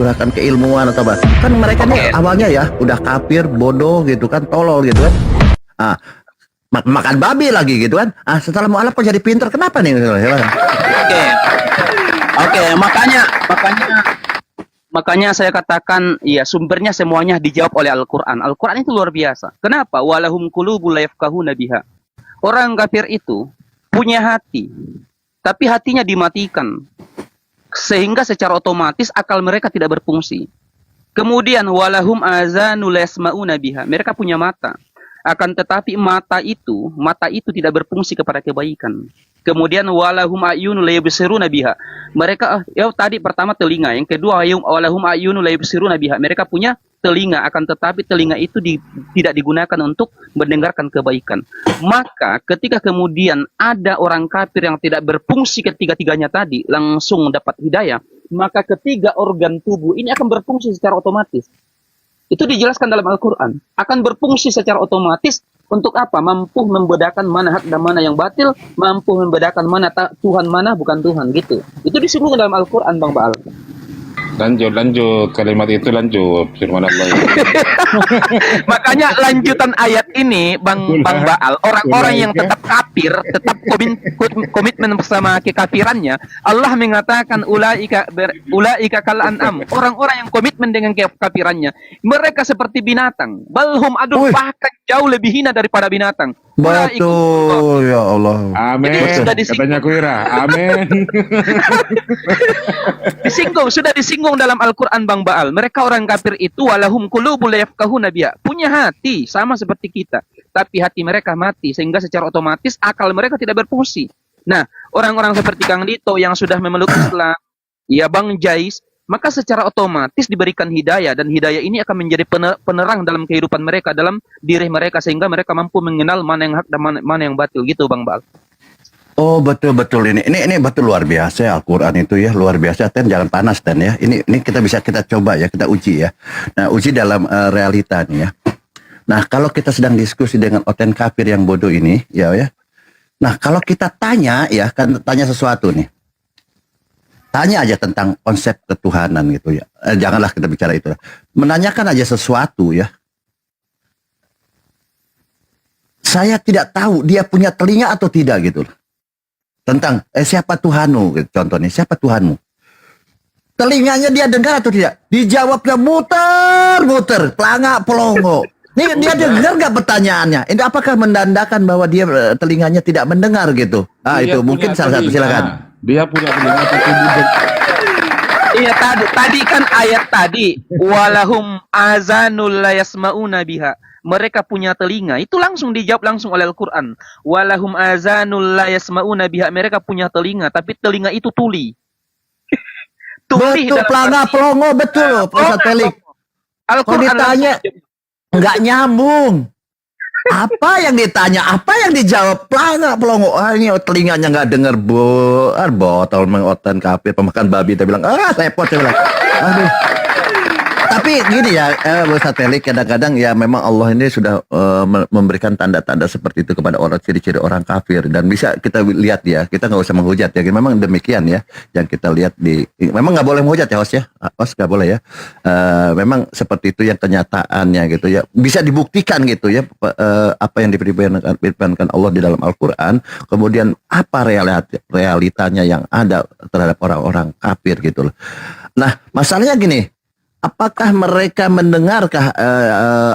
Gerakan keilmuan atau apa. Kan mereka nih awalnya ya udah kafir, bodoh gitu kan, tolol gitu kan. Ah, makan babi lagi gitu kan. Ah, setelah mualaf kok jadi pinter. Kenapa nih? Oke. Oke, makanya saya katakan ya sumbernya semuanya dijawab oleh Al-Qur'an. Al-Qur'an itu luar biasa. Kenapa? Walahum qulubul la yafqahuna biha. Orang kafir itu punya hati, tapi hatinya dimatikan. Sehingga secara otomatis akal mereka tidak berfungsi. Kemudian walahum azanul yasmauna biha. Mereka punya mata. Akan tetapi mata itu tidak berfungsi kepada kebaikan. Kemudian walahum ayunul yubsiruna biha. Mereka tadi pertama telinga, yang kedua walahum ayunul yubsiruna biha. Mereka punya telinga, akan tetapi telinga itu tidak digunakan untuk mendengarkan kebaikan. Maka ketika kemudian ada orang kafir yang tidak berfungsi ketiga-tiganya tadi langsung dapat hidayah, maka ketiga organ tubuh ini akan berfungsi secara otomatis. Itu dijelaskan dalam Al-Quran. Akan berfungsi secara otomatis untuk apa? Mampu membedakan mana hak dan mana yang batil, mampu membedakan mana Tuhan mana bukan Tuhan, gitu. Itu disebut dalam Al-Quran, Bang Baal. Lanjut kalimat itu, lanjut firman Allah. Makanya lanjutan ayat ini Bang Baal, orang-orang yang tetap kafir, tetap komitmen bersama kekafirannya, Allah mengatakan ulaika kal an'am, orang-orang yang komitmen dengan kekafirannya, mereka seperti binatang, balhum adun, bahkan jauh lebih hina daripada binatang. Betul, ya Allah. Amin. Katanya Kuira. Amin. Sudah disinggung dalam Al-Quran, Bang Baal. Mereka orang kafir itu walahum qulubul la yafqahuna biha. Punya hati sama seperti kita, tapi hati mereka mati sehingga secara otomatis akal mereka tidak berfungsi. Nah, orang-orang seperti Kang Dito yang sudah memeluk Islam, ya Bang Jais, maka secara otomatis diberikan hidayah, dan hidayah ini akan menjadi penerang dalam kehidupan mereka, dalam diri mereka, sehingga mereka mampu mengenal mana yang hak dan mana yang batil, gitu Bang Baal. Oh, betul ini betul luar biasa ya, Al-Qur'an itu ya, luar biasa. Ten, jangan panas Ten ya. Ini kita coba ya, kita uji ya. Nah, uji dalam realita nih ya. Nah, kalau kita sedang diskusi dengan oten kafir yang bodoh ini ya. Nah, kalau kita tanya ya, kan tanya sesuatu nih. Tanya aja tentang konsep ketuhanan gitu ya. Janganlah kita bicara itu. Menanyakan aja sesuatu ya. Saya tidak tahu dia punya telinga atau tidak gitu. Tentang siapa Tuhanmu gitu, contohnya siapa Tuhanmu. Telinganya dia dengar atau tidak? Dijawabnya muter-muter, pelanga pelongo. Ini dia dengar nggak pertanyaannya? Ini apakah menandakan bahwa dia telinganya tidak mendengar gitu? Ah, dia itu mungkin salah satu, silakan. Dia punya telinga tapi Iya, tadi kan ayat tadi walahum azanul la yasmauna biha. Mereka punya telinga. Itu langsung dijawab langsung oleh Al-Qur'an. Walahum azanul la yasmauna biha. Mereka punya telinga, tapi telinga itu tuli. Betul, pelanga pelongo, betul Ustaz Felix. Kalau ditanya nggak nyambung. Apa yang ditanya, apa yang dijawab, pelanga pelongo. Ah, ini telinganya nggak dengar, botol mengotan kafir pemakan babi. Dia bilang, repot, dia bilang. Aduh. Tapi gini ya, Ustaz Felix, kadang-kadang ya memang Allah ini sudah memberikan tanda-tanda seperti itu kepada orang, ciri-ciri orang kafir, dan bisa kita lihat ya, kita nggak usah menghujat ya, memang demikian ya, yang kita lihat memang nggak boleh menghujat ya host ya, host nggak boleh ya, memang seperti itu yang kenyataannya gitu ya, bisa dibuktikan gitu ya, apa yang diberikan Allah di dalam Al-Quran, kemudian apa realitanya yang ada terhadap orang-orang kafir gitu loh. Nah, masalahnya gini. Apakah mereka mendengarkah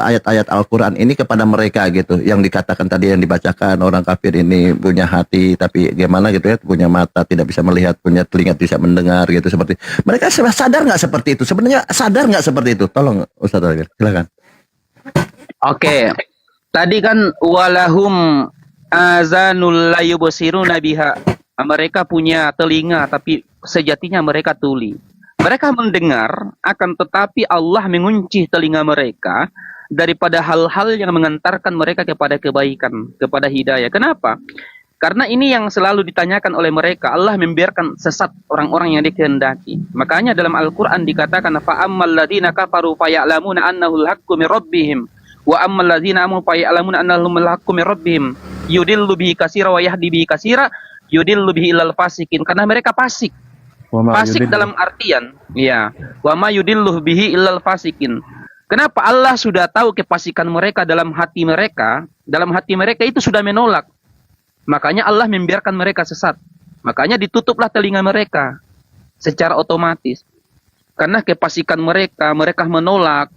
ayat-ayat Al-Quran ini kepada mereka gitu, yang dikatakan tadi, yang dibacakan, orang kafir ini punya hati tapi gimana gitu ya, punya mata tidak bisa melihat, punya telinga tidak mendengar gitu, seperti mereka sadar nggak seperti itu? Sebenarnya sadar nggak seperti itu? Tolong Ustaz Alvin, silakan. Oke, tadi kan walahum azanul la yubsiruna biha. Mereka punya telinga tapi sejatinya mereka tuli. Mereka mendengar, akan tetapi Allah mengunci telinga mereka daripada hal-hal yang mengantarkan mereka kepada kebaikan, kepada hidayah. Kenapa? Karena ini yang selalu ditanyakan oleh mereka. Allah membiarkan sesat orang-orang yang dikehendaki. Makanya dalam Al-Quran dikatakan, فَأَمَّا الَّذِينَ كَفَرُوا فَيَعْلَمُونَ أَنَّهُ الْحَقُّ مِنْ رَبِّهِمْ وَأَمَّا الَّذِينَ آمَنُوا فَيَعْلَمُونَ أَنَّهُ الْحَقُّ مِنْ رَبِّهِمْ يُضِلُّ بِهِ كَثِيرًا وَيَهْدِي بِهِ كَثِيرًا يُضِلُّ بِهِ إِلَى الْفَاسِقِينَ. Karena mereka fasik. Fasik dalam artian, ya, wa ma yudilluh bihi illal fasikin. Kenapa Allah sudah tahu kefasikan mereka dalam hati mereka? Dalam hati mereka itu sudah menolak. Makanya Allah membiarkan mereka sesat. Makanya ditutuplah telinga mereka secara otomatis. Karena kefasikan mereka, mereka menolak.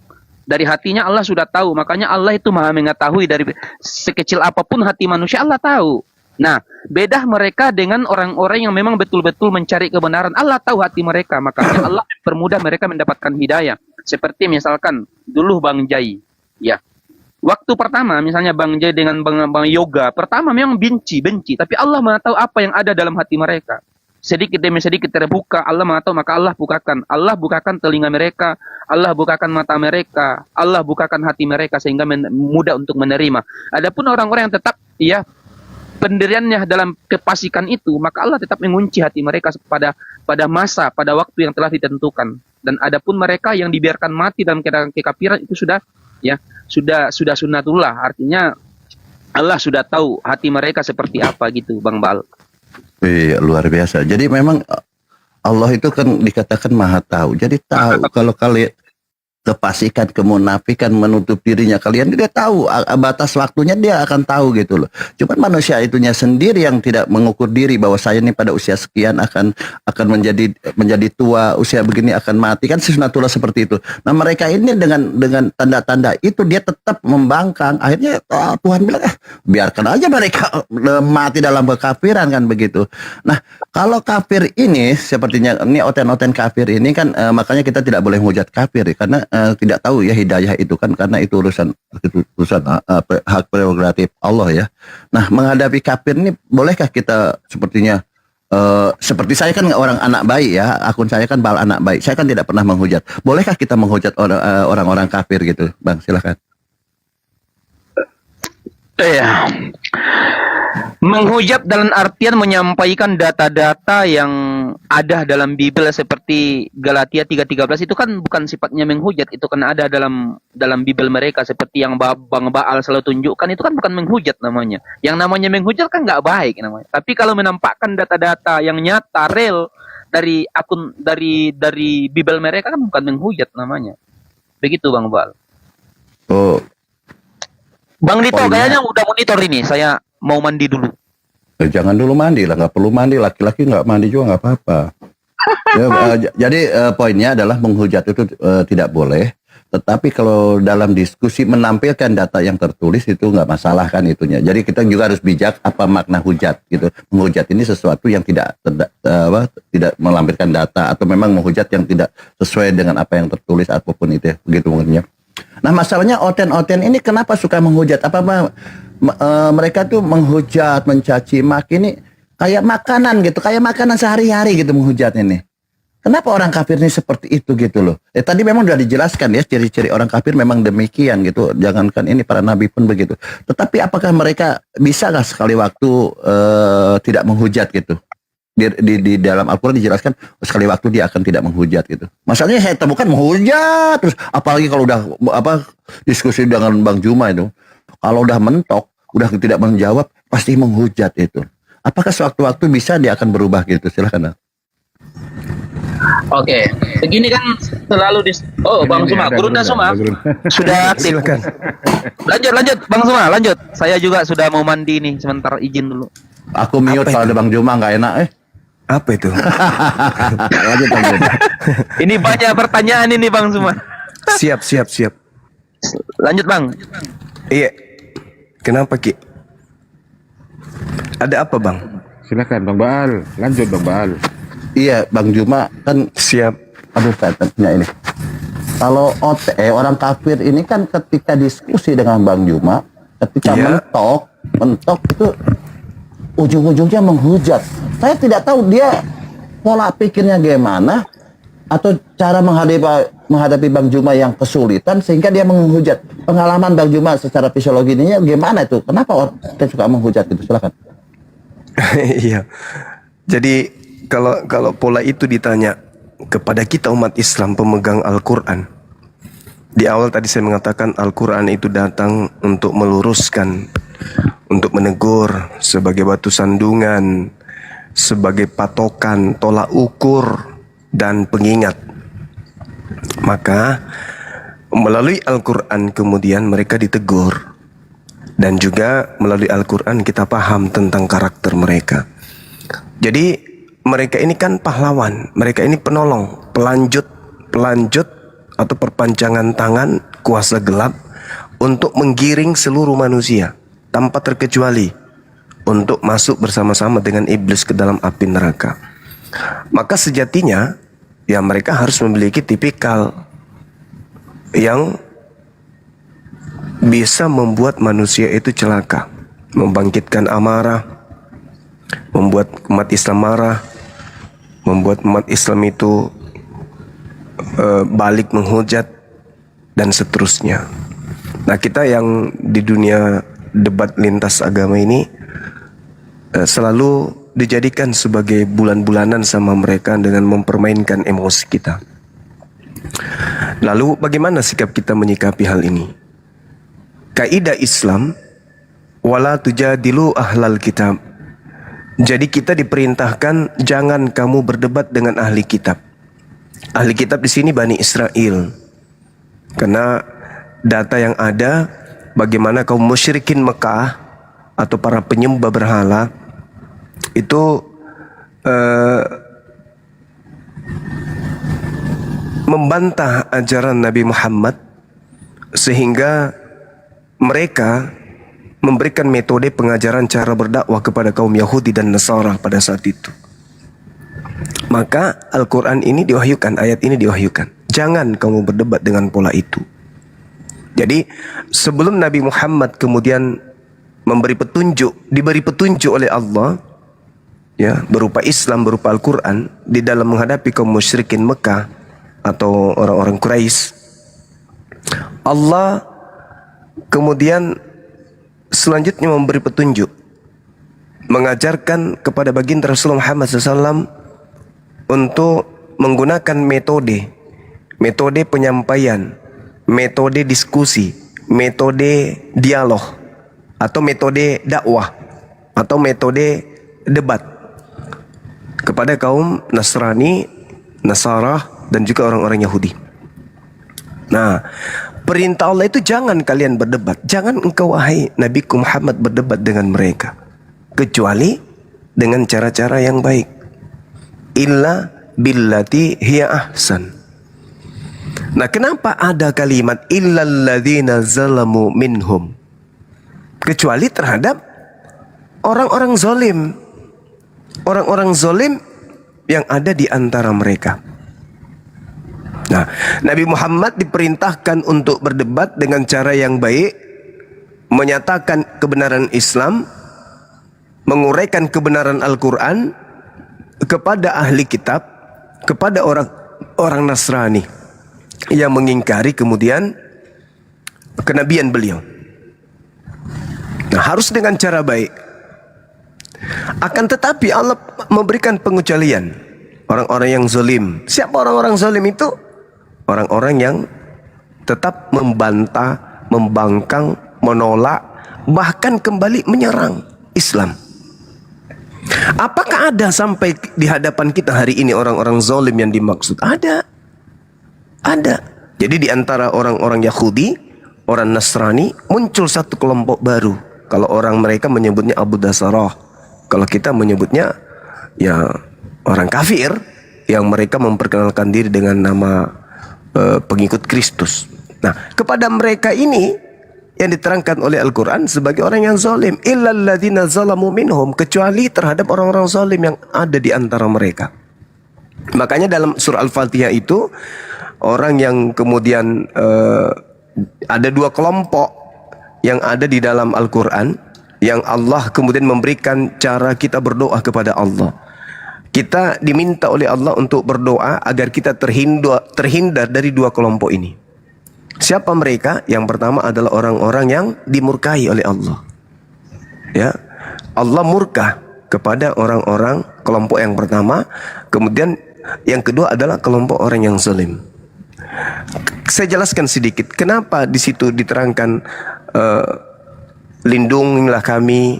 Dari hatinya Allah sudah tahu. Makanya Allah itu maha mengetahui dari sekecil apapun hati manusia Allah tahu. Nah, beda mereka dengan orang-orang yang memang betul-betul mencari kebenaran. Allah tahu hati mereka, makanya Allah mempermudah mereka mendapatkan hidayah. Seperti misalkan dulu Bang Jai, ya. Waktu pertama misalnya Bang Jai dengan Bang Yoga, pertama memang benci, tapi Allah Maha tahu apa yang ada dalam hati mereka. Sedikit demi sedikit terbuka, Allah Maha tahu, maka Allah bukakan. Allah bukakan telinga mereka, Allah bukakan mata mereka, Allah bukakan hati mereka sehingga mudah untuk menerima. Adapun orang-orang yang tetap ya pendiriannya dalam kefasikan itu, maka Allah tetap mengunci hati mereka pada waktu yang telah ditentukan. Dan adapun mereka yang dibiarkan mati dalam keadaan kekafiran itu sudah sunnatullah, artinya Allah sudah tahu hati mereka seperti apa gitu, Bang Bal. Iya, luar biasa. Jadi memang Allah itu kan dikatakan maha tahu. Jadi tahu kalau kalian kefasikan, kemunafikan, menutup dirinya, kalian dia tahu batas waktunya, dia akan tahu gitu loh. Cuman manusia itunya sendiri yang tidak mengukur diri bahwa saya ini pada usia sekian akan menjadi tua, usia begini akan mati, kan sunatullah seperti itu. Nah, mereka ini dengan tanda-tanda itu dia tetap membangkang. Akhirnya Tuhan bilang biarkan aja mereka mati dalam kekafiran, kan begitu. Nah, kalau kafir ini sepertinya ini oten-oten kafir ini kan makanya kita tidak boleh menghujat kafir karena tidak tahu ya hidayah itu kan, karena itu urusan hak prerogatif Allah ya. Nah, menghadapi kafir ini bolehkah kita sepertinya seperti saya kan orang anak baik ya, akun saya kan Bal anak baik, saya kan tidak pernah menghujat. Bolehkah kita menghujat orang-orang kafir gitu, Bang? Silakan. Ya. Menghujat dalam artian menyampaikan data-data yang ada dalam Bible seperti Galatia 3:13 itu kan bukan sifatnya menghujat, itu kan ada dalam Bible mereka seperti yang Bang Baal selalu tunjukkan, itu kan bukan menghujat namanya. Yang namanya menghujat kan nggak baik namanya. Tapi kalau menampakkan data-data yang nyata real dari akun dari Bible mereka kan bukan menghujat namanya. Begitu Bang Baal. Oh. Bang Dito kayaknya udah monitor ini, saya mau mandi dulu. Jangan dulu mandi lah, nggak perlu mandi, laki-laki nggak mandi juga nggak apa-apa. Jadi poinnya adalah menghujat itu tidak boleh, tetapi kalau dalam diskusi menampilkan data yang tertulis itu nggak masalah kan itunya. Jadi kita juga harus bijak apa makna hujat gitu. Menghujat ini sesuatu yang tidak melampirkan data atau memang menghujat yang tidak sesuai dengan apa yang tertulis apapun itu ya, begitu mungkinnya. Nah, masalahnya oten-oten ini kenapa suka menghujat? Mereka tuh menghujat, mencaci maki ini kayak makanan gitu, kayak makanan sehari-hari gitu menghujat ini. Kenapa orang kafir ini seperti itu gitu loh? Tadi memang sudah dijelaskan ya, ciri-ciri orang kafir memang demikian gitu. Jangankan ini, para nabi pun begitu. Tetapi apakah mereka bisa nggak sekali waktu tidak menghujat gitu? Di dalam Al-Quran dijelaskan sekali waktu dia akan tidak menghujat gitu. Masalahnya saya temukan menghujat terus, apalagi kalau udah diskusi dengan Bang Juma itu, kalau udah mentok, udah tidak menjawab, pasti menghujat itu. Apakah sewaktu-waktu bisa dia akan berubah gitu? Silakan. Oke, begini kan selalu Bang Suma, Gurunda Suma sudah aktif. Silakan. Lanjut Bang Suma, lanjut. Saya juga sudah mau mandi nih, sebentar izin dulu. Aku mute kalau ada Bang Juma nggak enak Apa itu? Lanjut Bang Juma. Ini banyak pertanyaan ini Bang Suma. Siap. Lanjut Bang. Iya. Kenapa Ki? Ada apa Bang? Silakan Bang Baal, lanjut Bang Baal. Iya, Bang Juma kan Siap. aduh saya tanya ini. Kalau orang kafir ini kan ketika diskusi dengan Bang Juma, ketika mentok itu ujung-ujungnya menghujat. Saya tidak tahu dia pola pikirnya gimana atau cara menghadapi Bang Juma yang kesulitan sehingga dia menghujat. Pengalaman Bang Juma secara fisiologinya gimana itu? Kenapa orang suka menghujat gitu? Silakan. Iya. Jadi kalau pola itu ditanya kepada kita umat Islam pemegang Al-Quran, di awal tadi saya mengatakan Al-Quran itu datang untuk meluruskan, untuk menegur sebagai batu sandungan, sebagai patokan, tolak ukur, dan pengingat. Maka melalui Al-Quran kemudian mereka ditegur. Dan juga melalui Al-Quran kita paham tentang karakter mereka. Jadi mereka ini kan pahlawan, mereka ini penolong, pelanjut atau perpanjangan tangan kuasa gelap untuk menggiring seluruh manusia tanpa terkecuali untuk masuk bersama-sama dengan iblis ke dalam api neraka. Maka sejatinya ya mereka harus memiliki tipikal yang bisa membuat manusia itu celaka, membangkitkan amarah, membuat umat Islam marah, membuat umat Islam itu balik menghujat, dan seterusnya. Nah, kita yang di dunia debat lintas agama ini selalu dijadikan sebagai bulan-bulanan sama mereka dengan mempermainkan emosi kita. Lalu bagaimana sikap kita menyikapi hal ini? Kaidah Islam, wala tujadilu ahlal kitab. Jadi kita diperintahkan jangan kamu berdebat dengan ahli kitab. Ahli kitab di sini Bani Israel. Karena data yang ada bagaimana kaum musyrikin Mekah atau para penyembah berhala itu membantah ajaran Nabi Muhammad, sehingga mereka memberikan metode pengajaran cara berdakwah kepada kaum Yahudi dan Nasara pada saat itu. Maka Al-Quran ini diwahyukan, ayat ini diwahyukan. Jangan kamu berdebat dengan pola itu. Jadi sebelum Nabi Muhammad kemudian diberi petunjuk oleh Allah, ya, berupa Islam, berupa Al-Quran, di dalam menghadapi kaum musyrikin Mekah atau orang-orang Quraisy, Allah kemudian selanjutnya memberi petunjuk, mengajarkan kepada baginda Rasulullah Muhammad SAW untuk menggunakan metode penyampaian, metode diskusi, metode dialog, atau metode dakwah, atau metode debat kepada kaum Nasrani, Nasara, dan juga orang-orang Yahudi. Nah, perintah Allah itu jangan kalian berdebat. Jangan engkau wahai Nabi Muhammad berdebat dengan mereka, kecuali dengan cara-cara yang baik. Illa billati hiya ahsan. Nah, kenapa ada kalimat illal ladzina zalamu minhum? Kecuali terhadap orang-orang zalim. Orang-orang zalim yang ada di antara mereka. Nah, Nabi Muhammad diperintahkan untuk berdebat dengan cara yang baik, menyatakan kebenaran Islam, menguraikan kebenaran Al-Quran kepada ahli kitab, kepada orang Nasrani yang mengingkari kemudian kenabian beliau. Nah, harus dengan cara baik. Akan tetapi Allah memberikan pengecualian orang-orang yang zalim. Siapa orang-orang zalim itu? Orang-orang yang tetap membantah, membangkang, menolak, bahkan kembali menyerang Islam. Apakah ada sampai di hadapan kita hari ini orang-orang zalim yang dimaksud? Ada. Jadi di antara orang-orang Yahudi, orang Nasrani, muncul satu kelompok baru. Kalau orang mereka menyebutnya Abu Dasarah, kalau kita menyebutnya ya orang kafir yang mereka memperkenalkan diri dengan nama pengikut Kristus. Nah, kepada mereka ini yang diterangkan oleh Al-Quran sebagai orang yang zalim, illal ladzina zalamu minhum, kecuali terhadap orang-orang zalim yang ada di antara mereka. Makanya dalam surah Al-Fatihah itu orang yang kemudian ada dua kelompok yang ada di dalam Al-Quran yang Allah kemudian memberikan cara kita berdoa kepada Allah. Kita diminta oleh Allah untuk berdoa agar kita terhindar dari dua kelompok ini. Siapa mereka? Yang pertama adalah orang-orang yang dimurkai oleh Allah. Ya, Allah murka kepada orang-orang kelompok yang pertama. Kemudian yang kedua adalah kelompok orang yang zalim. Saya jelaskan sedikit kenapa di situ diterangkan lindungilah kami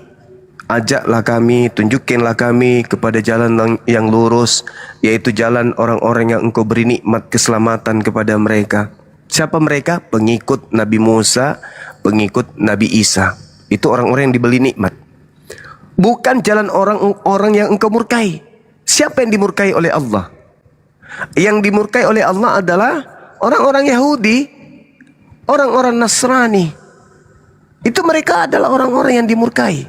ajaklah kami, tunjukinlah kami kepada jalan yang lurus, yaitu jalan orang-orang yang engkau beri nikmat keselamatan kepada mereka. Siapa mereka? Pengikut Nabi Musa, pengikut Nabi Isa. Itu orang-orang yang diberi nikmat. Bukan jalan orang-orang yang engkau murkai. Siapa yang dimurkai oleh Allah? Yang dimurkai oleh Allah adalah orang-orang Yahudi, orang-orang Nasrani. Itu mereka adalah orang-orang yang dimurkai.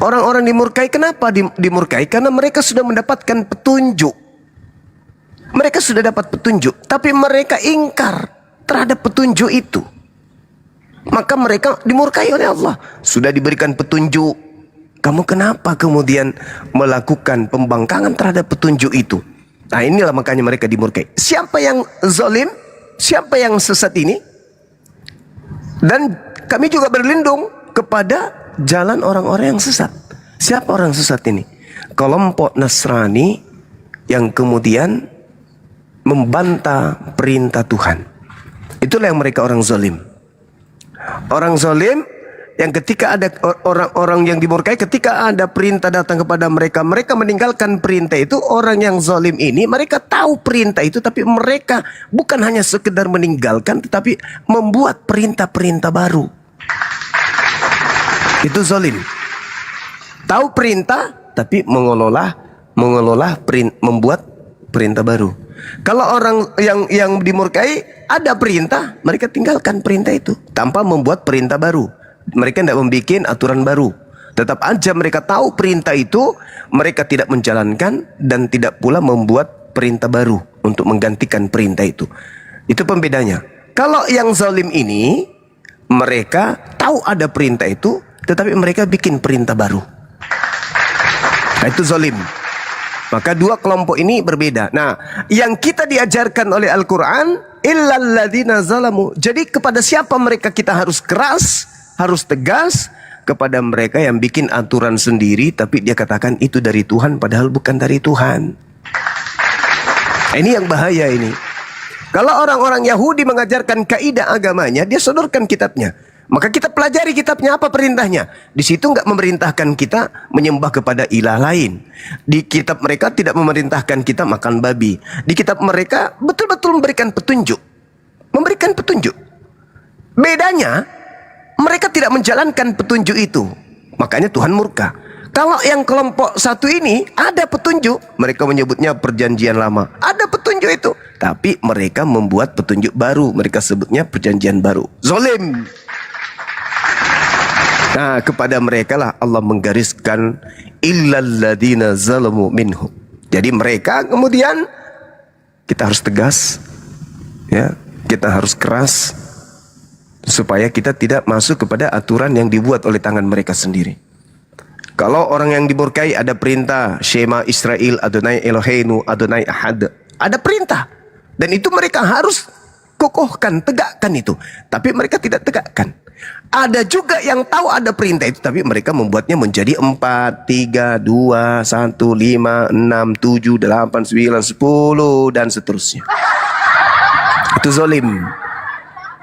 Orang-orang dimurkai, kenapa dimurkai? Karena mereka sudah mendapatkan petunjuk. Mereka sudah dapat petunjuk, tapi mereka ingkar terhadap petunjuk itu. Maka mereka dimurkai oleh Allah. Sudah diberikan petunjuk, kamu kenapa kemudian melakukan pembangkangan terhadap petunjuk itu? Nah, inilah makanya mereka dimurkai. Siapa yang zalim? Siapa yang sesat ini? Dan kami juga berlindung kepada jalan orang-orang yang sesat. Siapa orang sesat ini? Kelompok Nasrani yang kemudian membantah perintah Tuhan. Itulah yang mereka orang zalim. Orang zalim yang ketika ada orang-orang yang dimurkai, ketika ada perintah datang kepada mereka, mereka meninggalkan perintah itu. Orang yang zalim ini, mereka tahu perintah itu, tapi mereka bukan hanya sekedar meninggalkan, tetapi membuat perintah-perintah baru. Itu zalim. Tahu perintah, tapi membuat perintah baru. Kalau orang yang dimurkai ada perintah, mereka tinggalkan perintah itu tanpa membuat perintah baru. Mereka tidak membuat aturan baru. Tetap aja mereka tahu perintah itu, mereka tidak menjalankan dan tidak pula membuat perintah baru untuk menggantikan perintah itu. Itu pembedanya. Kalau yang zalim ini, mereka tahu ada perintah itu, tetapi mereka bikin perintah baru. Nah, itu zalim. Maka dua kelompok ini berbeda. Nah, yang kita diajarkan oleh Al-Quran, illal ladzina zalamu. Jadi kepada siapa mereka kita harus keras, harus tegas? Kepada mereka yang bikin aturan sendiri, tapi dia katakan itu dari Tuhan, padahal bukan dari Tuhan. Ini yang bahaya ini. Kalau orang-orang Yahudi mengajarkan kaidah agamanya, dia sodorkan kitabnya. Maka kita pelajari kitabnya, apa perintahnya. Di situ enggak memerintahkan kita menyembah kepada ilah lain. Di kitab mereka tidak memerintahkan kita makan babi. Di kitab mereka betul-betul memberikan petunjuk. Memberikan petunjuk. Bedanya, mereka tidak menjalankan petunjuk itu. Makanya Tuhan murka. Kalau yang kelompok satu ini ada petunjuk, mereka menyebutnya perjanjian lama. Ada petunjuk itu. Tapi mereka membuat petunjuk baru. Mereka sebutnya perjanjian baru. Zalim. Nah, kepada mereka lah Allah menggariskan illal ladzina zalamu minhum. Jadi mereka kemudian kita harus tegas, ya, kita harus keras supaya kita tidak masuk kepada aturan yang dibuat oleh tangan mereka sendiri. Kalau orang yang dimurkai ada perintah Shema Israel Adonai Eloheinu Adonai Ahad, ada perintah dan itu mereka harus kokohkan, tegakkan itu. Tapi mereka tidak tegakkan. Ada juga yang tahu ada perintah itu, tapi mereka membuatnya menjadi 4, 3, 2, 1, 5, 6, 7, 8, 9, 10 dan seterusnya. Itu zalim.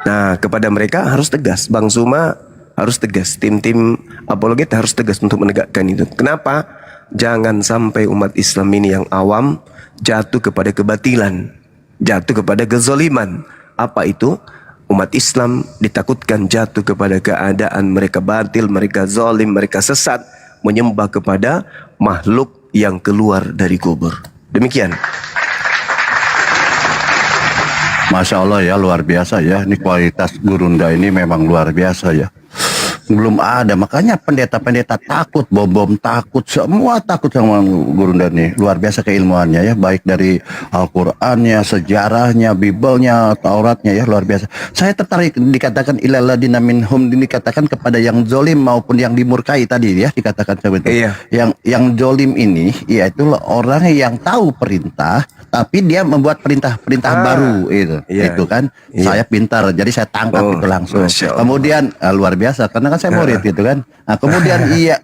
Nah, kepada mereka harus tegas. Bang Suma harus tegas. Tim-tim apologet harus tegas untuk menegakkan itu. Kenapa? Jangan sampai umat Islam ini yang awam jatuh kepada kebatilan, jatuh kepada kezaliman. Apa itu? Umat Islam ditakutkan jatuh kepada keadaan mereka batil, mereka zalim, mereka sesat, menyembah kepada makhluk yang keluar dari kubur. Demikian. Masya Allah ya, luar biasa ya. Ini kualitas Gurunda ini memang luar biasa ya. Belum ada, makanya pendeta-pendeta takut, bom-bom takut, semua takut sama Gurunda nih. Luar biasa keilmuannya ya, baik dari Al-Qur'annya, sejarahnya, Biblenya, Tauratnya ya, luar biasa. Saya tertarik dikatakan illal ladzina minhum, dikatakan kepada yang zolim maupun yang dimurkai tadi ya, dikatakan sebenarnya. Iya. Yang zolim ini yaitu orang yang tahu perintah tapi dia membuat perintah baru itu. Iya. Itu kan. Iya. Saya pintar, jadi saya tangkap itu langsung. Kemudian luar biasa karena kan saya murid gitu kan. Nah, kemudian iya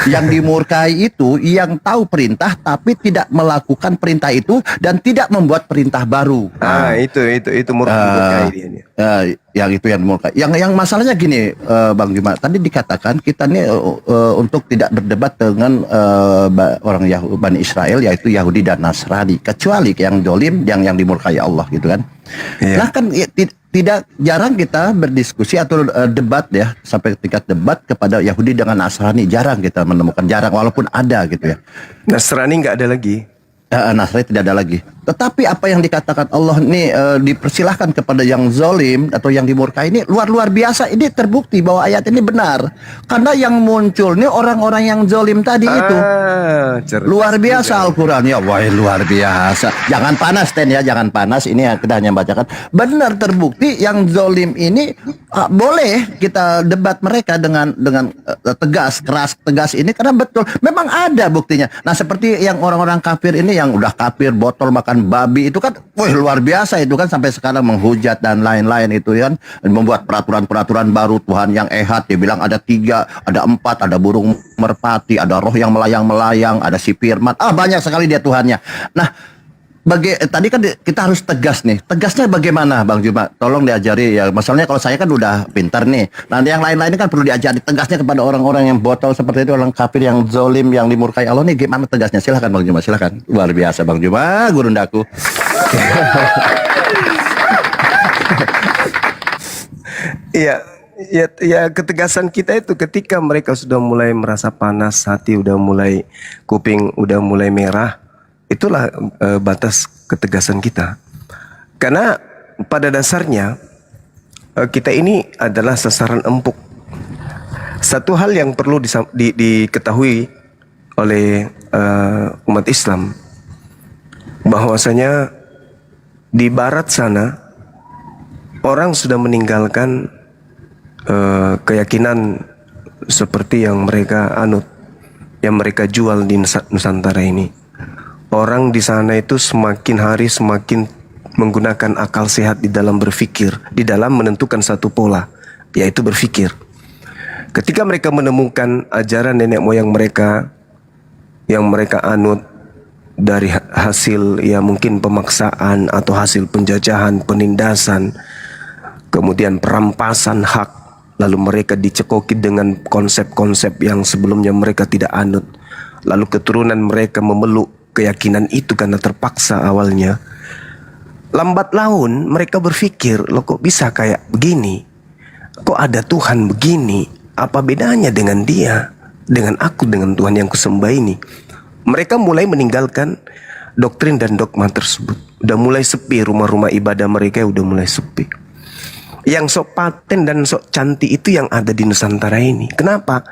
yang dimurkai itu yang tahu perintah tapi tidak melakukan perintah itu dan tidak membuat perintah baru. Itu murkai dia. yang itu yang dimurkai. Yang masalahnya gini, Bang Juma, tadi dikatakan kita nih untuk tidak berdebat dengan orang Yahudi, Bani Israel, yaitu Yahudi dan Nasrani, kecuali yang dolim, yang dimurkai Allah gitu kan. Iya. Nah kan tidak jarang kita berdiskusi atau debat ya, sampai tingkat debat kepada Yahudi dengan Nasrani, jarang kita menemukan, walaupun ada gitu ya. Nasrani nggak ada lagi. Nasrani tidak ada lagi. Tetapi apa yang dikatakan Allah ini dipersilahkan kepada yang zolim atau yang dimurkai ini luar biasa. Ini terbukti bahwa ayat ini benar. Karena yang muncul ini orang-orang yang zolim tadi itu. Cerdas Luar biasa juga. Al-Quran ya. Wah, luar biasa. Jangan panas Ten ya, jangan panas. Ini kita hanya bacakan. Benar terbukti yang zolim ini boleh kita debat mereka dengan tegas, keras, tegas ini karena betul. Memang ada buktinya. Nah, seperti yang orang-orang kafir ini yang udah kafir botol makan babi itu kan, wah luar biasa itu kan, sampai sekarang menghujat dan lain-lain itu kan, membuat peraturan-peraturan baru. Tuhan yang ehad, dia bilang ada 3, ada 4, ada burung merpati, ada roh yang melayang-melayang, ada si firman, banyak sekali dia Tuhannya. Nah, tadi kan kita harus tegas nih. Tegasnya bagaimana Bang Juma? Tolong diajari ya. Masalahnya kalau saya kan udah pintar nih. Nanti yang lain-lain kan perlu diajari tegasnya kepada orang-orang yang botol seperti itu, orang kafir yang zolim, yang dimurkai Allah nih, gimana tegasnya? Silakan Bang Juma, silakan. Luar biasa Bang Juma, gurundaku. Iya, ya ketegasan kita itu ketika mereka sudah mulai merasa panas, hati udah mulai, kuping udah mulai merah, itulah batas ketegasan kita. Karena pada dasarnya kita ini adalah sasaran empuk. Satu hal yang perlu diketahui oleh umat Islam, bahwasanya di barat sana orang sudah meninggalkan keyakinan seperti yang mereka anut, yang mereka jual di Nusantara ini. Orang di sana itu semakin hari semakin menggunakan akal sehat di dalam berpikir, di dalam menentukan satu pola, yaitu berpikir. Ketika mereka menemukan ajaran nenek moyang mereka yang mereka anut dari hasil ya mungkin pemaksaan atau hasil penjajahan, penindasan, kemudian perampasan hak, lalu mereka dicekoki dengan konsep-konsep yang sebelumnya mereka tidak anut, lalu keturunan mereka memeluk keyakinan itu karena terpaksa awalnya. Lambat laun mereka berpikir, loh kok bisa kayak begini? Kok ada Tuhan begini? Apa bedanya dengan dia? Dengan aku, dengan Tuhan yang kusembah ini? Mereka mulai meninggalkan doktrin dan dogma tersebut. Udah mulai sepi, rumah-rumah ibadah mereka udah mulai sepi. Yang sok paten dan sok cantik itu yang ada di Nusantara ini. Kenapa?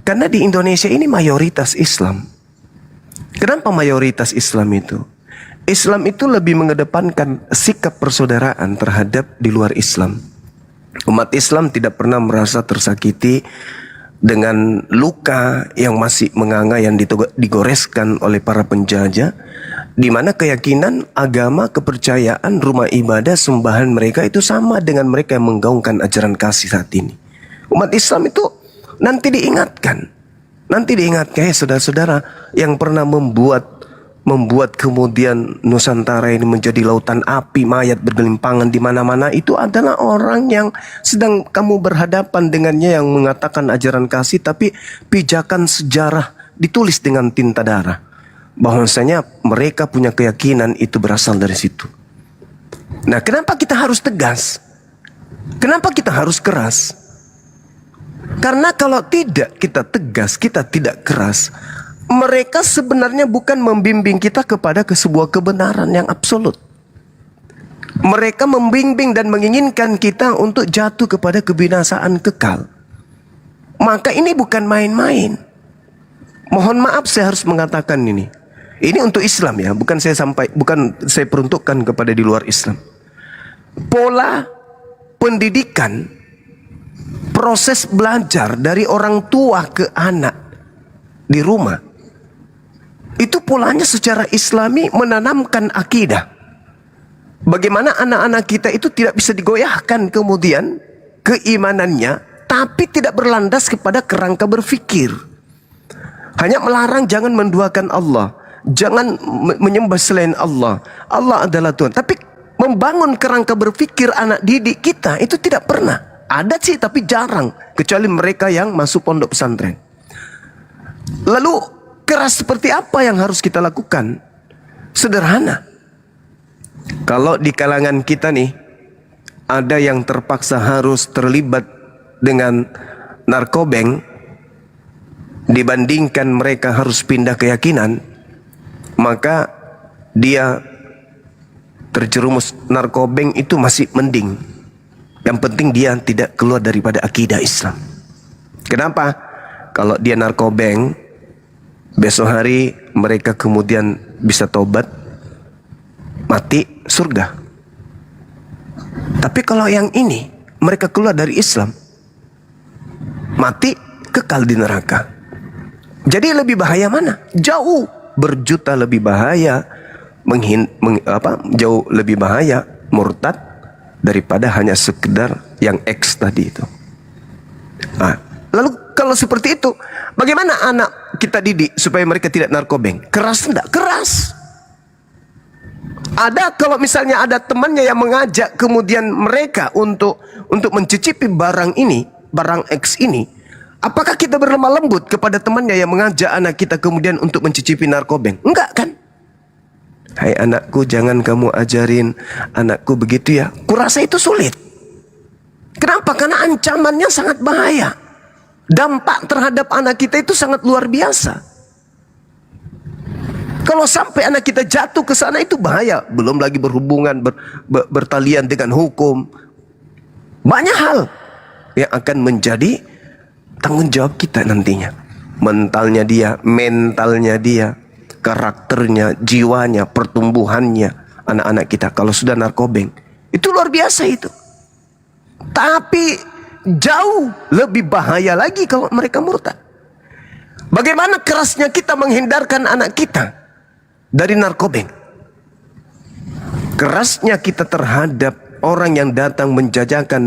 Karena di Indonesia ini mayoritas Islam. Kenapa mayoritas Islam itu? Islam itu lebih mengedepankan sikap persaudaraan terhadap di luar Islam. Umat Islam tidak pernah merasa tersakiti dengan luka yang masih menganga, yang digoreskan oleh para penjajah, di mana keyakinan, agama, kepercayaan, rumah ibadah, sembahan mereka itu sama dengan mereka yang menggaungkan ajaran kasih saat ini. Umat Islam itu nanti diingatkan, ya saudara-saudara, yang pernah membuat kemudian Nusantara ini menjadi lautan api, mayat bergelimpangan di mana-mana, itu adalah orang yang sedang kamu berhadapan dengannya, yang mengatakan ajaran kasih, tapi pijakan sejarah ditulis dengan tinta darah. Bahwasanya mereka punya keyakinan itu berasal dari situ. Nah, kenapa kita harus tegas? Kenapa kita harus keras? Karena kalau tidak kita tegas, kita tidak keras, mereka sebenarnya bukan membimbing kita kepada sebuah kebenaran yang absolut. Mereka membimbing dan menginginkan kita untuk jatuh kepada kebinasaan kekal. Maka ini bukan main-main. Mohon maaf saya harus mengatakan ini. Ini untuk Islam ya, bukan saya peruntukkan kepada di luar Islam. Pola pendidikan, proses belajar dari orang tua ke anak di rumah, itu polanya secara Islami menanamkan akidah. Bagaimana anak-anak kita itu tidak bisa digoyahkan kemudian keimanannya, tapi tidak berlandas kepada kerangka berpikir. Hanya melarang jangan menduakan Allah, jangan menyembah selain Allah. Allah adalah Tuhan. Tapi membangun kerangka berpikir anak didik kita itu tidak pernah. Ada sih tapi jarang, kecuali mereka yang masuk pondok pesantren. Lalu keras seperti apa yang harus kita lakukan? Sederhana. Kalau di kalangan kita nih ada yang terpaksa harus terlibat dengan narkobeng, dibandingkan mereka harus pindah keyakinan, maka dia terjerumus narkobeng itu masih mending. Yang penting dia tidak keluar daripada akidah Islam. Kenapa? Kalau dia narkobeng, besok hari mereka kemudian bisa tobat, mati surga. Tapi kalau yang ini, mereka keluar dari Islam, mati kekal di neraka. Jadi lebih bahaya mana? Jauh berjuta lebih bahaya, jauh lebih bahaya murtad daripada hanya sekedar yang X tadi itu. Nah, lalu kalau seperti itu, bagaimana anak kita didik supaya mereka tidak narkobeng? Keras enggak? Keras. Ada kalau misalnya ada temannya yang mengajak kemudian mereka untuk mencicipi barang ini, barang X ini, apakah kita berlemah lembut kepada temannya yang mengajak anak kita kemudian untuk mencicipi narkobeng? Enggak kan? Hai anakku, jangan kamu ajarin anakku begitu ya. Kurasa itu sulit. Kenapa? Karena ancamannya sangat bahaya. Dampak terhadap anak kita itu sangat luar biasa. Kalau sampai anak kita jatuh ke sana itu bahaya. Belum lagi berhubungan, bertalian dengan hukum. Banyak hal yang akan menjadi tanggung jawab kita nantinya. Mentalnya dia, karakternya, jiwanya, pertumbuhannya anak-anak kita kalau sudah narkobeng. Itu luar biasa itu. Tapi jauh lebih bahaya lagi kalau mereka murtad. Bagaimana kerasnya kita menghindarkan anak kita dari narkobeng? Kerasnya kita terhadap orang yang datang menjajakan,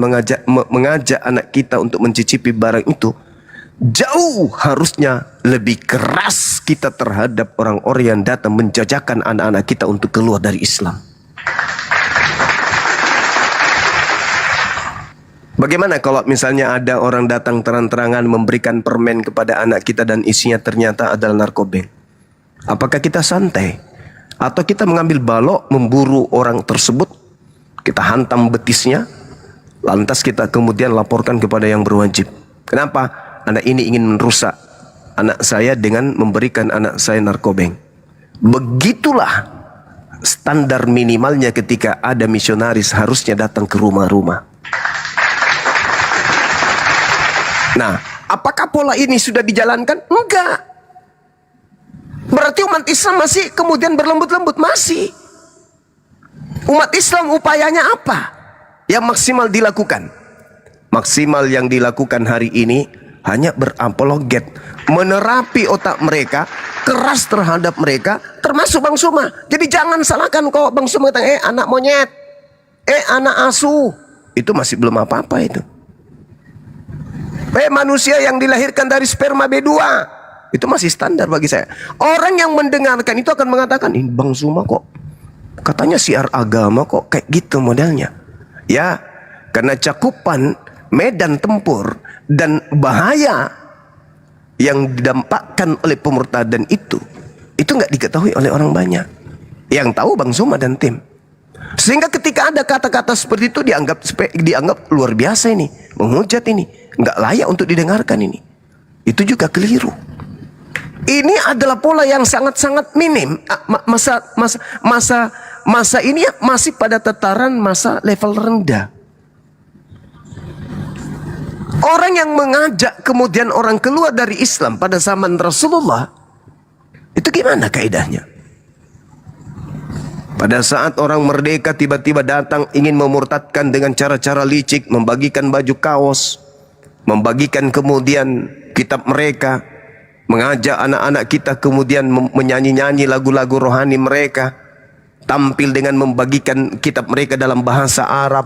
mengajak anak kita untuk mencicipi barang itu, jauh harusnya lebih keras kita terhadap orang-orang yang datang menjajakan anak-anak kita untuk keluar dari Islam. Bagaimana kalau misalnya ada orang datang terang-terangan memberikan permen kepada anak kita dan isinya ternyata adalah narkobeng? Apakah kita santai? Atau kita mengambil balok memburu orang tersebut, kita hantam betisnya, lantas kita kemudian laporkan kepada yang berwajib? Kenapa? Anak ini ingin merusak anak saya dengan memberikan anak saya narkobeng. Begitulah standar minimalnya ketika ada misionaris harusnya datang ke rumah-rumah. Nah, apakah pola ini sudah dijalankan? Enggak. Berarti umat Islam masih kemudian berlembut-lembut? Masih. Umat Islam upayanya apa yang maksimal dilakukan? Maksimal yang dilakukan hari ini hanya berapologet, menerapi otak mereka, keras terhadap mereka, termasuk Bang Suma. Jadi jangan salahkan kok Bang Suma kata, anak monyet, anak asu. Itu masih belum apa-apa itu. Manusia yang dilahirkan dari sperma B2, itu masih standar bagi saya. Orang yang mendengarkan itu akan mengatakan, ini Bang Suma kok katanya siar agama kok kayak gitu modelnya. Ya, karena cakupan medan tempur dan bahaya yang didampakkan oleh pemurtadan itu nggak diketahui oleh orang banyak. Yang tahu Bang Suma dan tim. Sehingga ketika ada kata-kata seperti itu dianggap luar biasa ini, menghujat ini, nggak layak untuk didengarkan ini. Itu juga keliru. Ini adalah pola yang sangat-sangat minim. Masa ini masih pada tataran masa level rendah. Orang yang mengajak kemudian orang keluar dari Islam pada zaman Rasulullah, itu gimana kaidahnya? Pada saat orang merdeka tiba-tiba datang ingin memurtadkan dengan cara-cara licik, membagikan baju kaos, membagikan kemudian kitab mereka, mengajak anak-anak kita kemudian menyanyi-nyanyi lagu-lagu rohani mereka, tampil dengan membagikan kitab mereka dalam bahasa Arab,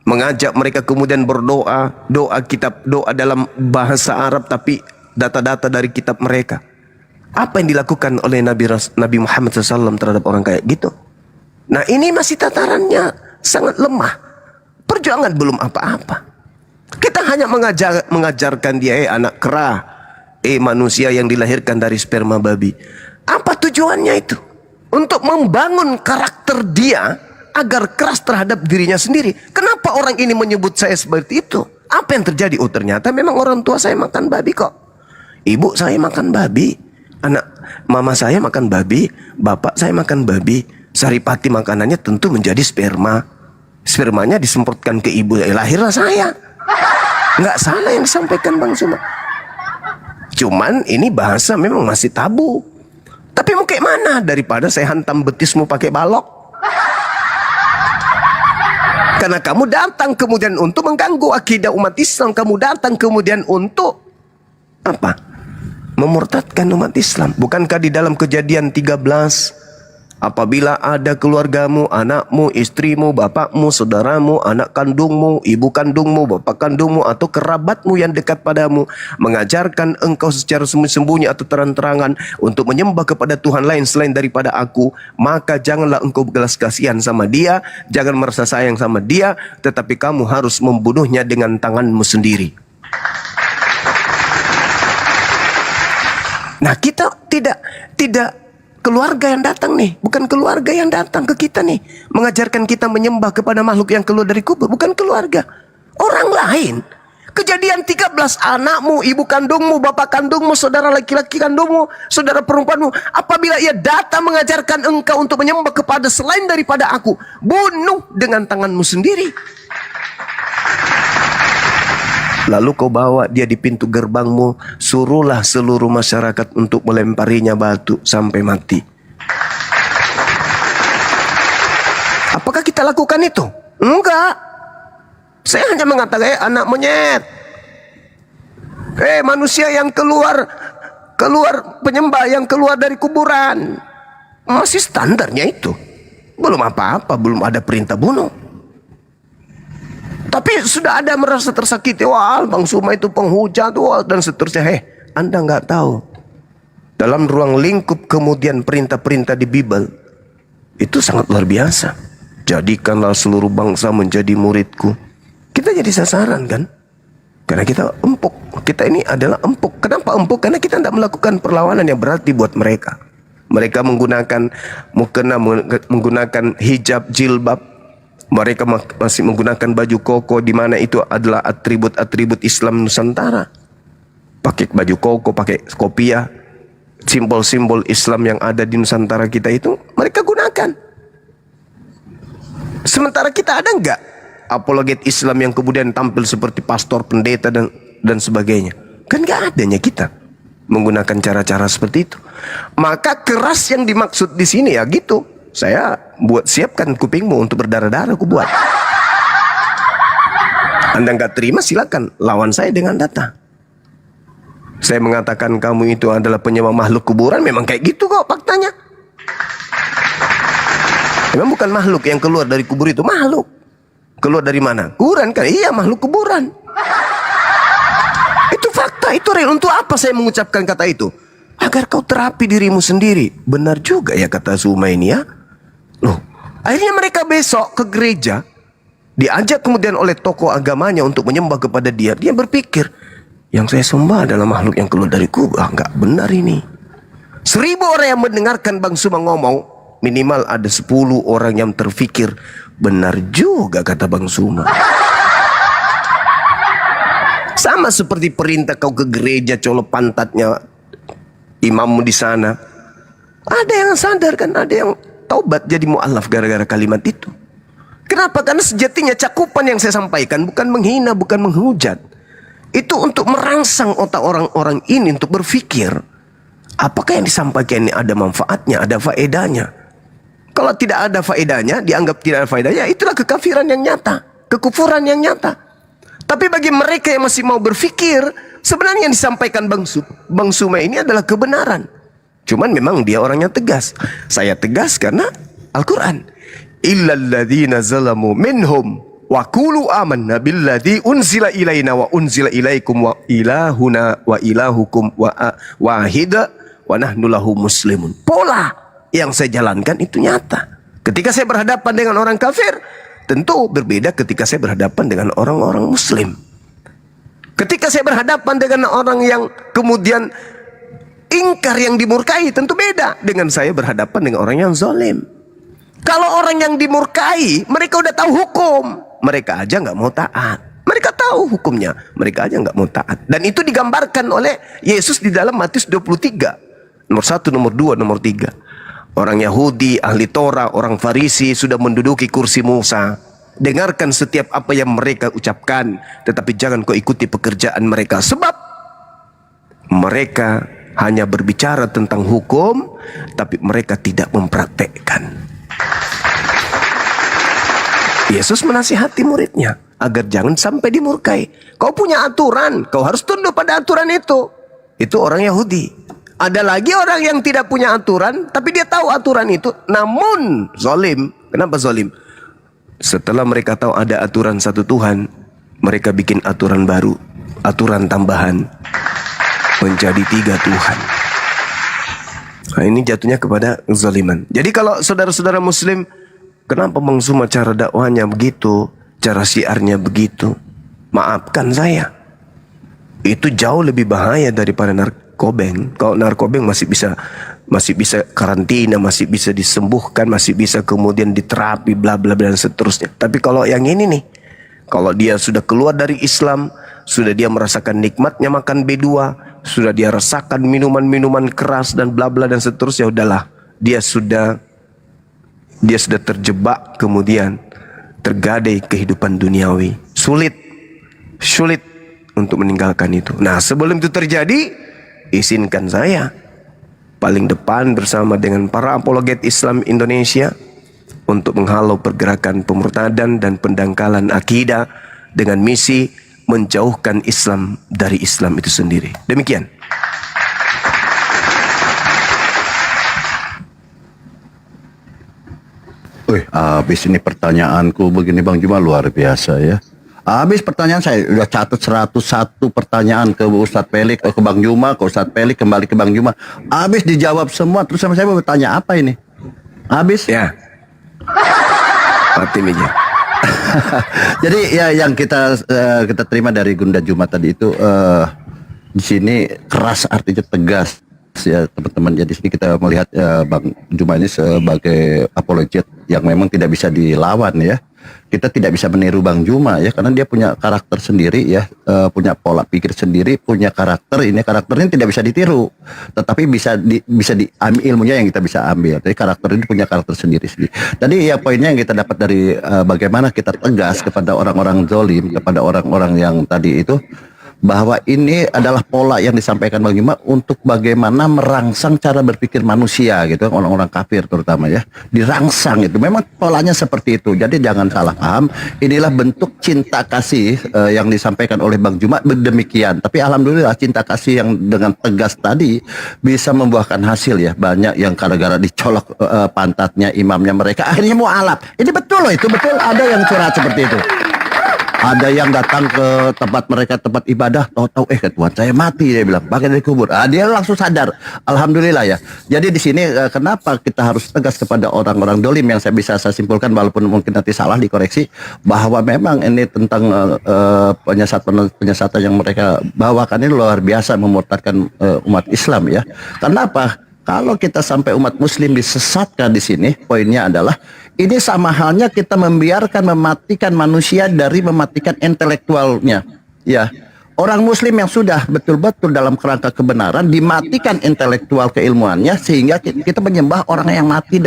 mengajak mereka kemudian berdoa, doa dalam bahasa Arab tapi data-data dari kitab mereka. Apa yang dilakukan oleh Nabi Muhammad SAW terhadap orang kayak gitu? Nah ini masih tatarannya sangat lemah. Perjuangan belum apa-apa. Kita hanya mengajarkan dia, anak kera, manusia yang dilahirkan dari sperma babi. Apa tujuannya itu? Untuk membangun karakter dia agar keras terhadap dirinya sendiri. Kenapa orang ini menyebut saya seperti itu? Apa yang terjadi? Oh ternyata memang orang tua saya makan babi kok. Ibu saya makan babi. Anak mama saya makan babi. Bapak saya makan babi. Saripati makanannya tentu menjadi sperma. Spermanya disemprotkan ke ibu. Lahirlah saya. Nggak salah yang disampaikan Bang Suma. Cuman ini bahasa memang masih tabu. Tapi mau kayak mana daripada saya hantam betismu pakai balok? Karena kamu datang kemudian untuk mengganggu akidah umat Islam. Kamu datang kemudian untuk apa? Memurtadkan umat Islam. Bukankah di dalam Kejadian 13, apabila ada keluargamu, anakmu, istrimu, bapakmu, saudaramu, anak kandungmu, ibu kandungmu, bapak kandungmu, atau kerabatmu yang dekat padamu mengajarkan engkau secara sembunyi-sembunyi atau terang-terangan untuk menyembah kepada Tuhan lain selain daripada aku, maka janganlah engkau belas kasihan sama dia, jangan merasa sayang sama dia, tetapi kamu harus membunuhnya dengan tanganmu sendiri. Nah kita tidak keluarga yang datang nih, bukan keluarga yang datang ke kita nih, mengajarkan kita menyembah kepada makhluk yang keluar dari kubur, bukan keluarga, orang lain. Kejadian 13, anakmu, ibu kandungmu, bapak kandungmu, saudara laki-laki kandungmu, saudara perempuanmu, apabila ia datang mengajarkan engkau untuk menyembah kepada selain daripada aku, bunuh dengan tanganmu sendiri. Lalu kau bawa dia di pintu gerbangmu, suruhlah seluruh masyarakat untuk melemparinya batu sampai mati. Apakah kita lakukan itu? Enggak. Saya hanya mengatakan, anak monyet, manusia yang keluar penyembah yang keluar dari kuburan. Masih standarnya itu. Belum apa-apa, belum ada perintah bunuh. Tapi sudah ada merasa tersakiti. Wah, Bang Suma itu penghujat, wah, dan seterusnya. Anda nggak tahu. Dalam ruang lingkup kemudian perintah-perintah di Bible itu sangat luar biasa. Jadikanlah seluruh bangsa menjadi muridku. Kita jadi sasaran kan? Karena kita empuk. Kita ini adalah empuk. Kenapa empuk? Karena kita tidak melakukan perlawanan yang berarti buat mereka. Mereka menggunakan mukena, menggunakan hijab, jilbab. Mereka masih menggunakan baju koko, di mana itu adalah atribut-atribut Islam Nusantara. Pakai baju koko, pakai kopiah, simbol-simbol Islam yang ada di Nusantara kita itu mereka gunakan. Sementara kita ada enggak apologet Islam yang kemudian tampil seperti pastor, pendeta dan sebagainya? Kan enggak adanya kita menggunakan cara-cara seperti itu. Maka keras yang dimaksud di sini ya gitu. Saya siapkan kupingmu untuk berdarah-darah, aku buat. Anda nggak terima, silakan lawan saya dengan data. Saya mengatakan kamu itu adalah penyembah makhluk kuburan, memang kayak gitu kok faktanya. Memang bukan makhluk yang keluar dari kubur itu, makhluk. Keluar dari mana? Kuburan kan? Iya, makhluk kuburan. Itu fakta, itu real. Untuk apa saya mengucapkan kata itu? Agar kau terapi dirimu sendiri. Benar juga ya kata Suma ini ya. Loh, akhirnya mereka besok ke gereja, diajak kemudian oleh tokoh agamanya untuk menyembah kepada dia. Dia berpikir, yang saya sembah adalah makhluk yang keluar dari kubur. Enggak benar ini. 1000 orang yang mendengarkan Bang Suma ngomong, minimal ada 10 orang yang terfikir, benar juga kata Bang Suma. Sama seperti perintah kau ke gereja, colok pantatnya imammu di sana. Ada yang sadar kan, ada yang taubat jadi mu'alaf gara-gara kalimat itu. Kenapa? Karena sejatinya cakupan yang saya sampaikan bukan menghina, bukan menghujat. Itu untuk merangsang otak orang-orang ini untuk berpikir, apakah yang disampaikan ini ada manfaatnya, ada faedahnya. Kalau tidak ada faedahnya, dianggap tidak ada faedahnya, itulah kekafiran yang nyata, kekufuran yang nyata. Tapi bagi mereka yang masih mau berpikir, sebenarnya yang disampaikan Bang Suma ini adalah kebenaran. Cuman memang dia orangnya tegas. Saya tegas karena Al-Quran. Illal ladzina zalamu minhum wa qulu amanna billadzi unzila ilaina wa unzila ilaikum wa ilahuna wa ilahukum wa wahida wa nahnu lahu muslimun. Pola yang saya jalankan itu nyata. Ketika saya berhadapan dengan orang kafir, tentu berbeda ketika saya berhadapan dengan orang-orang muslim. Ketika saya berhadapan dengan orang yang kemudian ingkar, yang dimurkai, tentu beda dengan saya berhadapan dengan orang yang zalim. Kalau orang yang dimurkai, mereka udah tahu hukum, mereka aja nggak mau taat. Mereka tahu hukumnya, mereka aja nggak mau taat. Dan itu digambarkan oleh Yesus di dalam Matius 23. Nomor 1, nomor 2, nomor 3. Orang Yahudi, ahli Torah, orang Farisi sudah menduduki kursi Musa. Dengarkan setiap apa yang mereka ucapkan, tetapi jangan kau ikuti pekerjaan mereka. Sebab mereka hanya berbicara tentang hukum, tapi mereka tidak mempraktekkan. Yesus menasihati muridnya agar jangan sampai dimurkai. Kau punya aturan, kau harus tunduk pada aturan itu. Itu orang Yahudi. Ada lagi orang yang tidak punya aturan, tapi dia tahu aturan itu, namun zalim. Kenapa zalim? Setelah mereka tahu ada aturan satu Tuhan, mereka bikin aturan baru, aturan tambahan, menjadi 3 Tuhan. Nah, ini jatuhnya kepada zaliman. Jadi kalau saudara-saudara muslim, kenapa Bang Zuma cara dakwahnya begitu, cara syiarnya begitu? Maafkan saya, itu jauh lebih bahaya daripada narkobeng. Kalau narkobeng masih bisa karantina, masih bisa disembuhkan, masih bisa kemudian diterapi, bla bla bla dan seterusnya. Tapi kalau yang ini nih, kalau dia sudah keluar dari Islam, sudah dia merasakan nikmatnya makan B2, sudah dia rasakan minuman-minuman keras dan bla bla dan seterusnya, udahlah, dia sudah terjebak, kemudian tergadai kehidupan duniawi. Sulit untuk meninggalkan itu. Nah, sebelum itu terjadi, izinkan saya paling depan bersama dengan para apologet Islam Indonesia untuk menghalau pergerakan pemurtadan dan pendangkalan akidah dengan misi menjauhkan Islam dari Islam itu sendiri. Demikian. Habis ini pertanyaanku begini Bang Juma, luar biasa ya. Habis pertanyaan saya udah catat 101 pertanyaan ke Ustadz Pelik, ke Bang Juma, ke Ustadz Pelik, kembali ke Bang Juma. Habis dijawab semua, terus sama saya mau bertanya apa ini? Habis? Ya. Mati meja. Jadi ya yang kita terima dari Gunda Juma tadi itu di sini keras artinya tegas ya teman-teman. Jadi sini kita melihat Bang Juma ini sebagai apologet yang memang tidak bisa dilawan ya. Kita tidak bisa meniru Bang Juma ya, karena dia punya karakter sendiri ya, punya pola pikir sendiri, punya karakter. Ini karakternya tidak bisa ditiru, tetapi bisa diambil ilmunya yang kita bisa ambil. Jadi karakter ini punya karakter sendiri. Tadi ya poinnya yang kita dapat dari bagaimana kita tegas kepada orang-orang zalim, kepada orang-orang yang tadi itu, bahwa ini adalah pola yang disampaikan Bang Juma untuk bagaimana merangsang cara berpikir manusia gitu, orang-orang kafir terutama ya, dirangsang itu. Memang polanya seperti itu. Jadi jangan salah paham. Inilah bentuk cinta kasih yang disampaikan oleh Bang Juma demikian. Tapi alhamdulillah cinta kasih yang dengan tegas tadi bisa membuahkan hasil ya. Banyak yang gara-gara dicolok pantatnya imamnya mereka akhirnya mualaf. Ini betul loh, itu betul, ada yang curhat seperti itu. Ada yang datang ke tempat mereka, tempat ibadah, tahu-tahu Tuhan saya mati, dia bilang, pakai dari kubur. Dia langsung sadar. Alhamdulillah ya. Jadi di sini kenapa kita harus tegas kepada orang-orang dolim yang saya simpulkan, walaupun mungkin nanti salah dikoreksi, bahwa memang ini tentang penyesatan yang mereka bawakan ini luar biasa memurtadkan umat Islam ya. Kenapa? Kalau kita sampai umat muslim disesatkan di sini, poinnya adalah ini sama halnya kita mematikan manusia dari mematikan intelektualnya. Ya, orang muslim yang sudah betul-betul dalam kerangka kebenaran dimatikan intelektual keilmuannya sehingga kita menyembah orang yang mati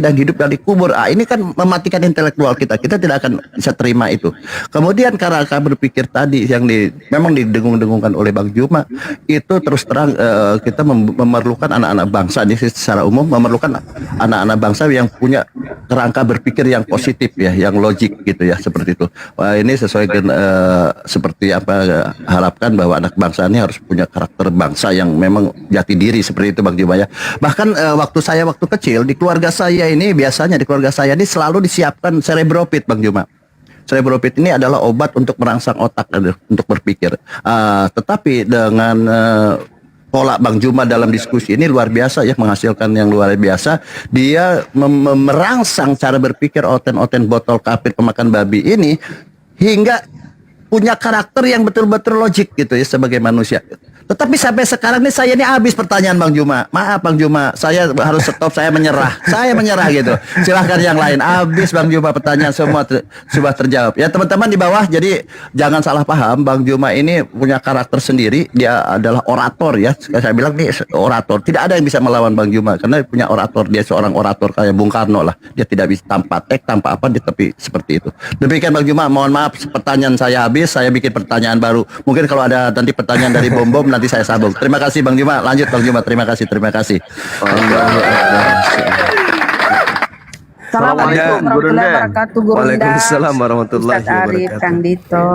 dan hidup dari kubur. Ini kan mematikan intelektual kita. Kita tidak akan bisa terima itu. Kemudian kerangka berpikir tadi yang memang didengung-dengungkan oleh Bang Juma itu terus terang kita memerlukan anak-anak bangsa ini secara umum, memerlukan anak-anak bangsa yang punya kerangka berpikir yang positif ya, yang logik gitu ya, seperti itu. Ini sesuai dengan seperti apa harapkan bahwa anak bangsa ini harus punya karakter bangsa yang memang jati diri seperti itu Bang Juma ya. Bahkan waktu kecil di keluarga saya ini, biasanya di keluarga saya ini selalu disiapkan cerebrofit Bang Juma. Cerebrofit ini adalah obat untuk merangsang otak untuk berpikir. Tetapi dengan pola Bang Juma dalam diskusi ini luar biasa ya, menghasilkan yang luar biasa. Dia merangsang cara berpikir oten-oten botol kafir pemakan babi ini hingga punya karakter yang betul-betul logik gitu ya sebagai manusia. Tetapi sampai sekarang nih saya ini habis pertanyaan Bang Juma. Maaf Bang Juma, saya harus stop, saya menyerah. Saya menyerah gitu. Silahkan yang lain. Habis Bang Juma, pertanyaan semua sudah terjawab. Ya teman-teman di bawah, jadi jangan salah paham, Bang Juma ini punya karakter sendiri. Dia adalah orator ya. Saya bilang nih orator. Tidak ada yang bisa melawan Bang Juma karena dia punya orator. Dia seorang orator kayak Bung Karno lah. Dia tidak bisa tanpa teks, tanpa apa, dia tapi seperti itu. Demikian Bang Juma, mohon maaf pertanyaan saya habis. Saya bikin pertanyaan baru. Mungkin kalau ada nanti pertanyaan dari Bom nanti saya sambung. Terima kasih Bang Juma. Lanjut Bang Juma. Terima kasih. Terima kasih. Assalamualaikum warahmatullahi wabarakatuh. Gurunda. Waalaikumsalam warahmatullahi Ustaz Arif, wabarakatuh. Kang Dito.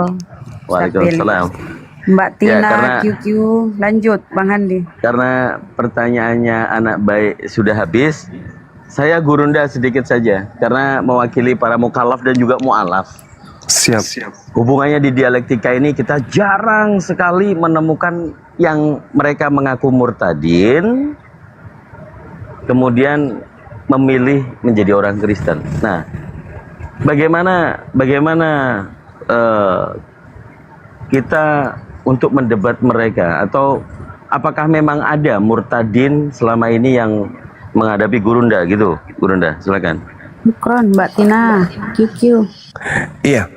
Waalaikumsalam. Mbak Tina, Ya, karena- QQ. Lanjut, Bang Handi. Karena pertanyaannya anak baik sudah habis, saya gurunda sedikit saja karena mewakili para mukallaf dan juga mu'alaf. Siap. Hubungannya di dialektika ini kita jarang sekali menemukan yang mereka mengaku murtadin kemudian memilih menjadi orang Kristen. Nah, bagaimana kita untuk mendebat mereka, atau apakah memang ada murtadin selama ini yang menghadapi gurunda gitu? Gurunda, silakan. Syukron, Mbak Tina, QQ. Iya.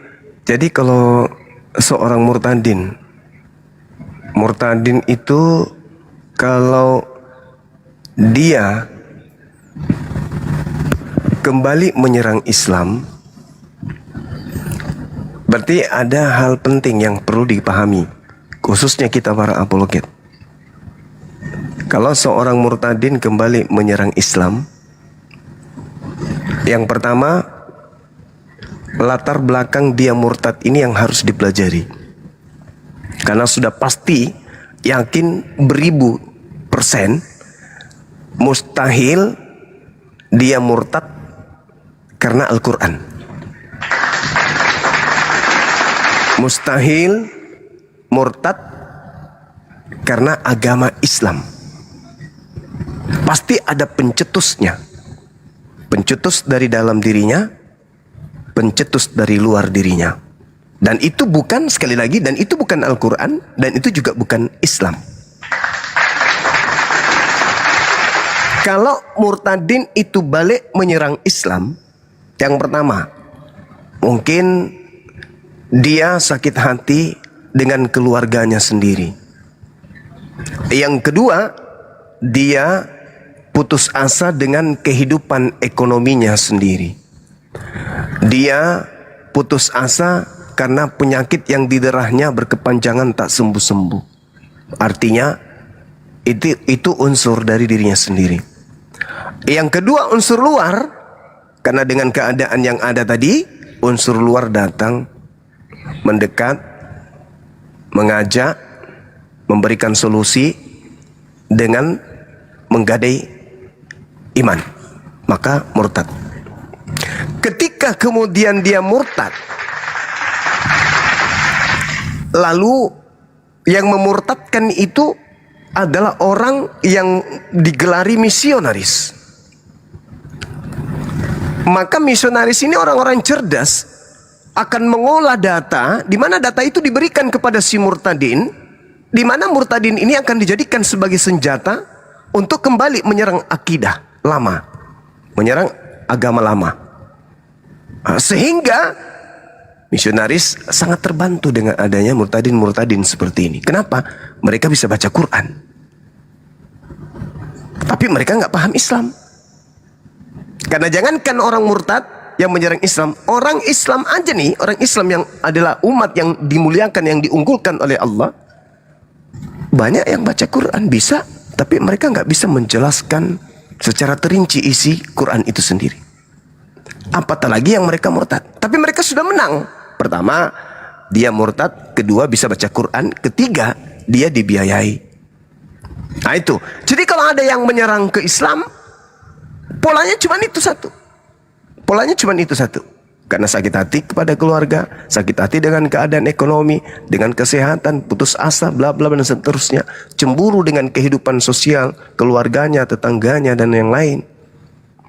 Jadi kalau seorang murtadin itu kalau dia kembali menyerang Islam, berarti ada hal penting yang perlu dipahami, khususnya kita para apologet. Kalau seorang murtadin kembali menyerang Islam, yang pertama, latar belakang dia murtad ini yang harus dipelajari. Karena sudah pasti, yakin 1000% mustahil dia murtad karena Al-Quran. Mustahil murtad karena agama Islam. Pasti ada pencetusnya. Pencetus dari dalam dirinya, pencetus dari luar dirinya. Dan itu bukan, sekali lagi, dan itu bukan Al-Quran, dan itu juga bukan Islam. Kalau murtadin itu balik menyerang Islam, yang pertama, mungkin dia sakit hati dengan keluarganya sendiri. Yang kedua, dia putus asa dengan kehidupan ekonominya sendiri. Dia putus asa karena penyakit yang diderahnya berkepanjangan tak sembuh-sembuh. Artinya itu unsur dari dirinya sendiri. Yang kedua, unsur luar, karena dengan keadaan yang ada tadi, unsur luar datang mendekat, mengajak, memberikan solusi dengan menggadai iman, maka murtad. Ketika kemudian dia murtad, lalu yang memurtadkan itu adalah orang yang digelari misionaris. Maka misionaris ini orang-orang cerdas akan mengolah data, di mana data itu diberikan kepada si murtadin, di mana murtadin ini akan dijadikan sebagai senjata untuk kembali menyerang akidah lama, menyerang agama lama. Sehingga misionaris sangat terbantu dengan adanya murtadin-murtadin seperti ini. Kenapa? Mereka bisa baca Quran, tapi mereka nggak paham Islam. Karena jangankan orang murtad yang menyerang Islam, orang Islam aja nih, orang Islam yang adalah umat yang dimuliakan, yang diunggulkan oleh Allah, banyak yang baca Quran bisa, tapi mereka nggak bisa menjelaskan secara terinci isi Quran itu sendiri. Apatah lagi yang mereka murtad. Tapi mereka sudah menang. Pertama, dia murtad. Kedua, bisa baca Quran. Ketiga, dia dibiayai. Nah itu. Jadi kalau ada yang menyerang ke Islam, polanya cuma itu satu. Polanya cuma itu satu. Karena sakit hati kepada keluarga, sakit hati dengan keadaan ekonomi, dengan kesehatan, putus asa, bla bla dan seterusnya. Cemburu dengan kehidupan sosial, keluarganya, tetangganya dan yang lain.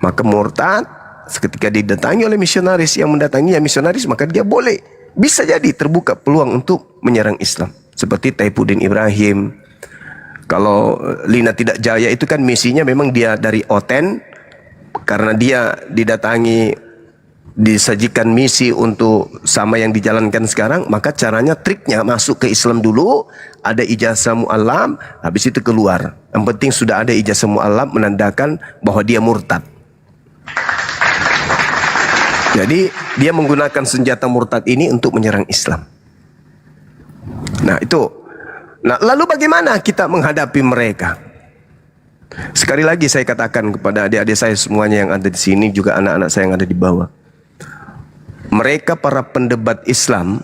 Maka murtad ketika didatangi oleh misionaris, yang mendatanginya misionaris, maka dia boleh, bisa jadi terbuka peluang untuk menyerang Islam. Seperti Taifuddin Ibrahim. Kalau Lina Tidak Jaya itu kan misinya memang dia dari Oten, karena dia disajikan misi untuk sama yang dijalankan sekarang, maka caranya, triknya masuk ke Islam dulu, ada ijazah mu'allam, habis itu keluar. Yang penting sudah ada ijazah mu'allam menandakan bahwa dia murtad. Jadi dia menggunakan senjata murtad ini untuk menyerang Islam. Nah itu. Nah lalu bagaimana kita menghadapi mereka? Sekali lagi saya katakan kepada adik-adik saya semuanya yang ada di sini, juga anak-anak saya yang ada di bawah. Mereka para pendebat Islam,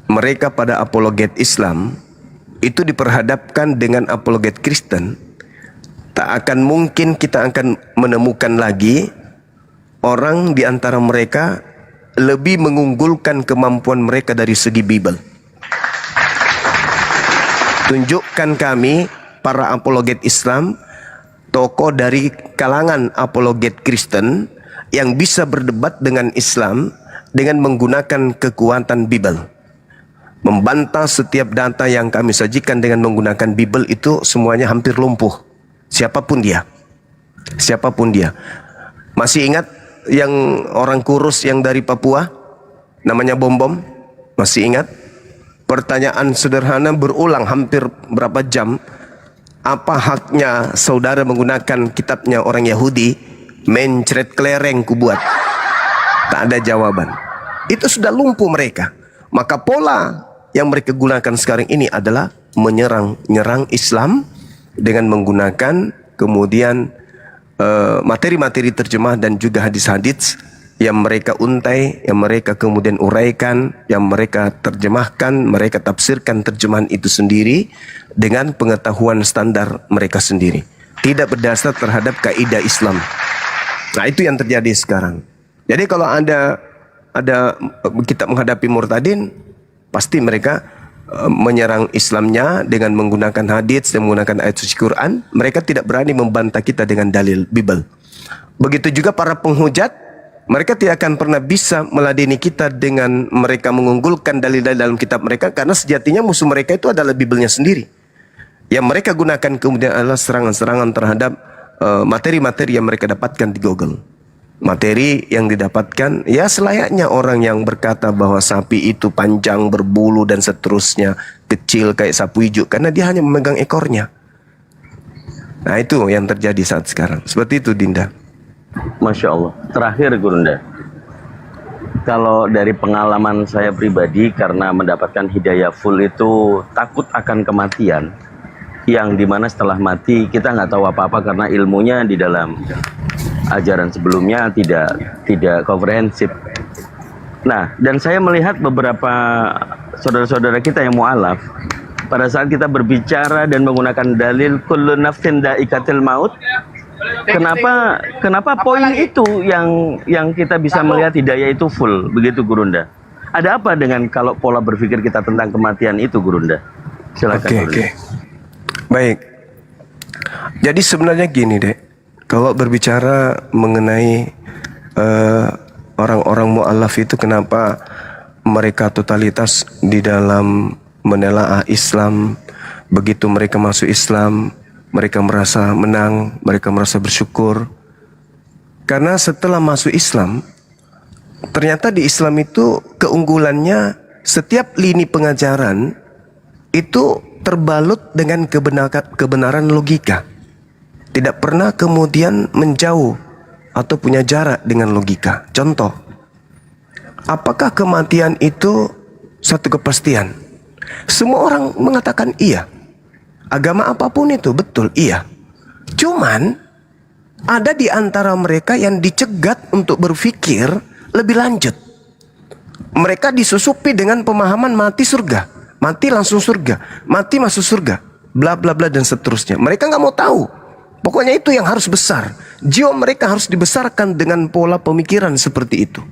mereka pada apologet Islam, itu diperhadapkan dengan apologet Kristen. Tak akan mungkin kita akan menemukan lagi orang di antara mereka lebih mengunggulkan kemampuan mereka dari segi Bible. Tunjukkan kami para apologet Islam, tokoh dari kalangan apologet Kristen yang bisa berdebat dengan Islam dengan menggunakan kekuatan Bible. Membantah setiap data yang kami sajikan dengan menggunakan Bible itu semuanya hampir lumpuh. Siapapun dia. Siapapun dia. Masih ingat yang orang kurus yang dari Papua? Namanya Bom-Bom? Masih ingat? Pertanyaan sederhana berulang hampir berapa jam. Apa haknya saudara menggunakan kitabnya orang Yahudi? Mencret kelereng kubuat. Tak ada jawaban. Itu sudah lumpuh mereka. Maka pola yang mereka gunakan sekarang ini adalah menyerang Islam dengan menggunakan kemudian materi-materi terjemah dan juga hadis-hadis yang mereka untai, yang mereka kemudian uraikan, yang mereka terjemahkan, mereka tafsirkan terjemahan itu sendiri dengan pengetahuan standar mereka sendiri. Tidak berdasar terhadap kaidah Islam. Nah itu yang terjadi sekarang. Jadi kalau ada kita menghadapi murtadin, pasti mereka menyerang Islamnya dengan menggunakan hadits dan menggunakan ayat suci Quran. Mereka tidak berani membantah kita dengan dalil Bible. Begitu juga para penghujat, mereka tidak akan pernah bisa meladeni kita dengan mereka mengunggulkan dalil-dalil dalam kitab mereka, karena sejatinya musuh mereka itu adalah Bible-nya sendiri. Yang mereka gunakan kemudian adalah serangan-serangan terhadap materi-materi yang mereka dapatkan di Google. Materi yang didapatkan ya selayaknya orang yang berkata bahwa sapi itu panjang, berbulu dan seterusnya, kecil kayak sapu hijau, karena dia hanya memegang ekornya. Nah itu yang terjadi saat sekarang. Seperti itu Dinda. Masya Allah. Terakhir Gurunda, kalau dari pengalaman saya pribadi, karena mendapatkan hidayah full itu takut akan kematian, yang dimana setelah mati kita nggak tahu apa-apa karena ilmunya di dalam ajaran sebelumnya tidak komprehensif. Nah, dan saya melihat beberapa saudara-saudara kita yang mu'alaf, pada saat kita berbicara dan menggunakan dalil kullu nafsin dha'iqatul maut, kenapa poin itu yang kita bisa melihat hidayah itu full begitu Gurunda? Ada apa dengan kalau pola berpikir kita tentang kematian itu Gurunda? Silakan. Oke. Baik. Jadi sebenarnya gini dek. Kalau berbicara mengenai orang-orang mu'alaf itu, kenapa mereka totalitas di dalam menelaah Islam, begitu mereka masuk Islam, mereka merasa menang, mereka merasa bersyukur. Karena setelah masuk Islam, ternyata di Islam itu keunggulannya setiap lini pengajaran itu terbalut dengan kebenaran logika. Tidak pernah kemudian menjauh atau punya jarak dengan logika. Contoh, apakah kematian itu satu kepastian? Semua orang mengatakan iya. Agama apapun itu betul iya. Cuman ada di antara mereka yang dicegat untuk berpikir lebih lanjut. Mereka disusupi dengan pemahaman mati surga, mati langsung surga, mati masuk surga, bla bla bla dan seterusnya. Mereka nggak mau tahu. Pokoknya itu yang harus besar. Jiwa mereka harus dibesarkan dengan pola pemikiran seperti itu.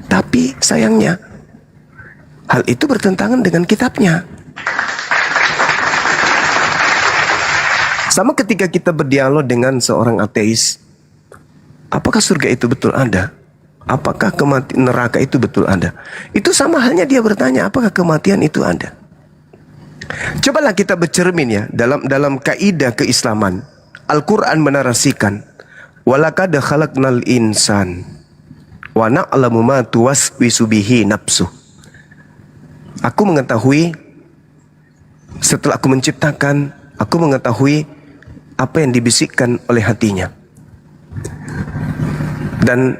Tapi sayangnya hal itu bertentangan dengan kitabnya. Sama ketika kita berdialog dengan seorang ateis, apakah surga itu betul ada? Apakah kematian neraka itu betul ada? Itu sama halnya dia bertanya, apakah kematian itu ada? Cobalah kita bercermin ya dalam kaidah keislaman. Al-Quran menarasikan, walaqad khalaqnal insan wa na'lamu ma tuwaswisu bihi nafsuh. Aku mengetahui, setelah aku menciptakan, aku mengetahui apa yang dibisikkan oleh hatinya. Dan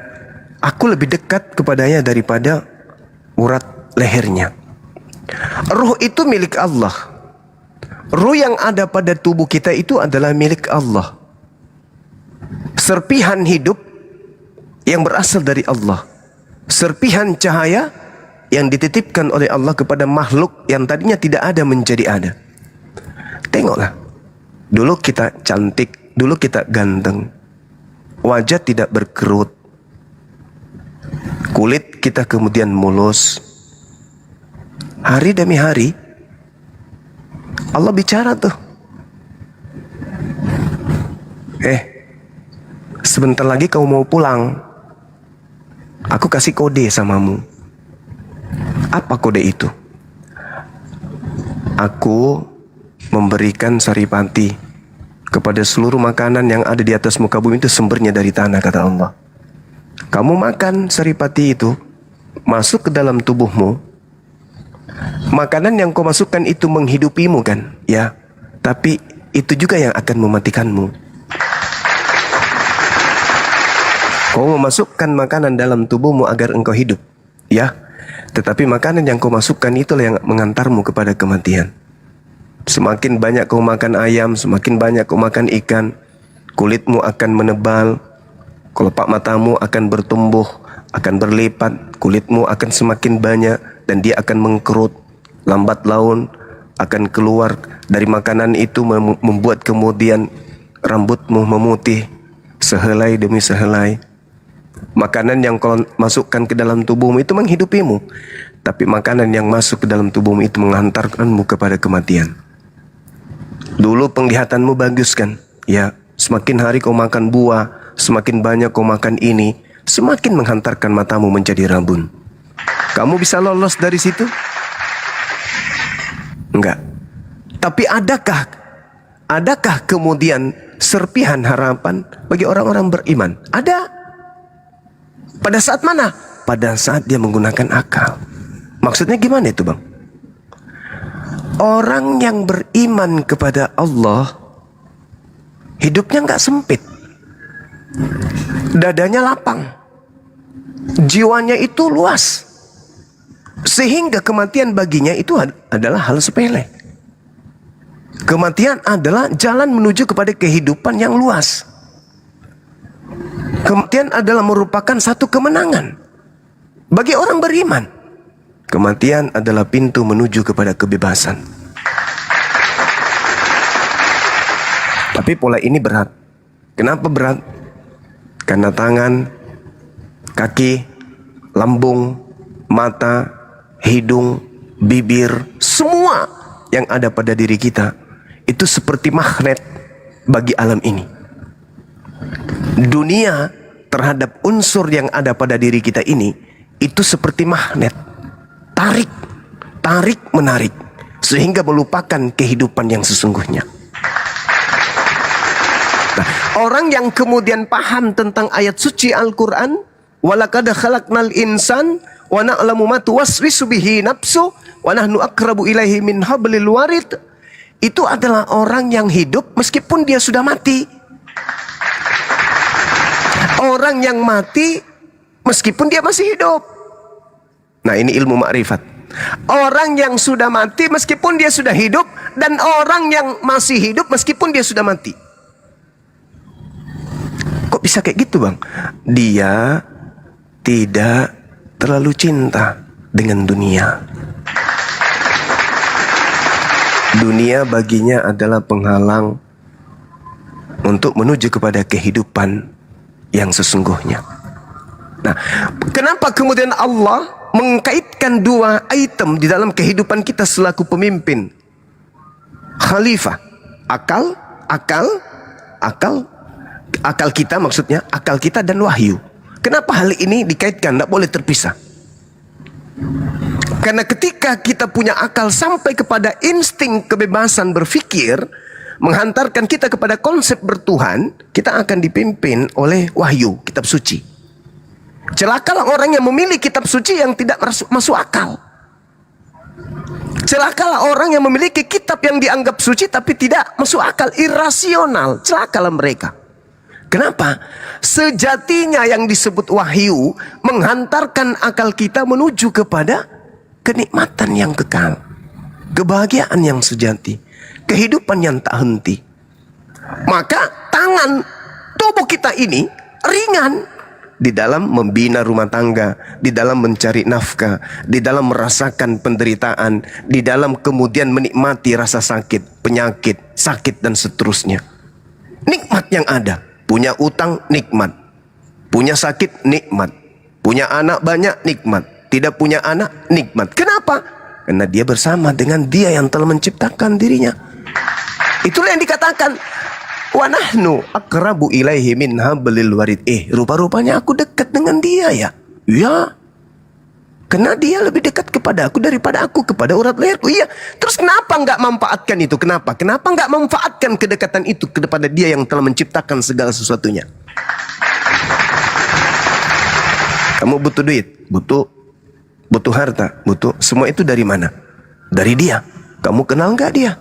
aku lebih dekat kepadanya daripada urat lehernya. Ruh itu milik Allah. Ruh yang ada pada tubuh kita itu adalah milik Allah. Serpihan hidup yang berasal dari Allah. Serpihan cahaya yang dititipkan oleh Allah kepada makhluk yang tadinya tidak ada menjadi ada. Tengoklah. Dulu kita cantik, dulu kita ganteng. Wajah tidak berkerut. Kulit kita kemudian mulus. Hari demi hari Allah bicara tuh. Sebentar lagi kau mau pulang. Aku kasih kode samamu. Apa kode itu? Aku memberikan saripati kepada seluruh makanan yang ada di atas muka bumi, itu sumbernya dari tanah, kata Allah. Kamu makan saripati itu, masuk ke dalam tubuhmu. Makanan yang kau masukkan itu menghidupimu kan, ya. Tapi itu juga yang akan mematikanmu. Kau memasukkan makanan dalam tubuhmu agar engkau hidup, ya. Tetapi makanan yang kau masukkan itulah yang mengantarmu kepada kematian. Semakin banyak kau makan ayam, semakin banyak kau makan ikan, kulitmu akan menebal, kelopak matamu akan bertumbuh, akan berlipat, kulitmu akan semakin banyak, dan dia akan mengkerut. Lambat laun akan keluar dari makanan itu, membuat kemudian rambutmu memutih sehelai demi sehelai. Makanan yang kau masukkan ke dalam tubuhmu itu menghidupimu, tapi makanan yang masuk ke dalam tubuhmu itu menghantarkanmu kepada kematian. Dulu penglihatanmu bagus kan? Ya, semakin hari kau makan buah, semakin banyak kau makan ini, semakin menghantarkan matamu menjadi rabun. Kamu bisa lolos dari situ? Enggak. Tapi adakah kemudian serpihan harapan bagi orang-orang beriman? Ada. Pada saat mana? Pada saat dia menggunakan akal. Maksudnya gimana itu, Bang? Orang yang beriman kepada Allah, hidupnya enggak sempit. Dadanya lapang. Jiwanya itu luas. Sehingga kematian baginya itu adalah hal sepele. Kematian adalah jalan menuju kepada kehidupan yang luas. Kematian adalah merupakan satu kemenangan bagi orang beriman. Kematian adalah pintu menuju kepada kebebasan. Tapi pola ini berat. Kenapa berat? Karena tangan, kaki, lambung, mata, hidung, bibir, semua yang ada pada diri kita itu seperti magnet bagi alam ini. Dunia terhadap unsur yang ada pada diri kita ini itu seperti magnet. Tarik, menarik, sehingga melupakan kehidupan yang sesungguhnya. Nah, orang yang kemudian paham tentang ayat suci Al-Quran, walaqad khalaqnal insan wa na'lamu ma tuwaswisu bihi nafsu wa nahnu aqrabu ilaihi min hablil warid, itu adalah orang yang hidup meskipun dia sudah mati. Orang yang mati meskipun dia masih hidup. Nah, ini ilmu makrifat. Orang yang sudah mati meskipun dia sudah hidup, dan orang yang masih hidup meskipun dia sudah mati. Kok bisa kayak gitu, Bang? Dia tidak terlalu cinta dengan dunia. Dunia baginya adalah penghalang untuk menuju kepada kehidupan yang sesungguhnya. Nah, kenapa kemudian Allah mengkaitkan dua item di dalam kehidupan kita selaku pemimpin khalifah? Akal kita, maksudnya akal kita dan wahyu. Kenapa hal ini dikaitkan? Tidak boleh terpisah. Karena ketika kita punya akal sampai kepada insting kebebasan berpikir, menghantarkan kita kepada konsep bertuhan, kita akan dipimpin oleh wahyu, kitab suci. Celakalah orang yang memilih kitab suci yang tidak masuk akal. Celakalah orang yang memiliki kitab yang dianggap suci tapi tidak masuk akal, irasional. Celakalah mereka. Kenapa? Sejatinya yang disebut wahyu menghantarkan akal kita menuju kepada kenikmatan yang kekal, kebahagiaan yang sejati, kehidupan yang tak henti. Maka tangan tubuh kita ini ringan di dalam membina rumah tangga, di dalam mencari nafkah, di dalam merasakan penderitaan, di dalam kemudian menikmati rasa sakit, penyakit, sakit dan seterusnya. Nikmat yang ada. Punya utang, nikmat. Punya sakit, nikmat. Punya anak banyak, nikmat. Tidak punya anak, nikmat. Kenapa? Karena dia bersama dengan dia yang telah menciptakan dirinya. Itulah yang dikatakan, wa nahnu aqrabu ilaihi min hablil warid. Rupa-rupanya aku dekat dengan dia ya. Ya. Karena dia lebih dekat kepada aku daripada aku kepada urat leherku. Iya. Terus kenapa enggak manfaatkan itu? Kenapa? Kenapa enggak memanfaatkan kedekatan itu kepada dia yang telah menciptakan segala sesuatunya? Kamu butuh duit, butuh harta, butuh semua itu dari mana? Dari dia. Kamu kenal enggak dia?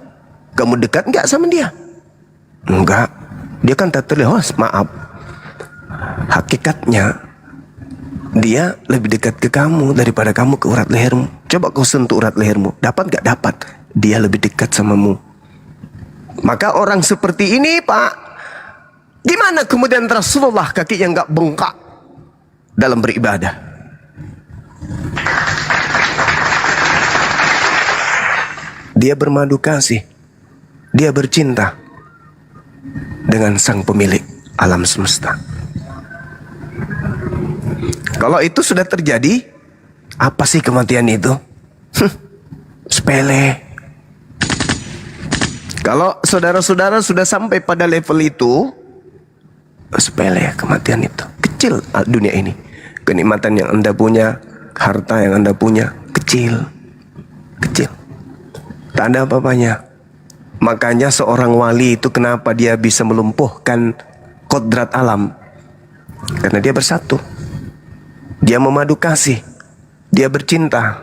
Kamu dekat enggak sama dia? Enggak. Dia kan tak terlihat. Maaf. Hakikatnya dia lebih dekat ke kamu daripada kamu ke urat lehermu. Coba kau sentuh urat lehermu. Dapat gak? Dapat. Dia lebih dekat samamu. Maka orang seperti ini, Pak, gimana kemudian Rasulullah kakinya gak bengkak dalam beribadah? Dia bermadu kasih. Dia bercinta dengan sang pemilik alam semesta. Kalau itu sudah terjadi, apa sih kematian itu? Sepele. Kalau saudara-saudara sudah sampai pada level itu, sepele kematian itu. Kecil dunia ini. Kenikmatan yang Anda punya, harta yang Anda punya, kecil. Kecil. Tak ada apa-apanya. Makanya seorang wali itu kenapa dia bisa melumpuhkan kodrat alam? Karena dia bersatu. Dia memadu kasih. Dia bercinta.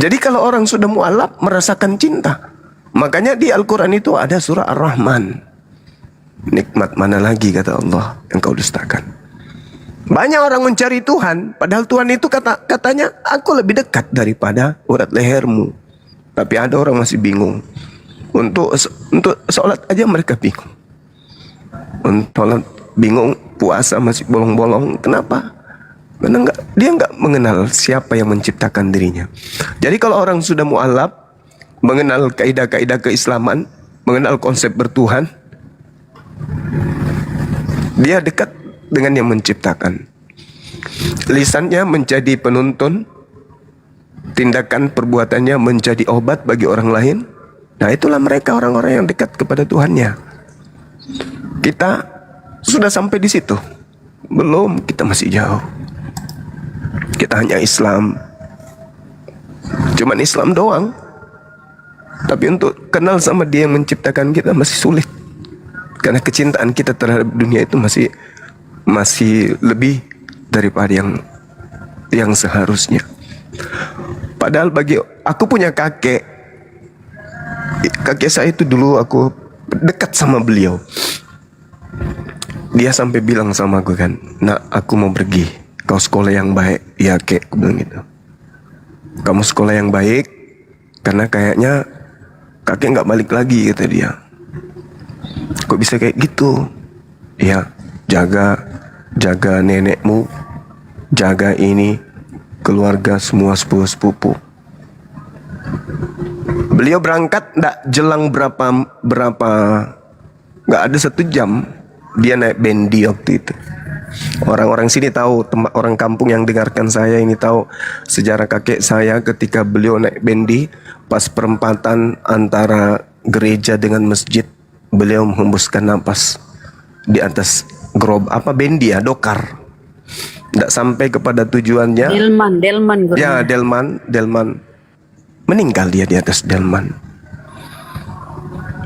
Jadi kalau orang sudah mualaf merasakan cinta. Makanya di Al-Quran itu ada surah Ar-Rahman. Nikmat mana lagi kata Allah yang kau dustakan. Banyak orang mencari Tuhan. Padahal Tuhan itu katanya aku lebih dekat daripada urat lehermu. Tapi ada orang masih bingung. Untuk sholat aja mereka bingung. Untuk sholat bingung, puasa masih bolong-bolong. Kenapa? Karena dia nggak mengenal siapa yang menciptakan dirinya. Jadi kalau orang sudah mu'alaf, mengenal kaidah-kaidah keislaman, mengenal konsep bertuhan, dia dekat dengan yang menciptakan. Lisannya menjadi penuntun, tindakan perbuatannya menjadi obat bagi orang lain. Nah itulah mereka orang-orang yang dekat kepada Tuhannya. Kita sudah sampai di situ? Belum, kita masih jauh. Kita hanya Islam. Cuman Islam doang. Tapi untuk kenal sama dia yang menciptakan kita masih sulit. Karena kecintaan kita terhadap dunia itu masih lebih daripada yang seharusnya. Padahal bagi aku punya kakek saya itu dulu aku dekat sama beliau. Dia sampai bilang sama aku kan, nak aku mau pergi, kau sekolah yang baik. Ya kek, aku bilang gitu. Kamu sekolah yang baik, karena kayaknya kakek nggak balik lagi kata dia. Kok bisa kayak gitu? Ya jaga nenekmu, jaga ini keluarga semua sepupu. Beliau berangkat ndak jelang berapa nggak ada 1 jam Dia naik bendi waktu itu. Orang-orang sini tahu, orang kampung yang dengarkan saya ini tahu sejarah kakek saya ketika beliau naik bendi pas perempatan antara gereja dengan masjid, beliau menghembuskan napas di atas bendi ya, dokar. Tidak sampai kepada tujuannya. Delman guru. Ya, delman. Meninggal dia di atas delman.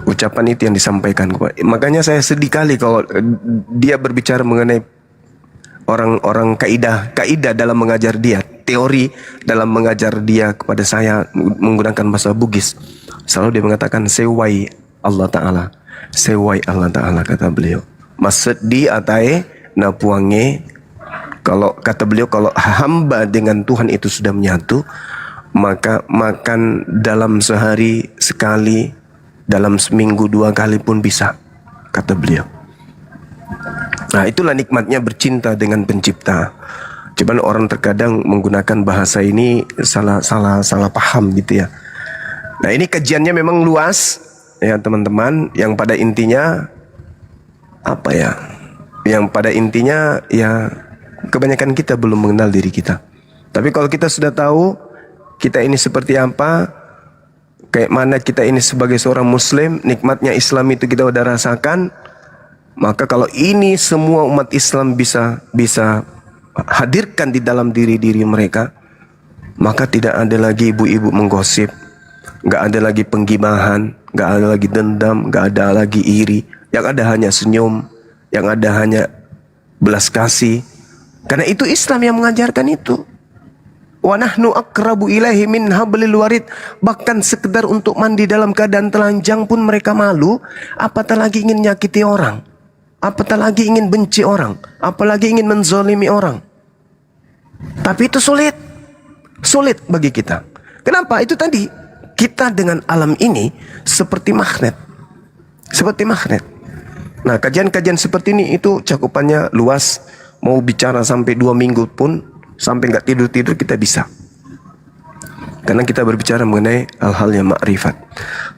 Ucapan itu yang disampaikan. Makanya saya sedih kali kalau dia berbicara mengenai orang-orang kaidah dalam mengajar dia, teori dalam mengajar dia kepada saya menggunakan bahasa Bugis. Selalu dia mengatakan sewai Allah Ta'ala. Sewai Allah Ta'ala, kata beliau. Maksud di atai napuange, kalau kata beliau, kalau hamba dengan Tuhan itu sudah menyatu, maka makan dalam sehari sekali, dalam seminggu 2 kali pun bisa, kata beliau. Nah, itulah nikmatnya bercinta dengan pencipta. Cuman orang terkadang menggunakan bahasa ini salah paham gitu ya. Nah, ini kajiannya memang luas ya teman-teman, yang pada intinya apa ya? Yang pada intinya ya kebanyakan kita belum mengenal diri kita. Tapi kalau kita sudah tahu kita ini seperti apa, kayak mana kita ini sebagai seorang muslim, nikmatnya Islam itu kita udah rasakan, maka kalau ini semua umat Islam bisa hadirkan di dalam diri-diri mereka, maka tidak ada lagi ibu-ibu menggosip, nggak ada lagi penggibahan, nggak ada lagi dendam, nggak ada lagi iri. Yang ada hanya senyum, yang ada hanya belas kasih. Karena itu Islam yang mengajarkan itu. Wa nahnu aqrabu ilaihi min hablil warid. Bahkan sekedar untuk mandi dalam keadaan telanjang pun mereka malu, apatah lagi ingin nyakiti orang, apatah lagi ingin benci orang, apalagi ingin menzolimi orang. Tapi itu sulit bagi kita. Kenapa? Itu tadi, kita dengan alam ini seperti magnet. Nah, kajian-kajian seperti ini itu cakupannya luas. Mau bicara sampai 2 minggu pun, sampai nggak tidur-tidur kita bisa. Karena kita berbicara mengenai hal-hal yang makrifat.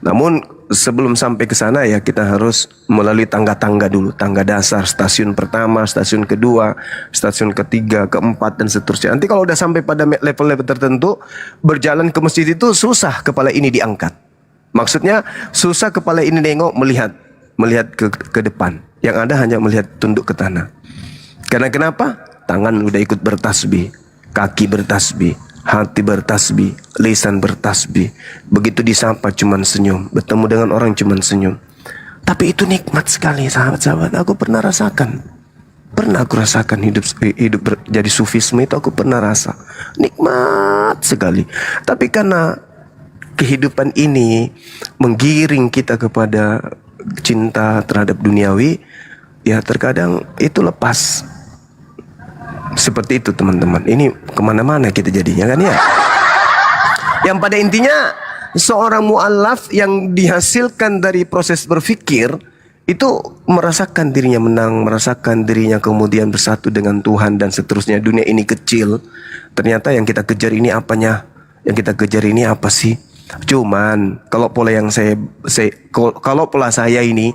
Namun sebelum sampai ke sana ya kita harus melalui tangga-tangga dulu. Tangga dasar, stasiun pertama, stasiun kedua, stasiun ketiga, keempat, dan seterusnya. Nanti kalau udah sampai pada level-level tertentu, berjalan ke masjid itu susah kepala ini diangkat. Maksudnya susah kepala ini nengok melihat ke depan. Yang ada hanya melihat tunduk ke tanah. Karena kenapa? Tangan udah ikut bertasbih, kaki bertasbih, hati bertasbih, lisan bertasbih. Begitu disapa cuman senyum, bertemu dengan orang cuman senyum. Tapi itu nikmat sekali sahabat-sahabat. Aku pernah rasakan. Pernah aku rasakan hidup jadi sufisme itu, aku pernah rasa. Nikmat sekali. Tapi karena kehidupan ini menggiring kita kepada cinta terhadap duniawi, ya terkadang itu lepas. Seperti itu teman-teman. Ini kemana-mana kita jadinya kan ya. Yang pada intinya seorang mu'allaf yang dihasilkan dari proses berpikir itu merasakan dirinya menang, merasakan dirinya kemudian bersatu dengan Tuhan dan seterusnya. Dunia ini kecil. Ternyata yang kita kejar ini apanya? Yang kita kejar ini apa sih? Cuman kalau pola yang kalau pola saya ini,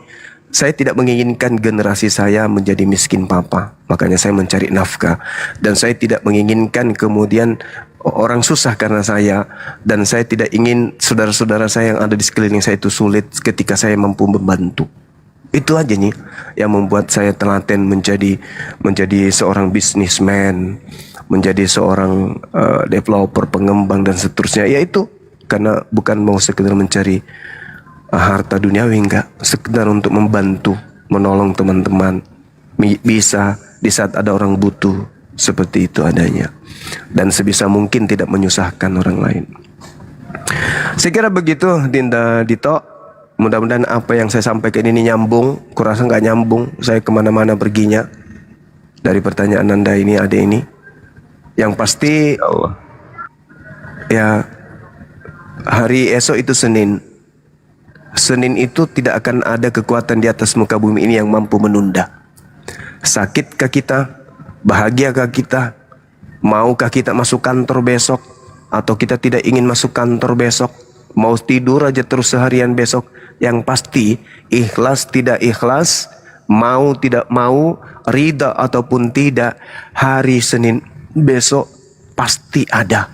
saya tidak menginginkan generasi saya menjadi miskin papa. Makanya saya mencari nafkah. Dan saya tidak menginginkan kemudian orang susah karena saya. Dan saya tidak ingin saudara-saudara saya yang ada di sekeliling saya itu sulit ketika saya mampu membantu. Itu aja nih yang membuat saya telaten menjadi seorang businessman, menjadi seorang developer, pengembang dan seterusnya. Yaitu karena bukan mau sekedar mencari harta duniawi, enggak, sekedar untuk membantu, menolong teman-teman, bisa di saat ada orang butuh, seperti itu adanya, dan sebisa mungkin tidak menyusahkan orang lain. Saya kira begitu Dinda Dito. Mudah-mudahan apa yang saya sampaikan ini nyambung. Kurasa nggak nyambung, saya kemana-mana perginya dari pertanyaan Anda ini, ada ini. Yang pasti Allah. Ya, hari esok itu Senin itu tidak akan ada kekuatan di atas muka bumi ini yang mampu menunda. Sakitkah kita? Bahagiakah kita? Maukah kita masuk kantor besok? Atau kita tidak ingin masuk kantor besok? Mau tidur aja terus seharian besok? Yang pasti ikhlas tidak ikhlas, mau tidak mau, ridha ataupun tidak, hari Senin besok pasti ada.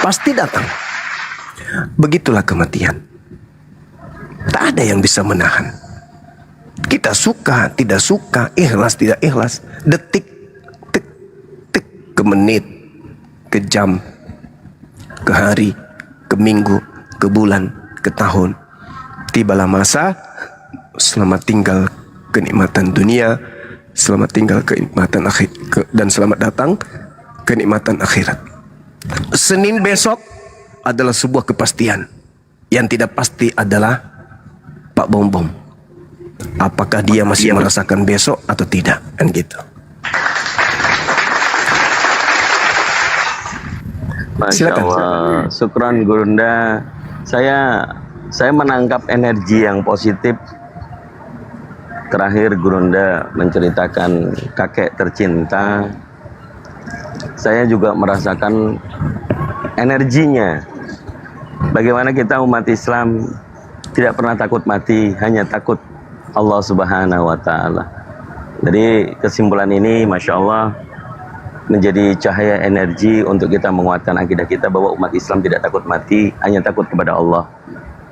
Pasti datang. Begitulah kematian. Tak ada yang bisa menahan. Kita suka, tidak suka, ikhlas, tidak ikhlas, detik, tik, tik, ke menit, ke jam, ke hari, ke minggu, ke bulan, ke tahun. Tibalah masa, selamat tinggal kenikmatan dunia, selamat tinggal kenikmatan akhir, dan selamat datang kenikmatan akhirat. Senin besok adalah sebuah kepastian. Yang tidak pasti adalah Pak Bom Bom. Apakah dia masih merasakan besok atau tidak? Kan gitu. Masya Silakan. Allah, syukran Gurunda. Saya menangkap energi yang positif. Terakhir Gurunda menceritakan kakek tercinta. Saya juga merasakan energinya. Bagaimana kita umat Islam tidak pernah takut mati, hanya takut Allah Subhanahu wa Ta'ala. Jadi kesimpulan ini, Masya Allah, menjadi cahaya energi untuk kita menguatkan akidah kita bahwa umat Islam tidak takut mati, hanya takut kepada Allah.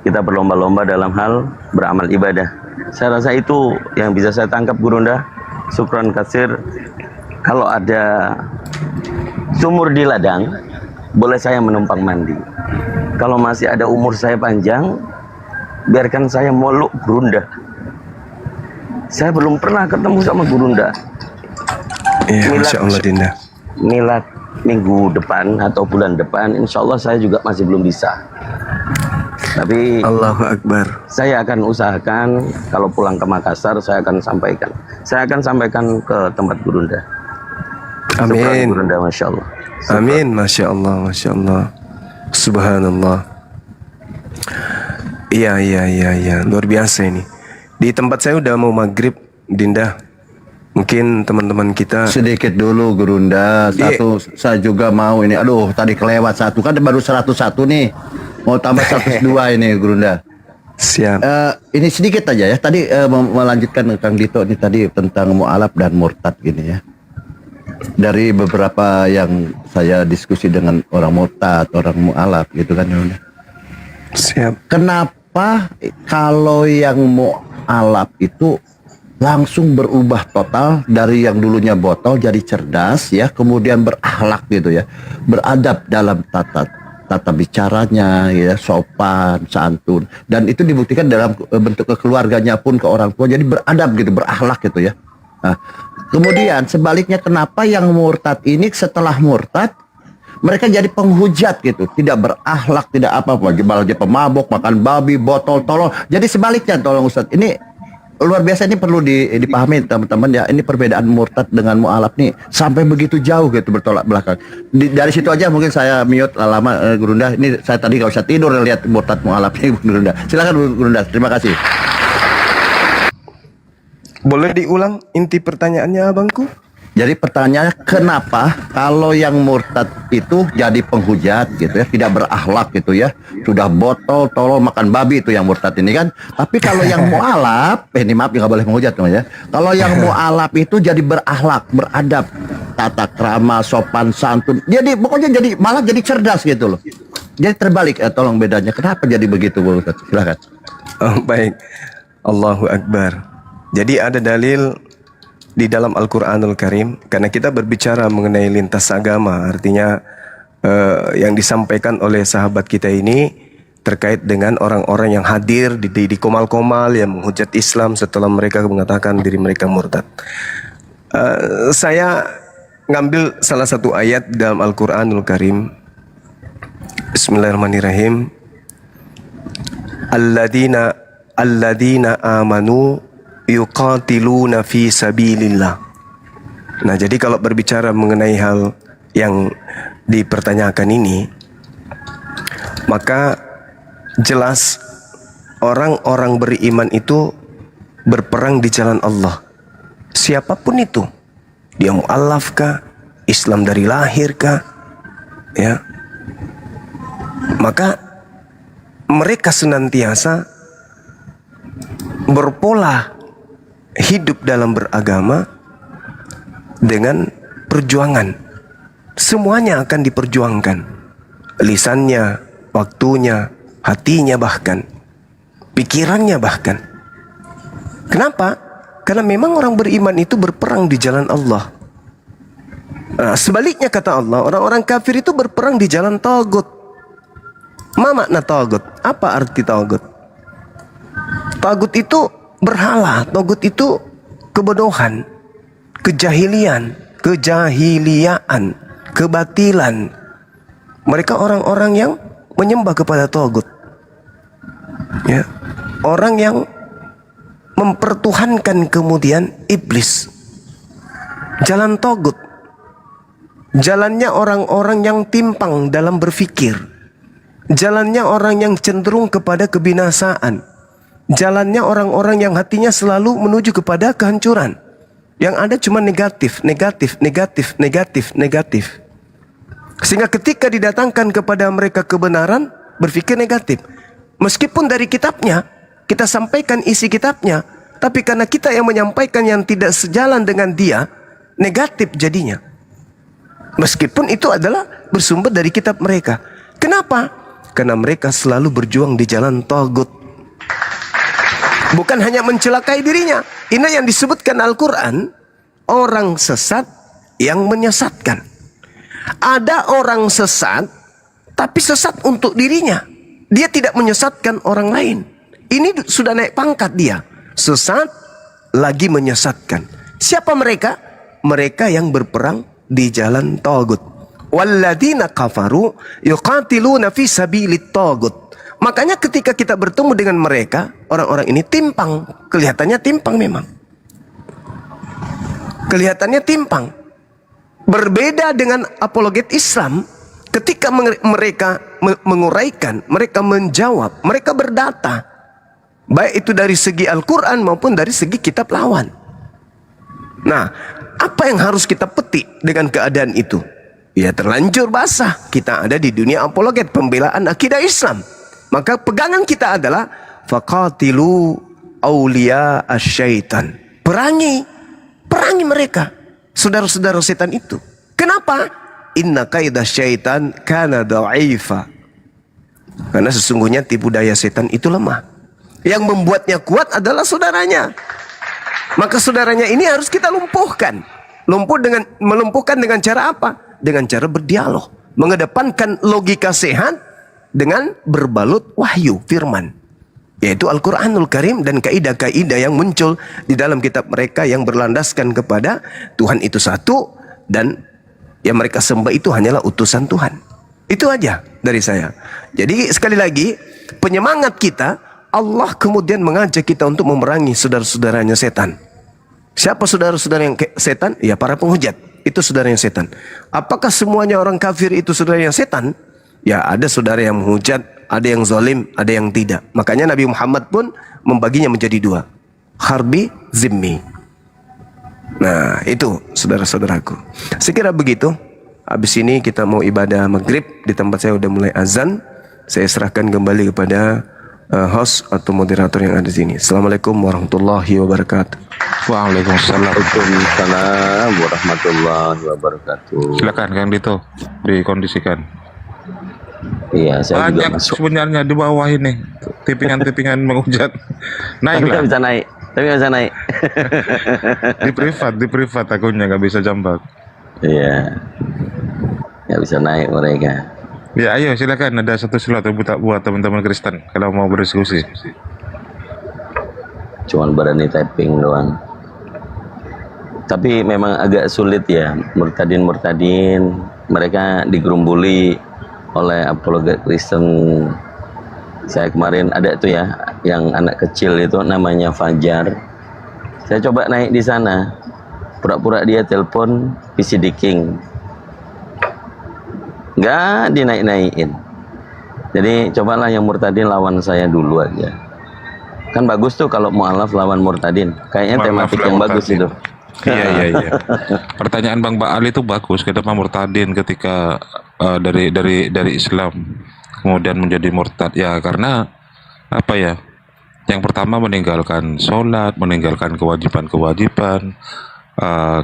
Kita berlomba-lomba dalam hal beramal ibadah. Saya rasa itu yang bisa saya tangkap, Gurunda. Syukran katsir. Kalau ada sumur di ladang, boleh saya menumpang mandi. Kalau masih ada umur saya panjang, biarkan saya moluk Gurunda. Saya belum pernah ketemu sama Gurunda. Iya, Masya Allah Dinda. Milad minggu depan atau bulan depan, insya Allah saya juga masih belum bisa. Tapi Allahu Akbar. saya akan usahakan kalau pulang ke Makassar, saya akan sampaikan. Saya akan sampaikan ke tempat Gurunda. Syukran, Amin. Gurunda, Masya Allah. Syukran. Amin, Masya Allah, Masya Allah. Subhanallah. Iya, luar biasa ini. Di tempat saya udah mau maghrib, Dinda. Mungkin teman-teman kita Sedikit dulu Gurunda. Satu, saya juga mau ini. Aduh, tadi kelewat satu. Kan baru 101 nih. Mau tambah 102 ini Gurunda. siap. Ini sedikit aja ya. Tadi melanjutkan Kang Dito ini tadi tentang mu'alaf dan murtad gini ya. Dari beberapa yang saya diskusi dengan orang murtad, orang mu'alaf gitu kan Gurunda. Siap. Kenapa kalau yang mu'alaf itu langsung berubah total dari yang dulunya botol jadi cerdas ya, kemudian berakhlak gitu ya, beradab dalam tata bicaranya ya, sopan santun, dan itu dibuktikan dalam bentuk kekeluarganya pun ke orang tua, jadi beradab gitu, berakhlak gitu ya. Nah, kemudian sebaliknya kenapa yang murtad ini setelah murtad mereka jadi penghujat gitu, tidak berakhlak, tidak apa-apa, malah jadi pemabok, makan babi, botol, tolong. Jadi sebaliknya, tolong Ustadz, ini luar biasa, ini perlu dipahami teman-teman ya. Ini perbedaan murtad dengan mu'alaf nih sampai begitu jauh gitu, bertolak belakang. Dari situ aja mungkin saya mute lama Gurunda. Ini saya tadi gak usah tidur lihat murtad mu'alafnya Gurunda. Silakan Gurunda, terima kasih. Boleh diulang inti pertanyaannya abangku? Jadi pertanyaannya, kenapa kalau yang murtad itu jadi penghujat gitu ya, tidak berakhlak gitu ya, sudah botol, tolol, makan babi itu yang murtad ini kan. Tapi kalau yang mu'alaf, ini maaf nggak boleh menghujat teman ya. Kalau yang mu'alaf itu jadi berakhlak, beradab, tata krama, sopan santun. Jadi pokoknya jadi malah jadi cerdas gitu loh. Jadi terbalik, tolong bedanya. Kenapa jadi begitu, Bu Ustaz? Silakan. Oh, baik. Allahu Akbar. Jadi ada dalil di dalam Al-Quranul Karim, karena kita berbicara mengenai lintas agama, artinya yang disampaikan oleh sahabat kita ini terkait dengan orang-orang yang hadir di komal-komal yang menghujat Islam setelah mereka mengatakan diri mereka murtad. Saya ngambil salah satu ayat dalam Al-Quranul Karim. Bismillahirrahmanirrahim. Alladzina amanu yuqatiluna fi sabilillah. Nah, jadi kalau berbicara mengenai hal yang dipertanyakan ini, maka jelas orang-orang beriman itu berperang di jalan Allah. Siapapun itu, dia mu'alaf kah, Islam dari lahir kah, ya, maka mereka senantiasa berpola hidup dalam beragama dengan perjuangan. Semuanya akan diperjuangkan. Lisannya, waktunya, hatinya bahkan, pikirannya bahkan. Kenapa? Karena memang orang beriman itu berperang di jalan Allah. Nah, sebaliknya kata Allah, orang-orang kafir itu berperang di jalan tagut. Ma makna tagut? Apa arti tagut? Tagut itu berhala, tagut itu kebodohan, kejahilian, kejahiliaan, kebatilan. Mereka orang-orang yang menyembah kepada tagut. Ya, orang yang mempertuhankan kemudian iblis. Jalan tagut. Jalannya orang-orang yang timpang dalam berfikir. Jalannya orang yang cenderung kepada kebinasaan. Jalannya orang-orang yang hatinya selalu menuju kepada kehancuran. Yang ada cuma negatif, negatif, negatif, negatif, negatif. Sehingga ketika didatangkan kepada mereka kebenaran, berpikir negatif. Meskipun dari kitabnya, kita sampaikan isi kitabnya, tapi karena kita yang menyampaikan yang tidak sejalan dengan dia, negatif jadinya. Meskipun itu adalah bersumber dari kitab mereka. Kenapa? Karena mereka selalu berjuang di jalan tagut. Bukan hanya mencelakai dirinya. Ini yang disebutkan Al-Quran, orang sesat yang menyesatkan. Ada orang sesat, tapi sesat untuk dirinya. Dia tidak menyesatkan orang lain. Ini sudah naik pangkat dia. Sesat lagi menyesatkan. Siapa mereka? Mereka yang berperang di jalan tagut. Walladzina kafaru yuqatiluna fi sabilit tagut. Makanya ketika kita bertemu dengan mereka, orang-orang ini timpang. Kelihatannya timpang memang. Kelihatannya timpang. Berbeda dengan apologet Islam, ketika mereka menguraikan, mereka menjawab, mereka berdata. Baik itu dari segi Al-Quran maupun dari segi kitab lawan. Nah, apa yang harus kita petik dengan keadaan itu? Ya terlanjur basah. Kita ada di dunia apologet, pembelaan akidah Islam. Maka pegangan kita adalah faqatilu awliya asyaitan. Perangi mereka, saudara-saudara setan itu. Kenapa? Inna kaidah syaitan kana dha'ifa. Karena sesungguhnya tipu daya setan itu lemah. Yang membuatnya kuat adalah saudaranya. Maka saudaranya ini harus kita lumpuhkan. Melumpuhkan dengan cara apa? Dengan cara berdialog, mengedepankan logika sehat dengan berbalut wahyu firman, yaitu Al-Quranul Karim dan kaidah-kaidah yang muncul di dalam kitab mereka yang berlandaskan kepada Tuhan itu satu dan yang mereka sembah itu hanyalah utusan Tuhan. Itu aja dari saya. Jadi sekali lagi, penyemangat kita, Allah kemudian mengajak kita untuk memerangi saudara-saudaranya setan. Siapa saudara-saudara yang setan? Ya para penghujat. Itu saudaranya setan. Apakah semuanya orang kafir itu saudaranya setan? Ya ada saudara yang menghujat, ada yang zalim, ada yang tidak. Makanya Nabi Muhammad pun membaginya menjadi dua. Harbi, zimmi. Nah itu saudara-saudaraku. Sekira begitu. Habis ini kita mau ibadah maghrib. Di tempat saya udah mulai azan. Saya serahkan kembali kepada host atau moderator yang ada di sini. Assalamualaikum warahmatullahi wabarakatuh. Waalaikumsalam. Waalaikumsalam warahmatullahi wabarakatuh. Silakan Kang Dito dikondisikan. Iya, saya juga Banyak masuk. sebenarnya di bawah ini tippingan-tippingan menghujat. Tapi Naik nggak lah. bisa naik. Tapi nggak bisa naik. Di privat akunnya nggak bisa jambak. Iya. Nggak bisa naik mereka. Ya ayo silakan, ada satu slot buat teman-teman Kristen kalau mau berdiskusi. Cuman berani typing doang. Tapi memang agak sulit ya, murtadin mereka digerumbuli oleh apologet Kristen. Saya kemarin ada tuh ya, yang anak kecil itu namanya Fajar. Saya coba naik di sana, pura-pura dia telepon PCD King, nggak dinaik-naikin. Jadi cobalah yang murtadin lawan saya dulu aja. Kan bagus tuh kalau mu'alaf lawan murtadin. Kayaknya Mu'alaf tematik lawan yang bagus murtadin. itu. Iya. Pertanyaan Bang Baal itu bagus. Kenapa murtadin ketika dari Islam kemudian menjadi murtad? Ya karena apa ya? Yang pertama meninggalkan sholat, meninggalkan kewajiban-kewajiban,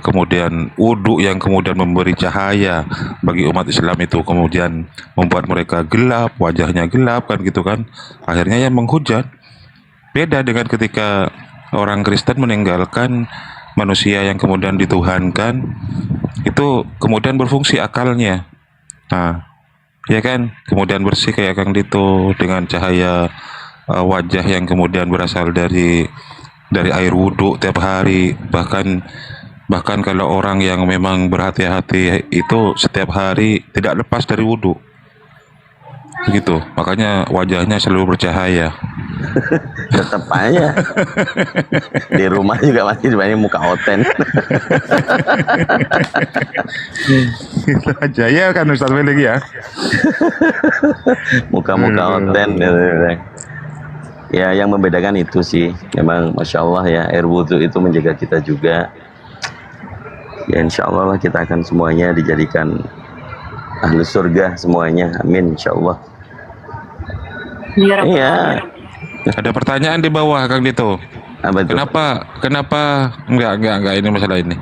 kemudian wudhu yang kemudian memberi cahaya bagi umat Islam itu kemudian membuat mereka gelap, wajahnya gelap kan gitu kan. Akhirnya yang menghujat. Beda dengan ketika orang Kristen meninggalkan manusia yang kemudian dituhankan, itu kemudian berfungsi akalnya. Nah, ya kan, kemudian bersih kayak Kang Dito dengan cahaya wajah yang kemudian berasal dari air wudhu tiap hari, bahkan kalau orang yang memang berhati-hati itu setiap hari tidak lepas dari wudhu gitu, makanya wajahnya selalu bercahaya. Tetap aja di rumah juga masih banyak muka Oten. Itu aja ya kan Ustaz Felix ya. Muka-muka Oten gitu. Ya, yang membedakan itu sih memang Masya Allah ya, air wudhu itu menjaga kita juga. Ya insya Allah lah kita akan semuanya dijadikan ahli surga semuanya, amin insya Allah. Iya. Ada pertanyaan di bawah Kang Dito. Apa itu? Kenapa enggak ini masalah ini.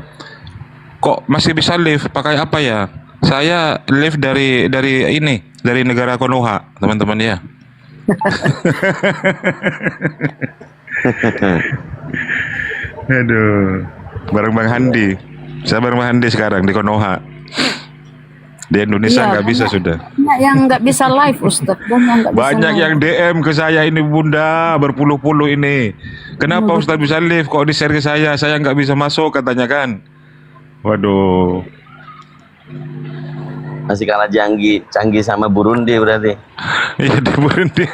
Kok masih bisa live pakai apa ya? Saya live dari negara Konoha, teman-teman ya. Aduh, bareng Bang Handi. Saya bareng Bang Handi sekarang di Konoha. Di Indonesia Iya, nggak bisa sudah. Banyak yang nggak bisa live Ustaz. Banyak yang DM ke saya ini Bunda berpuluh-puluh ini. Kenapa Ustaz bisa live? Kok di share ke saya? Saya nggak bisa masuk katanya kan. Waduh. Masih kalah canggih sama Burundi berarti. Iya di Burundi.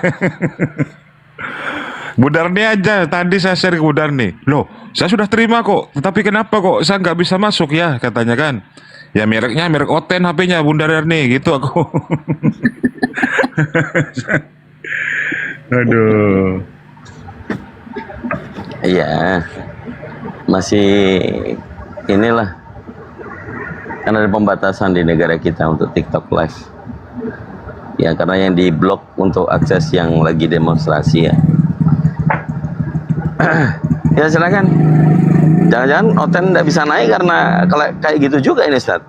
Budarni aja tadi saya share ke Budarni. Loh, saya sudah terima kok. Tapi kenapa kok saya nggak bisa masuk ya katanya kan. Ya mereknya merek Oten HP-nya Bunda Darni gitu aku. Aduh. Iya. Masih inilah. Kan ada pembatasan di negara kita untuk TikTok live. Ya karena yang diblok untuk akses yang lagi demonstrasi ya. Ya silakan. Jangan-jangan Oten tidak bisa naik karena kayak gitu juga ini Ustaz.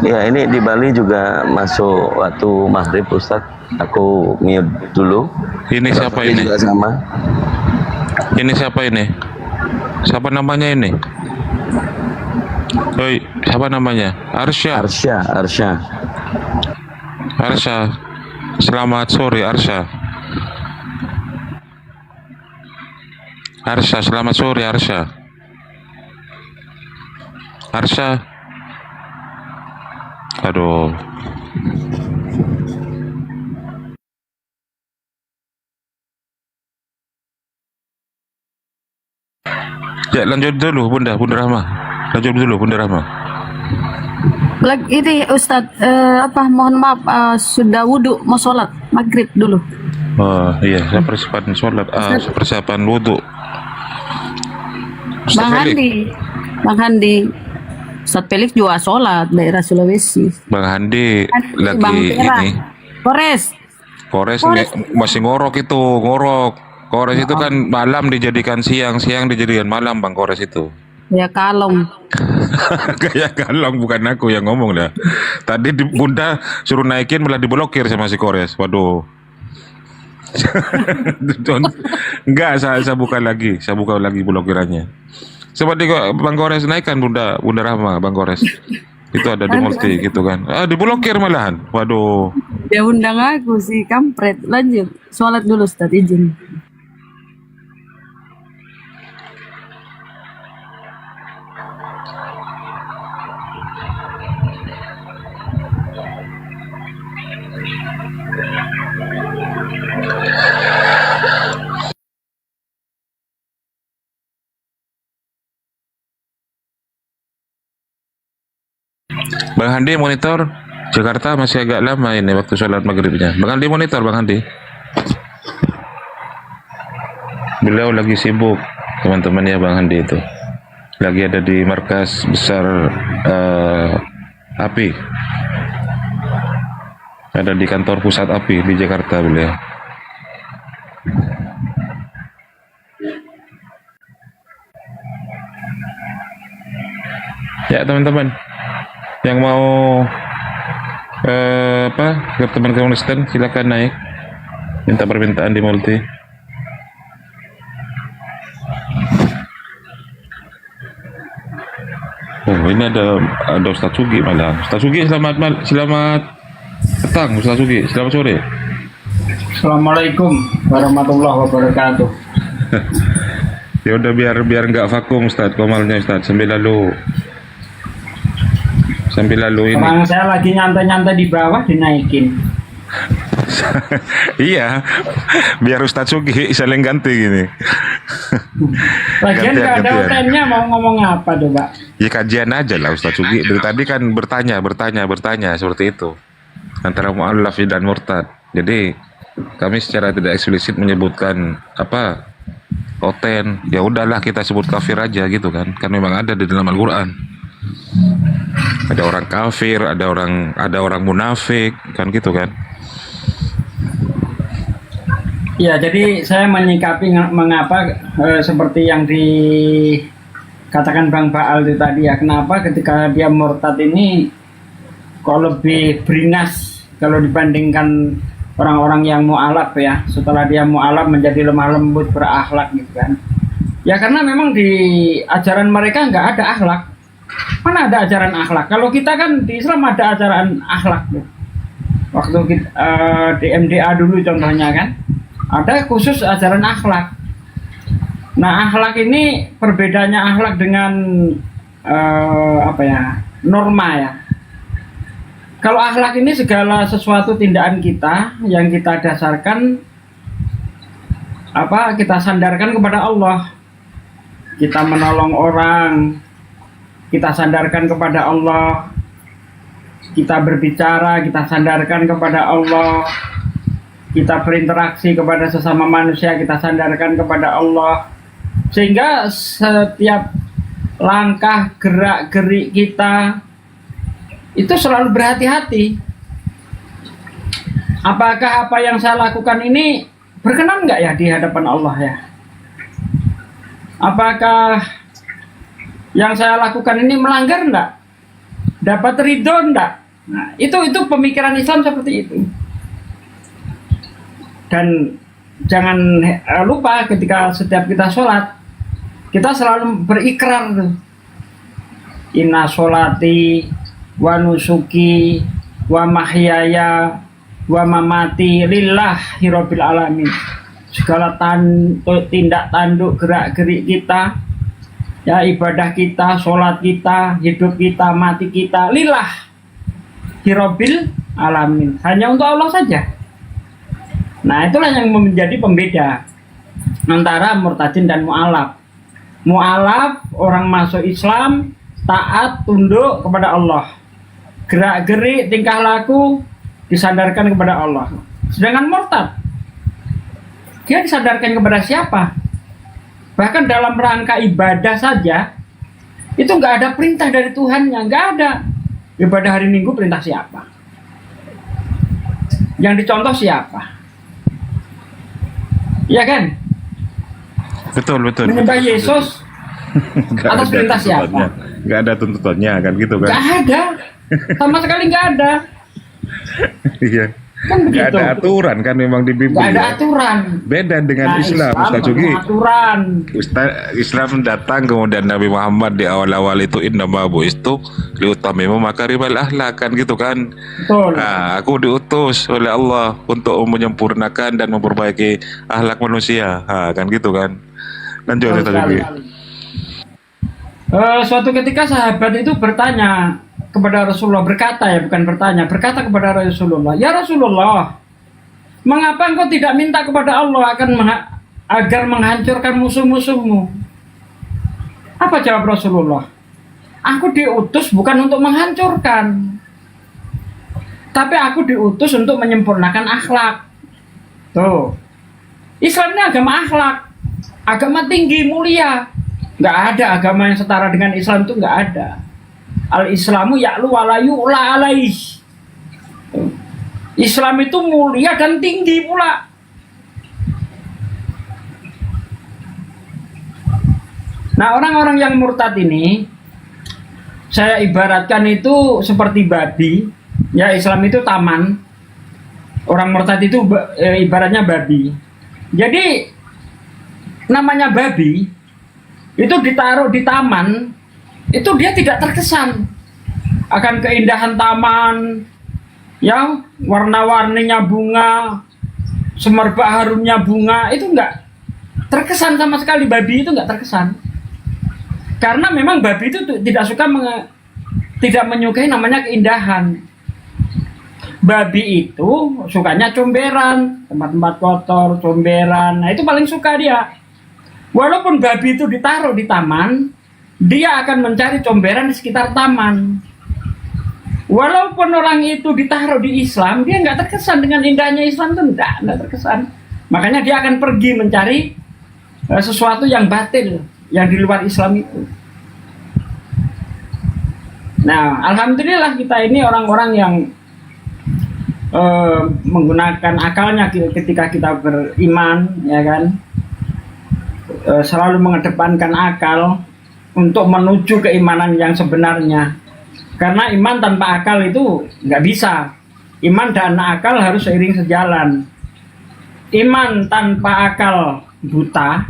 Ya ini di Bali juga masuk waktu maghrib Ustaz. Aku mute dulu. Ini siapa ini? Juga sama. Ini siapa ini? Siapa namanya ini? Hoi, siapa namanya? Arsya. Arsya. Selamat sore Arsya. Arsya, selamat sore Arsya. Arsya. Aduh. Ya lanjut dulu Bunda Rahma. Lanjut dulu Bunda Rahma. Ini Ustadz, mohon maaf, sudah wudhu mau sholat maghrib dulu. Oh iya, saya persiapan sholat, persiapan wudhu. Bang Handi, Ustadz Felix juga sholat daerah Sulawesi. Bang Handi lagi Bang Tera. ini. Kores masih ngorok. Kores itu kan malam dijadikan siang dijadikan malam Bang Kores itu. Ya kalong. Kayak kalong, bukan aku yang ngomong dah. Tadi Bunda suruh naikin malah diblokir sama si Kores. Waduh. Enggak, saya buka lagi blokirannya. Seperti kok Bang Kores naikkan Bunda Rahma, Bang Kores. Itu ada di multi gitu kan. Diblokir malahan. Waduh. Dia undang aku sih kampret. Lanjut. Sholat dulu Ustaz, izin. Bang Handi monitor Jakarta masih agak lama ini waktu sholat maghribnya. Bang Handi monitor, Bang Handi. Beliau lagi sibuk, teman-teman ya Bang Handi itu. Lagi ada di markas besar API. Ada di kantor pusat API di Jakarta beliau. Ya teman-teman, yang mau ke teman Kristen silakan naik, minta permintaan di multi. Oh, ini ada Ustaz Sugi malah. Ustaz Sugi selamat petang. Ustaz Sugi selamat sore. Assalamualaikum warahmatullahi wabarakatuh. Ya udah biar nggak vakum Ustaz komalnya Ustaz sambil lalu ini. Orang saya lagi nyantai-nyantai di bawah dinaikin. Iya, biar Ustaz Sugi saling ganti gini. Lagian nggak ada hotelnya, mau ngomong apa tuh, Pak? Ya kajian aja lah Ustaz Sugi. Dari tadi kan bertanya seperti itu antara mu'allaf dan murtad. Jadi kami secara tidak eksplisit menyebutkan oten. Ya udahlah kita sebut kafir aja gitu kan. Kan memang ada di dalam Al-Qur'an. Ada orang kafir, ada orang munafik, kan gitu kan. Ya, jadi saya menyikapi mengapa seperti yang dikatakan Bang Baal itu tadi ya. Kenapa ketika dia murtad ini kok lebih beringas kalau dibandingkan orang-orang yang mu'alaf ya. Setelah dia mu'alaf menjadi lemah lembut berakhlak gitu kan. Ya karena memang di ajaran mereka nggak ada akhlak. Mana ada ajaran akhlak? Kalau kita kan di Islam ada ajaran akhlak tuh. Waktu kita, di MDA dulu contohnya kan, ada khusus ajaran akhlak. Nah akhlak ini perbedaannya akhlak dengan norma ya. Kalau akhlak ini segala sesuatu tindakan kita yang kita dasarkan kita sandarkan kepada Allah. Kita menolong orang, kita sandarkan kepada Allah. Kita berbicara, kita sandarkan kepada Allah. Kita berinteraksi kepada sesama manusia, kita sandarkan kepada Allah. Sehingga setiap langkah gerak-gerik kita itu selalu berhati-hati. Apakah apa yang saya lakukan ini berkenan nggak ya di hadapan Allah ya? Apakah yang saya lakukan ini melanggar enggak? Dapat ridho enggak? Nah, itu pemikiran Islam seperti itu. Dan jangan lupa ketika setiap kita sholat, kita selalu berikrar tuh. Inna sholati wa nusuki wa mahyaya wa mamati lillahi rabbil alamin. Segala tindak tanduk gerak-gerik kita, ya ibadah kita, sholat kita, hidup kita, mati kita, lillah hirobil alamin, hanya untuk Allah saja. Nah itulah yang menjadi pembeda antara murtadin dan mu'alaf. Mu'alaf orang masuk Islam, taat, tunduk kepada Allah, gerak-gerik tingkah laku disandarkan kepada Allah. Sedangkan murtad, dia disandarkan kepada siapa? Bahkan dalam rangka ibadah saja itu nggak ada perintah dari Tuhannya, nggak ada. Ibadah hari Minggu perintah siapa? Yang dicontoh siapa? Ya kan? Betul. Menyembah Yesus atas perintah siapa? Nggak ada tuntutannya kan gitu kan? Nggak ada, sama sekali nggak ada. Iya. Kan begitu. Nggak ada aturan kan memang dibimbing. Nggak ada ya? aturan. Beda dengan Islam, Ustaz Sugi. Aturan. Islam datang kemudian Nabi Muhammad di awal-awal itu innama bu'istu liutamimu makarimal akhlak kan gitu kan. Betul. Nah, aku diutus oleh Allah untuk menyempurnakan dan memperbaiki akhlak manusia. Kan gitu kan. Lanjut Ustaz Sugi. Suatu ketika sahabat itu bertanya kepada Rasulullah, berkata kepada Rasulullah, ya Rasulullah, mengapa engkau tidak minta kepada Allah agar menghancurkan musuh-musuhmu? Apa jawab Rasulullah? Aku diutus bukan untuk menghancurkan, tapi aku diutus untuk menyempurnakan akhlak. Tuh, Islam ini agama akhlak, agama tinggi, mulia. Nggak ada agama yang setara dengan Islam, itu nggak ada. Al-Islamu ya'lu wa la yu'la alaih. Islam itu mulia dan tinggi pula. Nah, orang-orang yang murtad ini saya ibaratkan itu seperti babi. Ya, Islam itu taman. Orang murtad itu ibaratnya babi. Jadi namanya babi itu ditaruh di taman, itu dia tidak terkesan akan keindahan taman, ya, warna-warninya bunga, semerbak harumnya bunga, itu enggak terkesan sama sekali. Babi itu enggak terkesan. Karena memang babi itu tidak suka tidak menyukai namanya keindahan. Babi itu sukanya comberan, tempat-tempat kotor, comberan. Nah, itu paling suka dia. Walaupun babi itu ditaruh di taman, dia akan mencari comberan di sekitar taman. Walaupun orang itu ditaruh di Islam, dia nggak terkesan dengan indahnya Islam, itu nggak terkesan. Makanya dia akan pergi mencari sesuatu yang batil, yang di luar Islam itu. Nah, alhamdulillah kita ini orang-orang yang menggunakan akalnya ketika kita beriman, ya kan, selalu mengedepankan akal untuk menuju keimanan yang sebenarnya. Karena iman tanpa akal itu nggak bisa. Iman dan akal harus seiring sejalan. Iman tanpa akal buta,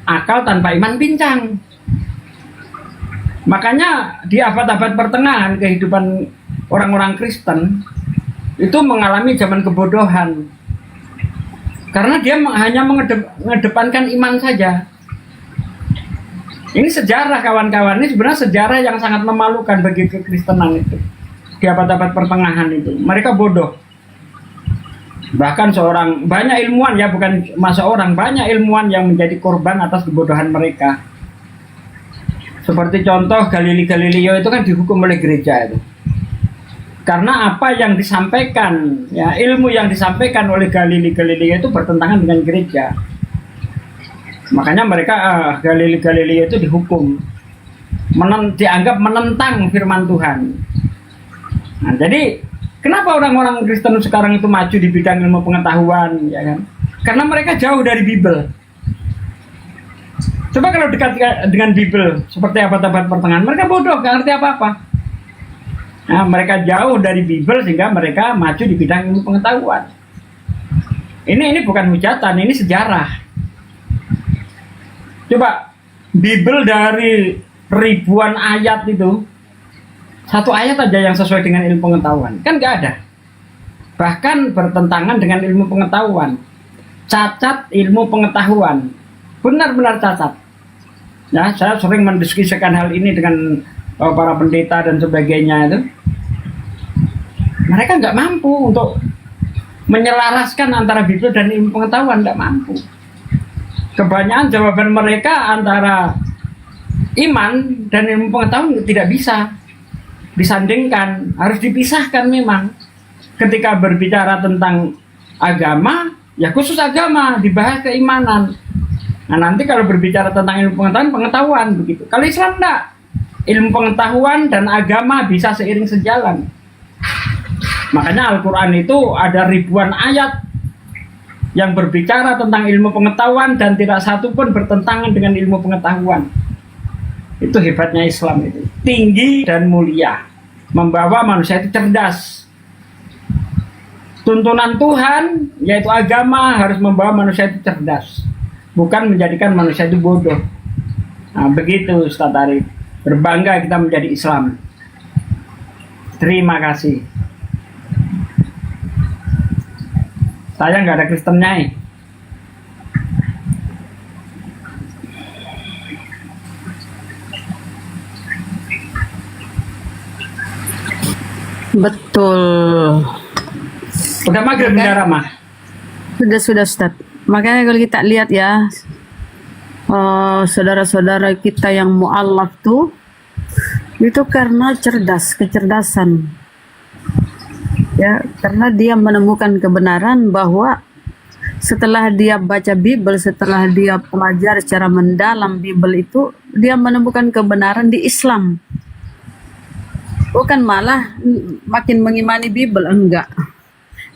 akal tanpa iman pincang. Makanya di abad-abad pertengahan kehidupan orang-orang Kristen itu mengalami zaman kebodohan. Karena dia hanya mengedepankan iman saja. Ini sejarah, kawan-kawan. Ini sebenarnya sejarah yang sangat memalukan bagi kekristenan itu. Di abad-abad pertengahan itu. Mereka bodoh. Bahkan banyak ilmuwan, ya bukan seorang, banyak ilmuwan yang menjadi korban atas kebodohan mereka. Seperti contoh Galileo itu kan dihukum oleh gereja itu. Karena apa yang disampaikan, ya, ilmu yang disampaikan oleh Galileo itu bertentangan dengan gereja. Makanya mereka Galileo itu dihukum, dianggap menentang firman Tuhan. Nah, jadi kenapa orang-orang Kristen sekarang itu maju di bidang ilmu pengetahuan, ya kan? Karena mereka jauh dari Bible. Coba kalau dekat dengan Bible seperti abad-abad pertengahan, mereka bodoh, nggak ngerti apa-apa. Nah, mereka jauh dari Bible sehingga mereka maju di bidang ilmu pengetahuan. Ini bukan hujatan, ini sejarah. Coba Bible dari ribuan ayat itu, satu ayat aja yang sesuai dengan ilmu pengetahuan, kan nggak ada. Bahkan bertentangan dengan ilmu pengetahuan, cacat ilmu pengetahuan, benar-benar cacat. Ya, saya sering mendiskusikan hal ini dengan para pendeta dan sebagainya itu. Mereka nggak mampu untuk menyelaraskan antara Bible dan ilmu pengetahuan, nggak mampu. Kebanyakan jawaban mereka antara iman dan ilmu pengetahuan tidak bisa disandingkan, harus dipisahkan memang. Ketika berbicara tentang agama, ya khusus agama, dibahas keimanan. Nah, nanti kalau berbicara tentang ilmu pengetahuan begitu. Kalau Islam enggak. Ilmu pengetahuan dan agama bisa seiring sejalan. Makanya Al-Quran itu ada ribuan ayat yang berbicara tentang ilmu pengetahuan dan tidak satu pun bertentangan dengan ilmu pengetahuan. Itu hebatnya Islam itu. Tinggi dan mulia. Membawa manusia itu cerdas. Tuntunan Tuhan, yaitu agama, harus membawa manusia itu cerdas. Bukan menjadikan manusia itu bodoh. Nah, begitu Ustaz Arif. Berbangga kita menjadi Islam. Terima kasih. Saya nggak ada Kristennya. Betul. Udah maghrib bendera mah. Sudah Ustaz. Makanya kalau kita lihat ya, saudara-saudara kita yang mu'alaf tuh, itu karena kecerdasan. Ya, karena dia menemukan kebenaran bahwa setelah dia baca Bible, setelah dia pelajari secara mendalam Bible itu, dia menemukan kebenaran di Islam. Bukan malah makin mengimani Bible, enggak.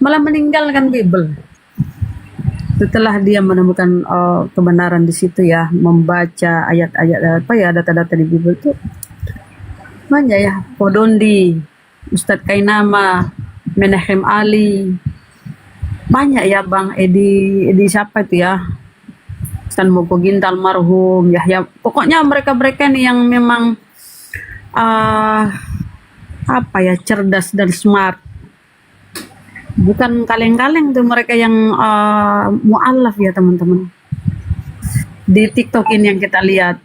Malah meninggalkan Bible. Setelah dia menemukan kebenaran di situ ya, membaca ayat-ayat apa ya, data-data di Bible itu banyak ya. Podondi, Ustadz Kainama, Menahem Ali, banyak ya Bang Edi siapa itu ya, Stan Moko Gintal marhum Yahya, pokoknya mereka-mereka nih yang memang apa ya, cerdas dan smart, bukan kaleng-kaleng tuh mereka yang mu'alaf ya teman-teman. Di TikTok ini yang kita lihat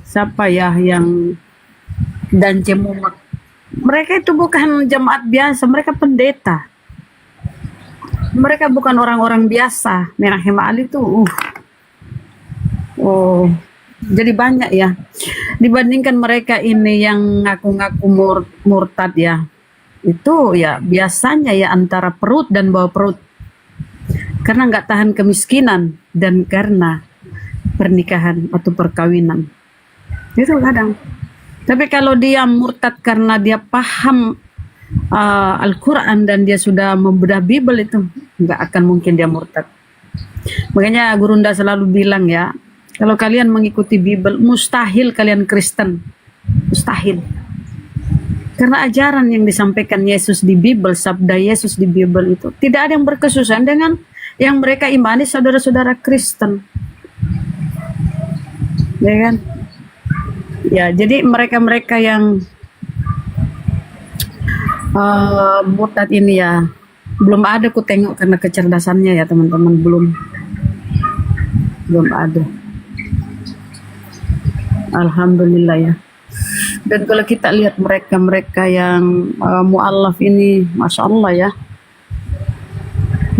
siapa ya yang dan Cemumak, mereka itu bukan jemaat biasa, mereka pendeta. Mereka bukan orang-orang biasa. Menahem Ali tuh jadi banyak ya. Dibandingkan mereka ini yang ngaku-ngaku murtad ya, itu ya biasanya ya antara perut dan bawah perut, karena nggak tahan kemiskinan dan karena pernikahan atau perkawinan itu kadang. Tapi kalau dia murtad karena dia paham Al-Quran dan dia sudah membedah Bible, itu nggak akan mungkin dia murtad. Makanya Gurunda selalu bilang ya, kalau kalian mengikuti Bible, mustahil kalian Kristen, mustahil. Karena ajaran yang disampaikan Yesus di Bible, sabda Yesus di Bible itu tidak ada yang berkesusahan dengan yang mereka imani saudara-saudara Kristen, ya kan? Ya, jadi mereka-mereka yang murtad ini ya, belum ada ku tengok karena kecerdasannya ya teman-teman, belum ada. Alhamdulillah ya. Dan kalau kita lihat mereka-mereka yang mu'alaf ini, masya Allah ya,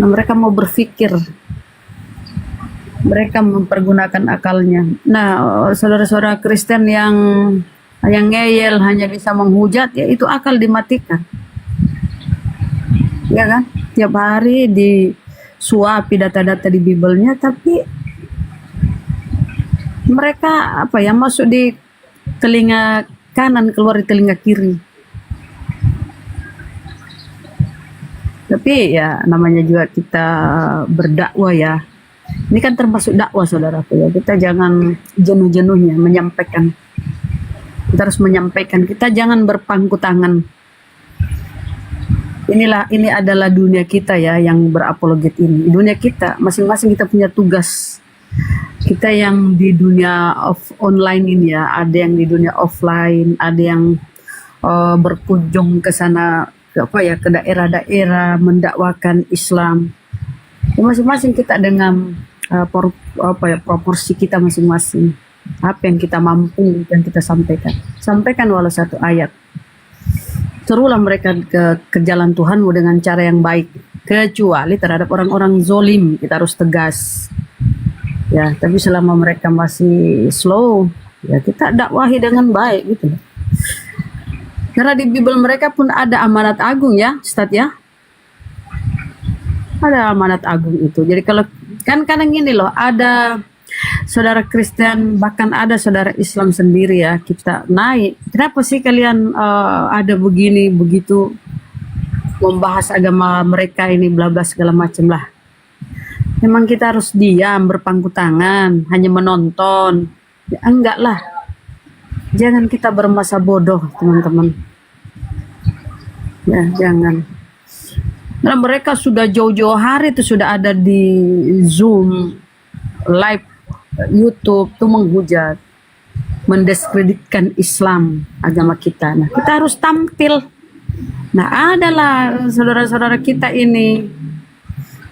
nah, mereka mau berpikir, mereka mempergunakan akalnya. Nah, saudara-saudara Kristen yang ngeyel hanya bisa menghujat, ya itu akal dimatikan. Ya kan? Tiap hari disuapi data-data di Bible-nya, tapi mereka apa ya, masuk di telinga kanan, keluar di telinga kiri. Tapi ya namanya juga kita berdakwah ya. Ini kan termasuk dakwah saudaraku ya. Kita jangan jenuh-jenuhnya menyampaikan. Kita harus menyampaikan. Kita jangan berpangku tangan. Ini adalah dunia kita ya yang berapologet ini. Dunia kita, masing-masing kita punya tugas. Kita yang di dunia online ini ya, ada yang di dunia offline, ada yang berkunjung ke sana, ke daerah-daerah mendakwakan Islam. Ya, masing-masing kita dengan proporsi kita masing-masing. Apa yang kita mampu dan kita sampaikan walau satu ayat. Serulah mereka ke jalan Tuhanmu dengan cara yang baik, kecuali terhadap orang-orang zolim kita harus tegas. Ya, tapi selama mereka masih slow, ya kita dakwahi dengan baik gitu. Karena di Bible mereka pun ada amanat agung ya, Ustaz ya. Ada amanat agung itu. Jadi kalau kan kadang gini loh, ada saudara Kristen, bahkan ada saudara Islam sendiri ya, kita naik. Kenapa sih kalian ada begini begitu membahas agama mereka ini bla bla segala macam lah. Memang kita harus diam, berpangku tangan, hanya menonton. Ya, enggak lah. Jangan kita bermasa bodoh, teman-teman. Ya, jangan. Nah, mereka sudah jauh-jauh hari itu sudah ada di Zoom, live YouTube tuh menghujat, mendiskreditkan Islam, agama kita. Nah, kita harus tampil. Nah, adalah saudara-saudara kita ini,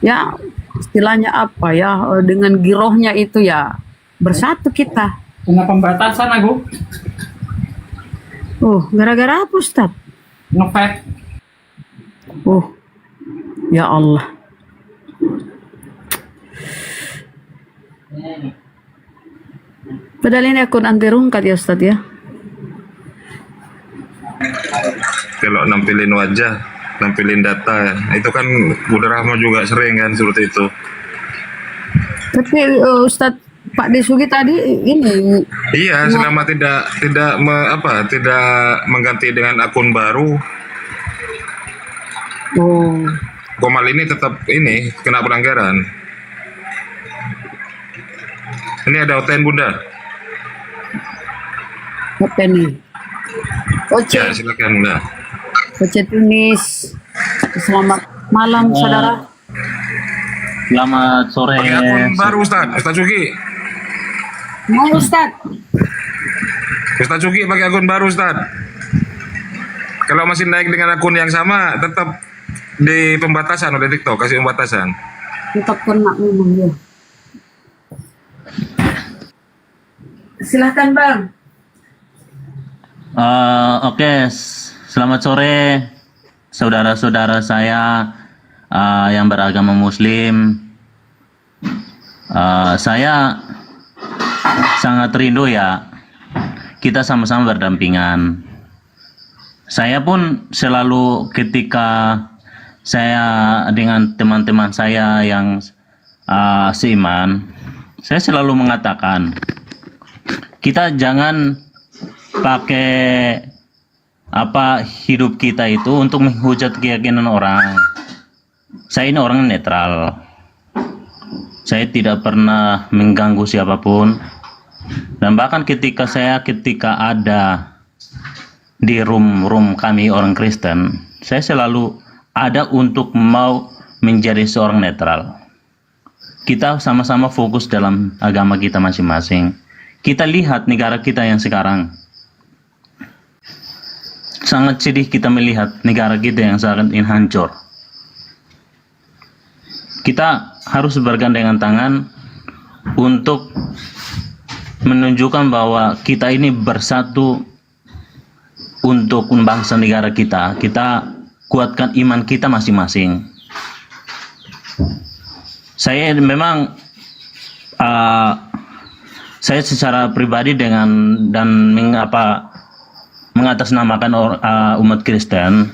ya istilahnya apa ya, dengan girohnya itu ya bersatu kita. Kena pembatasan aku. Gara-gara apa Ustaz? Ngefek. Ya Allah. Padahal ini akun anti rungkat ya Ustaz ya. Kalau nampilin wajah nampilin data. Itu kan Bunda Rahma juga sering kan seperti itu. Tapi Ustadz Pak Desugi tadi ini Iya, selama tidak tidak mengganti dengan akun baru, oh, Komal ini tetap ini kena pelanggaran. Ini ada OTN Bunda. apa nih? Oce, Ya, silakan Bunda. Oce Tunis. Selamat malam saudara. Selamat sore. Pakai akun baru Ustaz Cuki. Mau Ustadz? Ustaz Cuki pakai akun baru Ustaz. Kalau masih naik dengan akun yang sama, tetap di pembatasan oleh TikTok, kasih pembatasan. Tetap kena memang ya. Silahkan Bang. Oke, selamat sore saudara-saudara saya yang beragama Muslim. Saya sangat rindu ya, kita sama-sama berdampingan. Saya pun selalu ketika saya dengan teman-teman saya yang seiman, saya selalu mengatakan, kita jangan pakai hidup kita itu untuk menghujat keyakinan orang. Saya ini orang netral. Saya tidak pernah mengganggu siapapun. Dan bahkan ketika ada di room kami orang Kristen, saya selalu ada untuk mau menjadi seorang netral. Kita sama-sama fokus dalam agama kita masing-masing. Kita lihat negara kita yang sekarang. Sangat sedih kita melihat negara kita yang sangat hancur. Kita harus bergandengan tangan untuk menunjukkan bahwa kita ini bersatu untuk bangsa negara kita. Kita kuatkan iman kita masing-masing. Saya memang saya secara pribadi mengatasnamakan umat Kristen,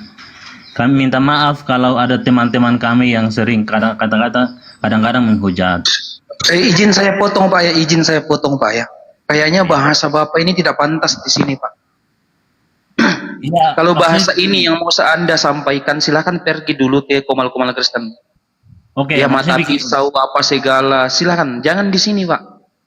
kami minta maaf kalau ada teman-teman kami yang sering kadang-kadang menghujat. Izin saya potong Pak ya. Kayaknya bahasa Bapak ini tidak pantas di sini Pak. Ya, Kalau bahasa ini yang mau Anda sampaikan, silahkan pergi dulu ke Komal-Komal Kristen. oke, Ya mata maksudnya pisau apa segala, silahkan. Jangan di sini Pak.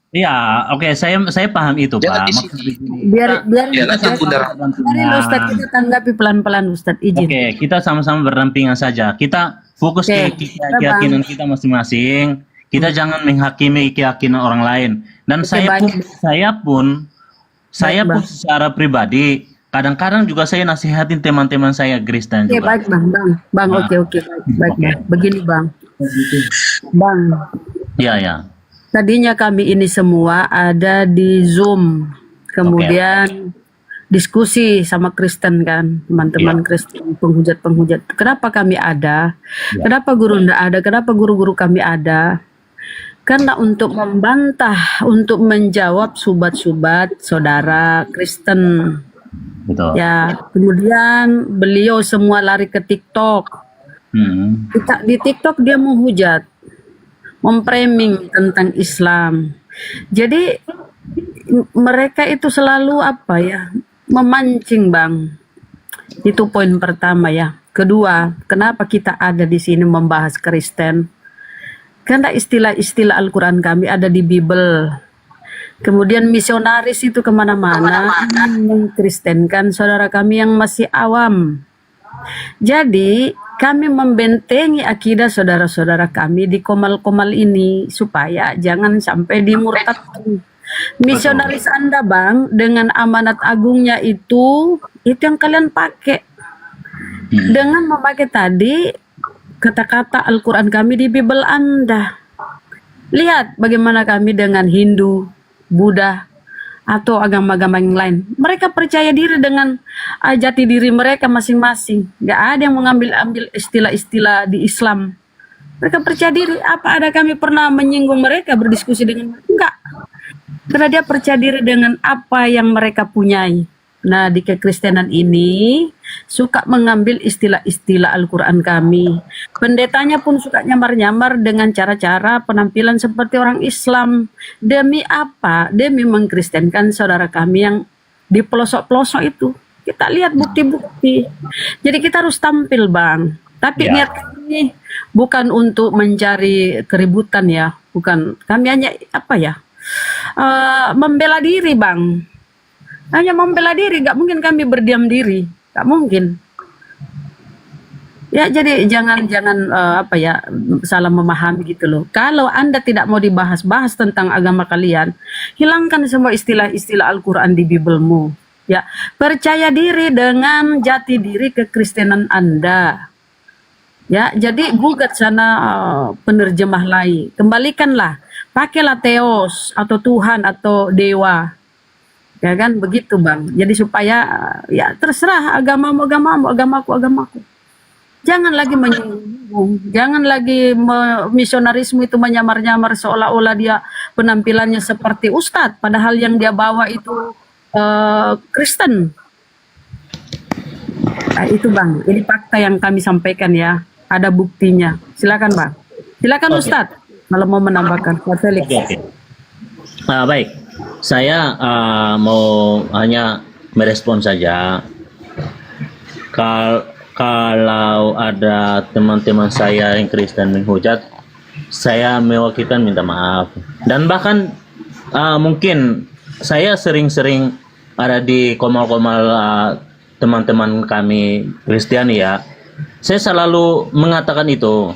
iya, oke, saya paham itu, Jangan Pak. di Maksud sini. di sini. Biar Ya, lanjut Bunda Rahma. Mari Ustadz kita tanggapi pelan-pelan Ustadz, izin. Oke, kita sama-sama berdampingan saja. Kita fokus Oke, ke keyakinan kita masing-masing. Kita jangan menghakimi keyakinan orang lain. Dan Oke, saya baik. pun Bang. secara pribadi kadang-kadang juga saya nasihatin teman-teman saya Kristen Oke, juga. baik Bang. Bang, Nah. oke, baik Bang. Begini Bang. Bang, Ya. tadinya kami ini semua ada di Zoom. Kemudian diskusi sama Kristen kan, teman-teman Kristen, penghujat-penghujat. Kenapa kami ada? Kenapa guru ndak ada? Kenapa guru-guru kami ada? Karena untuk membantah, untuk menjawab subat-subat saudara Kristen. Betul. Ya, kemudian beliau semua lari ke TikTok. Di TikTok dia menghujat, memframing tentang Islam. Jadi mereka itu selalu memancing Bang. Itu poin pertama ya. Kedua, kenapa kita ada di sini membahas Kristen? Karena istilah-istilah Al-Quran kami ada di Bible. Kemudian misionaris itu kemana-mana mengkristenkan saudara kami yang masih awam. Jadi kami membentengi akidah saudara-saudara kami di komal-komal ini supaya jangan sampai dimurtadkan. Misionaris Anda Bang, dengan amanat agungnya itu yang kalian pakai. Dengan memakai tadi kata-kata Al-Quran kami di Bible Anda. Lihat bagaimana kami dengan Hindu, Buddha, atau agama-agama yang lain. Mereka percaya diri dengan jati diri mereka masing-masing. Gak ada yang mengambil istilah-istilah di Islam. Mereka percaya diri. Apa ada kami pernah menyinggung mereka, berdiskusi dengan mereka? Enggak. Karena dia percaya diri dengan apa yang mereka punyai. Nah, di kekristenan ini suka mengambil istilah-istilah Al-Quran kami. Pendetanya pun suka nyamar-nyamar dengan cara-cara penampilan seperti orang Islam. Demi apa? Demi mengkristenkan saudara kami yang di pelosok-pelosok itu. Kita lihat bukti-bukti. Jadi kita harus tampil, Bang. Tapi niat kami bukan untuk mencari keributan ya. Bukan. Kami hanya membela diri, Bang. Hanya membela diri, gak mungkin kami berdiam diri, gak mungkin. Ya jadi jangan salah memahami gitu loh. Kalau Anda tidak mau dibahas-bahas tentang agama kalian, hilangkan semua istilah-istilah Al-Quran di Bibelmu. Ya, percaya diri dengan jati diri kekristenan Anda. Ya, jadi gugat sana penerjemah lain. Kembalikanlah, pakailah Theos atau Tuhan atau dewa. Ya kan begitu, Bang. Jadi supaya ya terserah agamamu, agamaku. Jangan lagi menyinggung, jangan lagi misionarisme itu menyamar-nyamar seolah-olah dia penampilannya seperti ustadz, padahal yang dia bawa itu Kristen. Nah, itu, Bang. Ini fakta yang kami sampaikan ya. Ada buktinya. Silakan, Bang. Silakan Ustadz kalau mau menambahkan. Pak Felix. Baik. Saya mau hanya merespon saja. Kalau ada teman-teman saya yang Kristen menghujat, saya mewakilkan minta maaf. Dan bahkan mungkin saya sering-sering ada di komal-komal teman-teman kami Kristiani ya. Saya selalu mengatakan itu.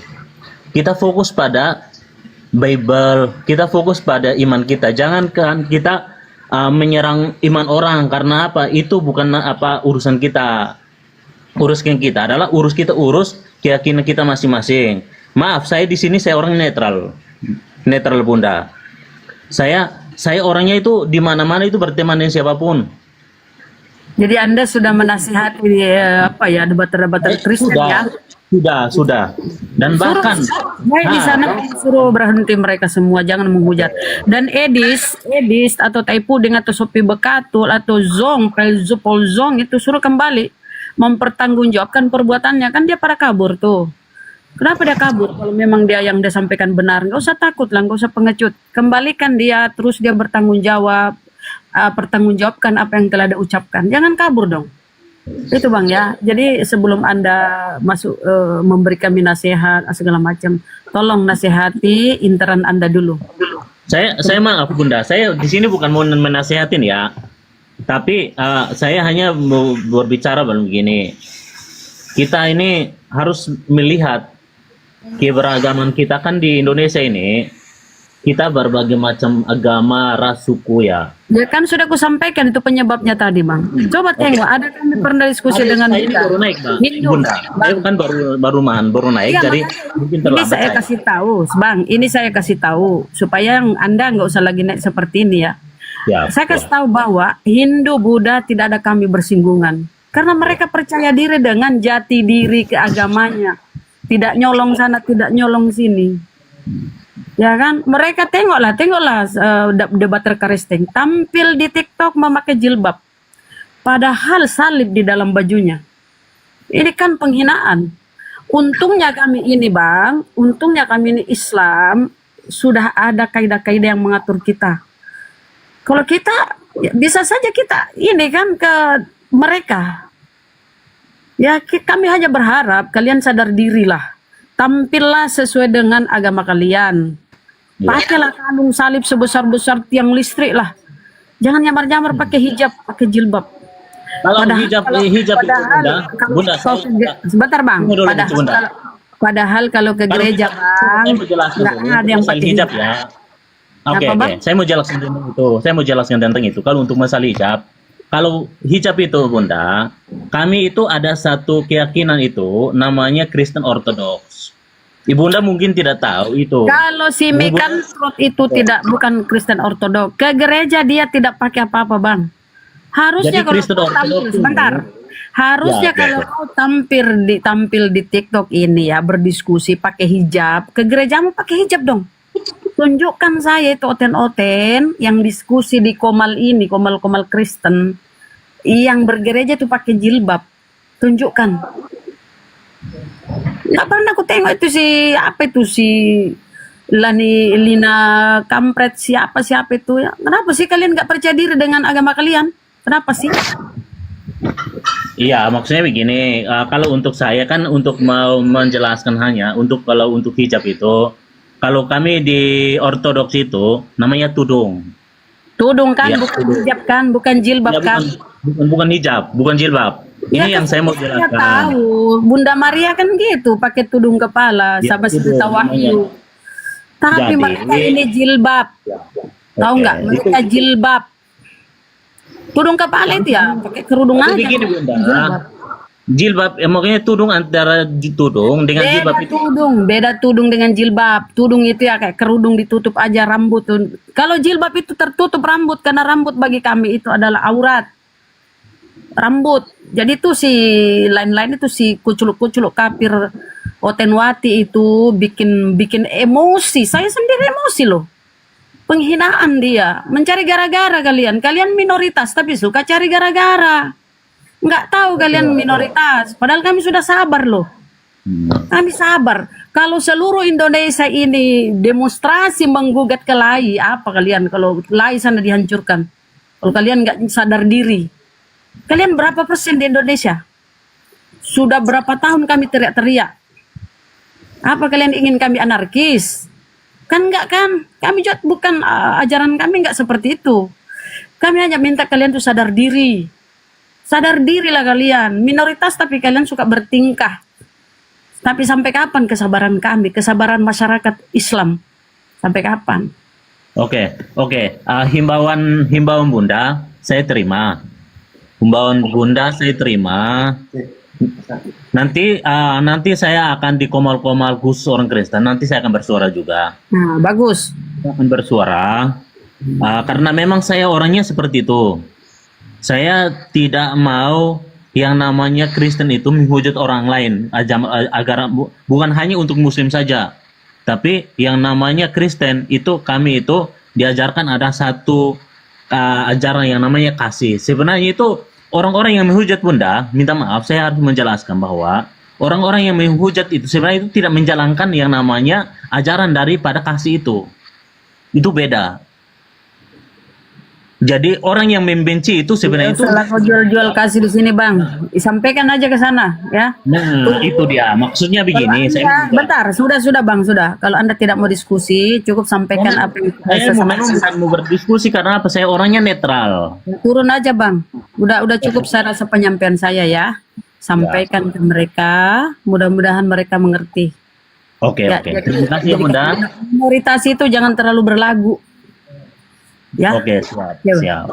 Kita fokus pada Bible, kita fokus pada iman kita. Jangankan kita menyerang iman orang, karena apa? Itu bukan urusan kita. Urusan kita adalah urus keyakinan kita masing-masing. Maaf, saya di sini saya orang netral Bunda. Saya orangnya itu di mana-mana itu berteman dengan siapapun. Jadi Anda sudah menasihati debater-debater Kristen ya? Sudah. Dan bahkan di sana suruh berhenti mereka semua, jangan menghujat. Dan Edis atau Taipuding atau Sopi Bekatul atau Paul Zong itu suruh kembali mempertanggungjawabkan perbuatannya. Kan dia pada kabur tuh. Kenapa dia kabur? Kalau memang dia yang dia sampaikan benar, nggak usah takut lah, nggak usah pengecut. Kembalikan dia, terus dia bertanggung jawab, pertanggungjawabkan apa yang telah dia ucapkan. Jangan kabur dong. Itu, Bang ya. Jadi sebelum Anda masuk memberi kami nasihat segala macam, tolong nasihati intern Anda dulu. Saya maaf Bunda, saya di sini bukan mau menasihatin ya. Tapi saya hanya mau berbicara begini. Kita ini harus melihat keberagaman kita kan di Indonesia ini. Kita berbagai macam agama, ras, suku ya. Ya kan sudah aku sampaikan itu penyebabnya tadi, Bang. Coba tengok, ada kami pernah diskusi dengan ini baru naik, Bang. Bunda. Saya kan baru naik, ya, jadi mungkin terlambat. Ini saya kasih tahu, Bang. Ini saya kasih tahu supaya Anda nggak usah lagi naik seperti ini ya. Saya kasih tahu bahwa Hindu, Buddha tidak ada kami bersinggungan. Karena mereka percaya diri dengan jati diri keagamanya. Tidak nyolong sana, tidak nyolong sini. Ya kan, mereka tengoklah debater Kristen tampil di TikTok memakai jilbab, padahal salib di dalam bajunya. Ini kan penghinaan. Untungnya kami ini, Bang, untungnya kami ini Islam sudah ada kaidah-kaidah yang mengatur kita. Kalau kita ya bisa saja kita ini kan ke mereka. Ya kami hanya berharap kalian sadar dirilah. Tampillah sesuai dengan agama kalian. Pakailah kalung salib sebesar-besar tiang listrik lah. Jangan nyamar-nyamar pakai hijab, pakai jilbab. Kalau hijab itu Bunda, sebentar Bang. Padahal kalau ke gereja Bang, nggak ada yang pakai hijab ya. Oke. Saya mau jelaskan tentang itu. Kalau untuk masalah hijab, kalau hijab itu Bunda, kami itu ada satu keyakinan itu namanya Kristen Ortodoks. Ibunda mungkin tidak tahu itu. Kalau si Mikantrot itu bukan Kristen Ortodoks, ke gereja dia tidak pakai apa-apa, Bang. Harusnya kalau tampil sebentar. Harusnya kalau kau tampil di TikTok ini ya berdiskusi pakai hijab, ke gerejamu pakai hijab dong. Tunjukkan saya itu oten-oten yang diskusi di komal ini, komal-komal Kristen yang bergereja itu pakai jilbab. Tunjukkan. Nggak pernah aku tengok itu si Lina Kampret, siapa itu ya. Kenapa sih kalian nggak percaya diri dengan agama kalian? Kenapa sih? Iya, maksudnya begini, kalau untuk saya kan untuk mau menjelaskan hanya kalau untuk hijab itu, kalau kami di ortodoks itu namanya tudung. Tudung kan, Iya, bukan tudung. hijab kan, bukan jilbab Ya, kan. bukan hijab, bukan jilbab. Ini Ya, yang saya mau saya jelaskan. tahu, Bunda Maria kan gitu, pakai tudung kepala, Ya, sama tudung, Sita Wahyu. Tapi Jadi, mereka ini jilbab, tahu Oke, nggak? Mereka jilbab. Tudung kepala itu ya, pakai kerudung Tapi aja. begini Bunda, Jilbab. jilbab, makanya tudung antara tudung dengan jilbab itu. Beda tudung dengan jilbab. Tudung itu ya kayak kerudung ditutup aja rambut. Kalau jilbab itu tertutup rambut, karena rambut bagi kami itu adalah aurat. Rambut. Jadi tuh si lain-lain itu si kuculuk-kuculuk kafir Otenwati itu bikin emosi. Saya sendiri emosi loh. Penghinaan dia, mencari gara-gara kalian. Kalian minoritas tapi suka cari gara-gara. Nggak tahu kalian minoritas. Padahal kami sudah sabar loh. Kami sabar. Kalau seluruh Indonesia ini demonstrasi menggugat ke LAI, apa kalian kalau LAI sana dihancurkan? Kalau kalian nggak sadar diri. Kalian berapa persen di Indonesia? Sudah berapa tahun kami teriak-teriak? Apa kalian ingin kami anarkis? Kan enggak kan? Kami juga bukan ajaran kami enggak seperti itu. Kami hanya minta kalian tuh sadar diri. Sadar dirilah kalian. Minoritas tapi kalian suka bertingkah. Tapi sampai kapan kesabaran kami, kesabaran masyarakat Islam? Sampai kapan? Oke. Himbauan Bunda saya terima. Himbauan Bunda saya terima. Nanti saya akan di Komal-Komal khusus orang Kristen. Nanti saya akan bersuara juga. Nah, bagus. Saya akan bersuara karena memang saya orangnya seperti itu. Saya tidak mau yang namanya Kristen itu menghujat orang lain agar bukan hanya untuk Muslim saja, tapi yang namanya Kristen itu kami itu diajarkan ada satu ajaran yang namanya kasih. Sebenarnya itu orang-orang yang menghujat Bunda, minta maaf saya harus menjelaskan bahwa orang-orang yang menghujat itu sebenarnya itu tidak menjalankan yang namanya ajaran daripada kasih itu. Itu beda. Jadi orang yang membenci itu sebenarnya itu Salah kau jual-jual kasih di sini bang. Sampaikan aja ke sana ya. nah, itu dia. Maksudnya begini, Ya, bentar, sudah bang, sudah. Kalau anda tidak mau diskusi, cukup sampaikan apa yang saya mau berdiskusi karena apa? Saya orangnya netral. turun aja bang. Udah cukup saya rasa penyampaian saya ya. Sampaikan ke mereka, mudah-mudahan mereka mengerti. Oke. jadi- Terima kasih ya Bunda. Minoritas itu jangan terlalu berlagu. Ya, Oke, siap.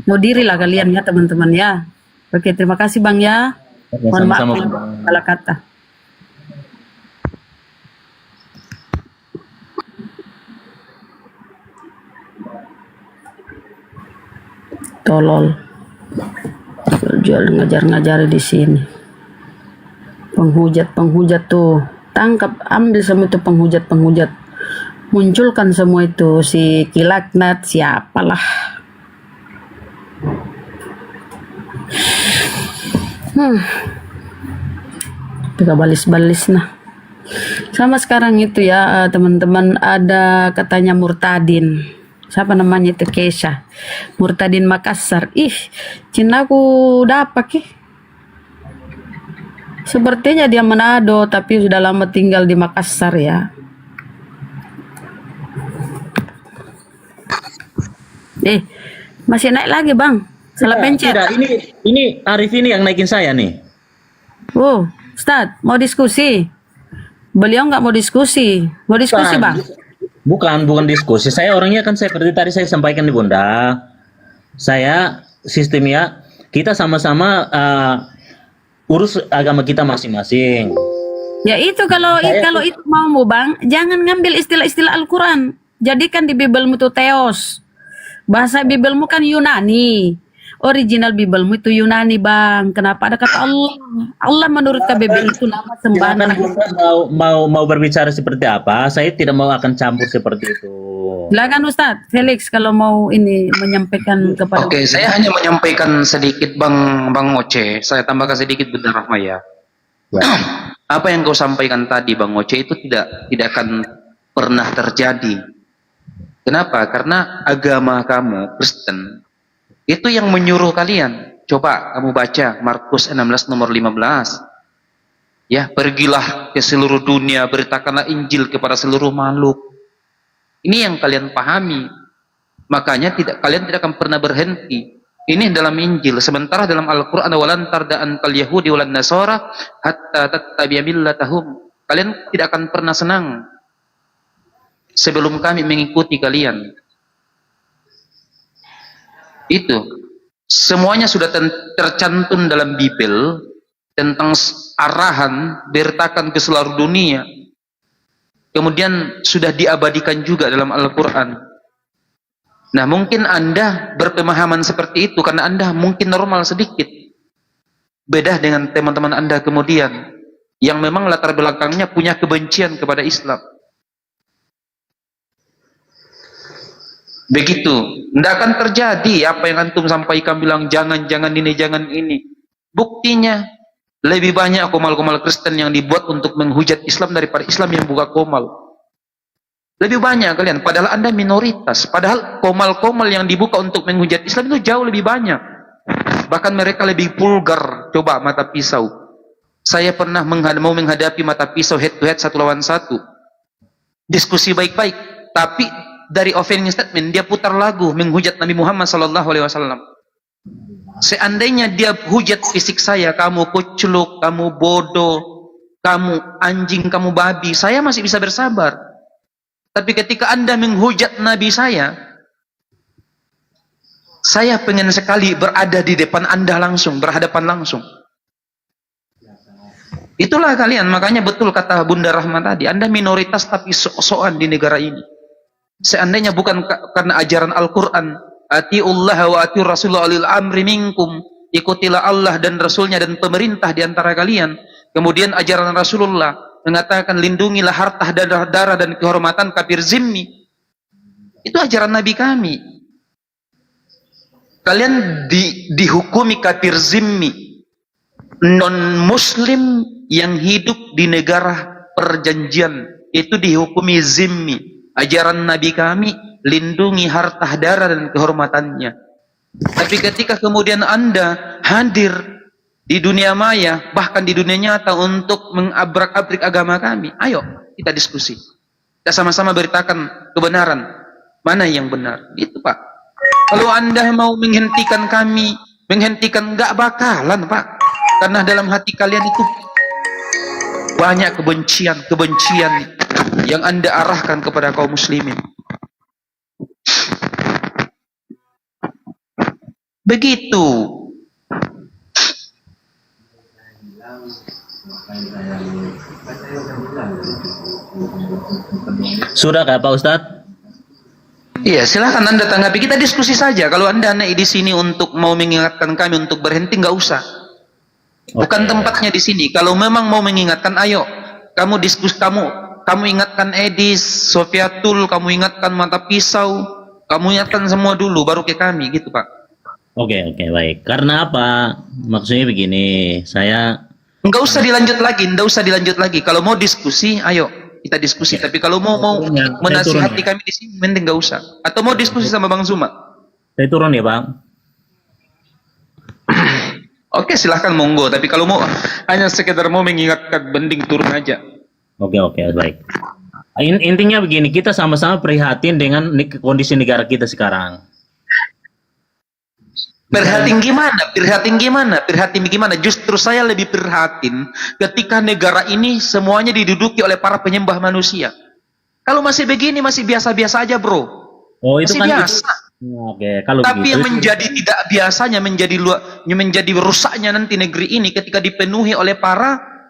mau dirilah kalian ya teman-teman ya. Oke, terima kasih bang ya. Oke, Mohon maaf sama-sama, kalau Bunda. salah kata. Tolol. Jual ngajar-ngajar di sini. Penghujat tuh. Tangkap, ambil semua itu penghujat. Munculkan semua itu si Kilaknat siapalah. Tiga balis nah. Sama sekarang itu ya teman-teman ada katanya Murtadin. Siapa namanya itu Kesha. Murtadin Makassar. Cinaku dapat sepertinya dia Manado tapi sudah lama tinggal di Makassar ya. Masih naik lagi bang. Salah pencet. Tidak, ini Arif ini yang naikin saya nih. Oh, Ustadz, mau diskusi? Beliau nggak mau diskusi. Mau diskusi bang? Bukan diskusi. Saya orangnya kan seperti tadi saya sampaikan di Bunda. Saya sistemnya kita sama-sama urus agama kita masing-masing. Ya itu kalau itu mau bang, jangan ngambil istilah-istilah Al-Quran. Jadikan di Bibelmu itu Theos. Bahasa Bibelmu kan Yunani. original Biblemu itu Yunani, Bang. Kenapa ada kata Allah? Allah menurut KBBI itu nama sembahan. Silakan Ustaz mau berbicara seperti apa? Saya tidak mau akan campur seperti itu. Silakan Ustadz Felix kalau mau ini menyampaikan kepada. Oke, saya hanya menyampaikan sedikit Bang Oce. Saya tambahkan sedikit Bunda Rahma ya. Apa yang kau sampaikan tadi Bang Oce itu tidak akan pernah terjadi. Kenapa? Karena agama kamu Kristen itu yang menyuruh kalian. Coba kamu baca Markus 16 nomor 15. Ya, pergilah ke seluruh dunia, beritakanlah Injil kepada seluruh makhluk. Ini yang kalian pahami. Makanya kalian tidak akan pernah berhenti. Ini dalam Injil. Sementara dalam Al-Quran, walan tarda'an kal yahudi walan nasara hatta tattabi'a millatahum. Kalian tidak akan pernah senang sebelum kami mengikuti kalian. Itu semuanya sudah tercantum dalam Bible tentang arahan beritakan ke seluruh dunia. Kemudian sudah diabadikan juga dalam Al-Quran. Nah, mungkin Anda berpemahaman seperti itu karena Anda mungkin normal sedikit. Beda dengan teman-teman Anda kemudian yang memang latar belakangnya punya kebencian kepada Islam. Begitu. Tidak akan terjadi apa yang antum sampaikan bilang jangan ini, jangan ini. Buktinya lebih banyak komal-komal Kristen yang dibuat untuk menghujat Islam daripada Islam yang buka komal. Lebih banyak kalian, padahal Anda minoritas. Padahal komal-komal yang dibuka untuk menghujat Islam itu jauh lebih banyak. Bahkan mereka lebih vulgar. Coba mata pisau. Saya pernah mau menghadapi mata pisau head to head 1 lawan 1. Diskusi baik-baik. Tapi dari opening statement dia putar lagu menghujat Nabi Muhammad SAW. Seandainya dia hujat fisik saya, kamu kucluk, kamu bodoh, kamu anjing, kamu babi, saya masih bisa bersabar. Tapi ketika Anda menghujat Nabi saya pengen sekali berada di depan Anda langsung, berhadapan langsung. Itulah kalian, makanya betul kata Bunda Rahma tadi, Anda minoritas tapi sok-sokan di negara ini. Seandainya bukan karena ajaran Al-Quran, atiullah wa atiur rasulullah alil amri minkum, ikutilah Allah dan Rasulnya dan pemerintah di antara kalian. Kemudian ajaran Rasulullah mengatakan lindungilah harta darah dan kehormatan kafir zimmi. Itu ajaran Nabi kami. Kalian dihukumi kafir zimmi, non muslim yang hidup di negara perjanjian itu dihukumi zimmi. Ajaran Nabi kami lindungi harta darah dan kehormatannya. Tapi ketika kemudian Anda hadir di dunia maya, bahkan di dunia nyata untuk mengabrak-abrik agama kami, ayo kita diskusi. Kita sama-sama beritakan kebenaran. Mana yang benar? Itu Pak. Kalau Anda mau menghentikan kami, nggak bakalan Pak. Karena dalam hati kalian itu banyak kebencian yang Anda arahkan kepada kaum muslimin. Begitu. Sudah kah Pak Ustadz? Iya, silakan Anda tanggapi. Kita diskusi saja. Kalau Anda naik di sini untuk mau mengingatkan kami untuk berhenti, nggak usah. Bukan tempatnya di sini. Kalau memang mau mengingatkan, ayo. Kamu diskusi, kamu ingatkan Edis, Sofiatul, kamu ingatkan mata pisau, kamu ingatkan semua dulu, baru ke kami, gitu Pak. Oke, baik. Karena apa? Maksudnya begini, saya nggak usah dilanjut lagi. Kalau mau diskusi, ayo kita diskusi. Tapi kalau mau menasihati kami di sini, mending nggak usah. Atau mau diskusi sama Bang Zuma? Saya turun ya Bang. Oke, silahkan monggo. Tapi kalau mau hanya sekedar mau mengingatkan, mending turun aja. Oke, baik. Intinya begini, kita sama-sama prihatin dengan kondisi negara kita sekarang. Prihatin gimana? Justru saya lebih prihatin ketika negara ini semuanya diduduki oleh para penyembah manusia. Kalau masih begini, masih biasa-biasa aja, bro. Oh, itu masih kan biasa. Oke, kalau tapi begitu, yang menjadi tidak biasanya, menjadi rusaknya nanti negeri ini ketika dipenuhi oleh para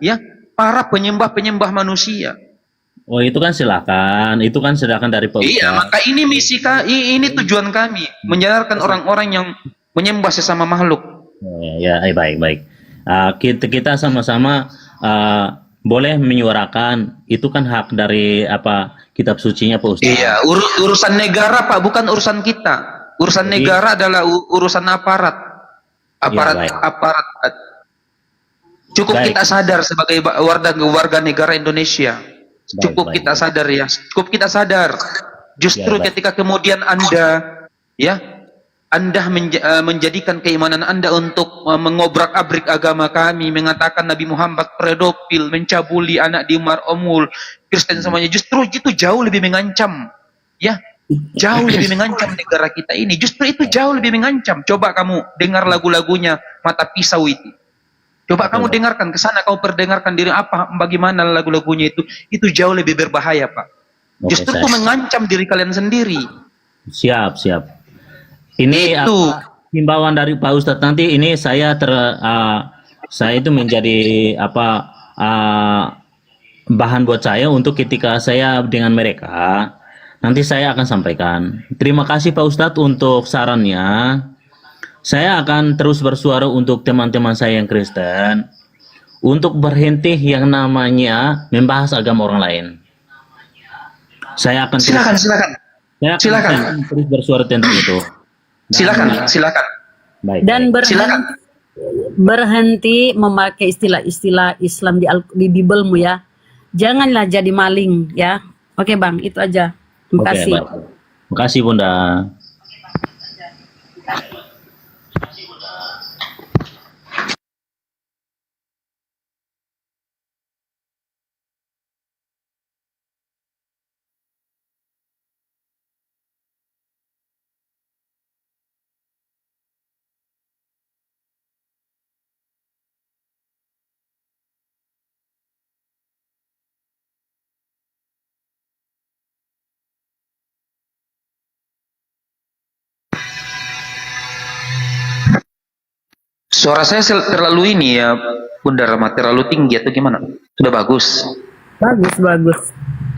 penyembah manusia. Oh, itu kan silakan. Itu kan sedangkan dari Pak Ustaz. Iya, maka ini ini tujuan kami, menyadarkan orang-orang yang menyembah sesama makhluk. Ya, baik, baik. Kita sama-sama boleh menyuarakan, itu kan hak dari kitab sucinya Pak Ustaz. Iya, urusan negara Pak, bukan urusan kita. Urusan Jadi- negara adalah urusan aparat. baik. Aparat. Cukup Baik. kita sadar sebagai warga negara Indonesia. Cukup baik. kita sadar ya. Cukup kita sadar. Justru Ya, baik. ketika kemudian Anda menjadikan keimanan Anda untuk mengobrak-abrik agama kami, mengatakan Nabi Muhammad pedofil, mencabuli anak di Umar Omul, Kristen semuanya, justru itu jauh lebih mengancam. Ya, jauh lebih mengancam negara kita ini. Justru itu jauh lebih mengancam. Coba kamu dengar lagu-lagunya Mata Pisau itu. Coba kamu dengarkan ke sana, kau perdengarkan diri bagaimana lagu-lagunya itu. Itu jauh lebih berbahaya, Pak. Oke, Justru saya- itu mengancam diri kalian sendiri. Siap. Ini Itu. himbauan dari Pak Ustadz. Nanti ini saya itu menjadi bahan buat saya untuk ketika saya dengan mereka. Nanti saya akan sampaikan. Terima kasih Pak Ustadz untuk sarannya. Saya akan terus bersuara untuk teman-teman saya yang Kristen untuk berhenti yang namanya membahas agama orang lain. Saya akan Silakan. saya akan terus bersuara tentang itu. Silakan. Baik. Dan Silakan. berhenti memakai istilah-istilah Islam di Bibelmu ya. Janganlah jadi maling ya. Oke Bang, itu aja. Terima Oke, kasih. baik. Terima kasih Bunda. Suara saya terlalu ini ya, Bunda Rahmat, terlalu tinggi atau gimana? Sudah bagus. Bagus.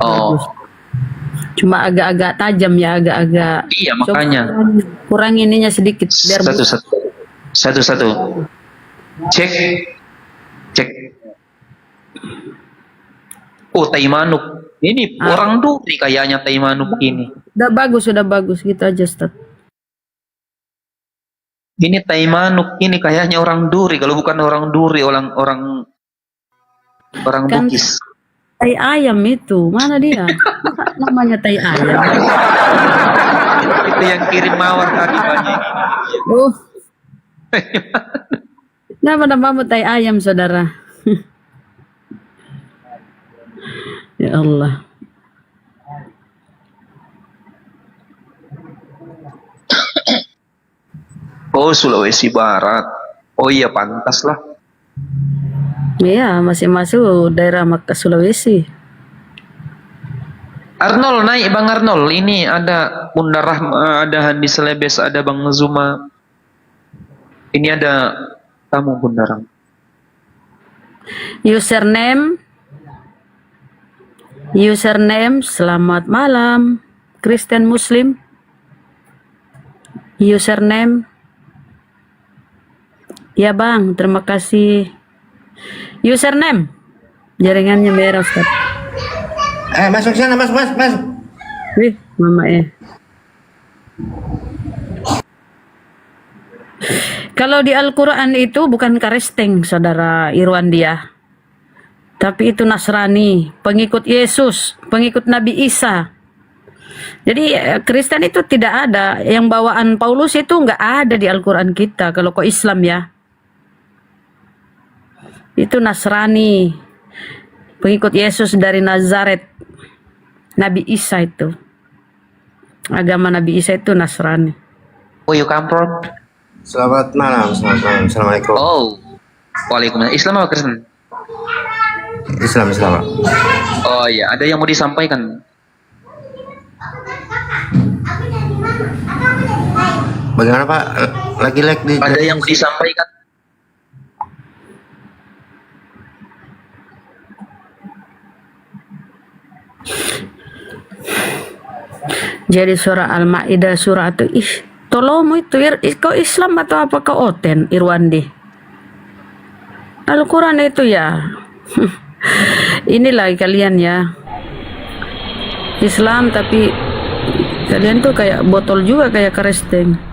Oh, Bagus. Cuma agak-agak tajam ya, agak-agak. iya Coba makanya. kurang ininya sedikit biar Satu. Cek. Oh, tai manuk. Ini orang Duri kayaknya tai manuk ini. sudah bagus gitu aja, Ustaz. Ini tai manuk ini kayaknya orang Duri. Kalau bukan orang Duri, orang Kan- Bugis. Tai ayam itu, mana dia? Masa namanya tai ayam? Itu yang kirim mawar tadi banyak. Oh. Nama-namamu tai ayam, saudara. Ya Allah. Oh, Sulawesi Barat. Oh iya, pantas lah. Iya, masih masuk daerah Sulawesi. Arnold naik, Bang Arnold. Ini ada Bunda Rahma, ada Handi Selebes, ada Bang Zuma. Ini ada tamu Bunda Rahma. Username selamat malam Kristen Muslim. Username ya Bang, terima kasih. Username jaringannya merah, Ustaz. Masuk sana, masuk. Wih, mama Kalau di Al-Quran itu bukan Kristen, saudara Irwandia. Tapi itu Nasrani, pengikut Yesus, pengikut Nabi Isa. Jadi Kristen itu tidak ada. Yang bawaan Paulus itu nggak ada di Al-Quran kita. Kalau kok Islam ya. Itu Nasrani, pengikut Yesus dari Nazaret. Nabi Isa itu. Agama Nabi Isa itu Nasrani. Oh, you come from? Selamat malam. Assalamualaikum. Oh, waalaikumsalam. Islam apa Kristen? Islam. Oh iya, ada yang mau disampaikan? Bagaimana Pak? Lagi lag di. Ada yang mau disampaikan? Jadi surah Al-Ma'idah surah itu Tolomu itu, kau Islam atau apa kau Oten, Irwandi? Al-Quran itu ya. Inilah kalian ya. Islam tapi kalian tuh kayak botol juga, kayak keresteng.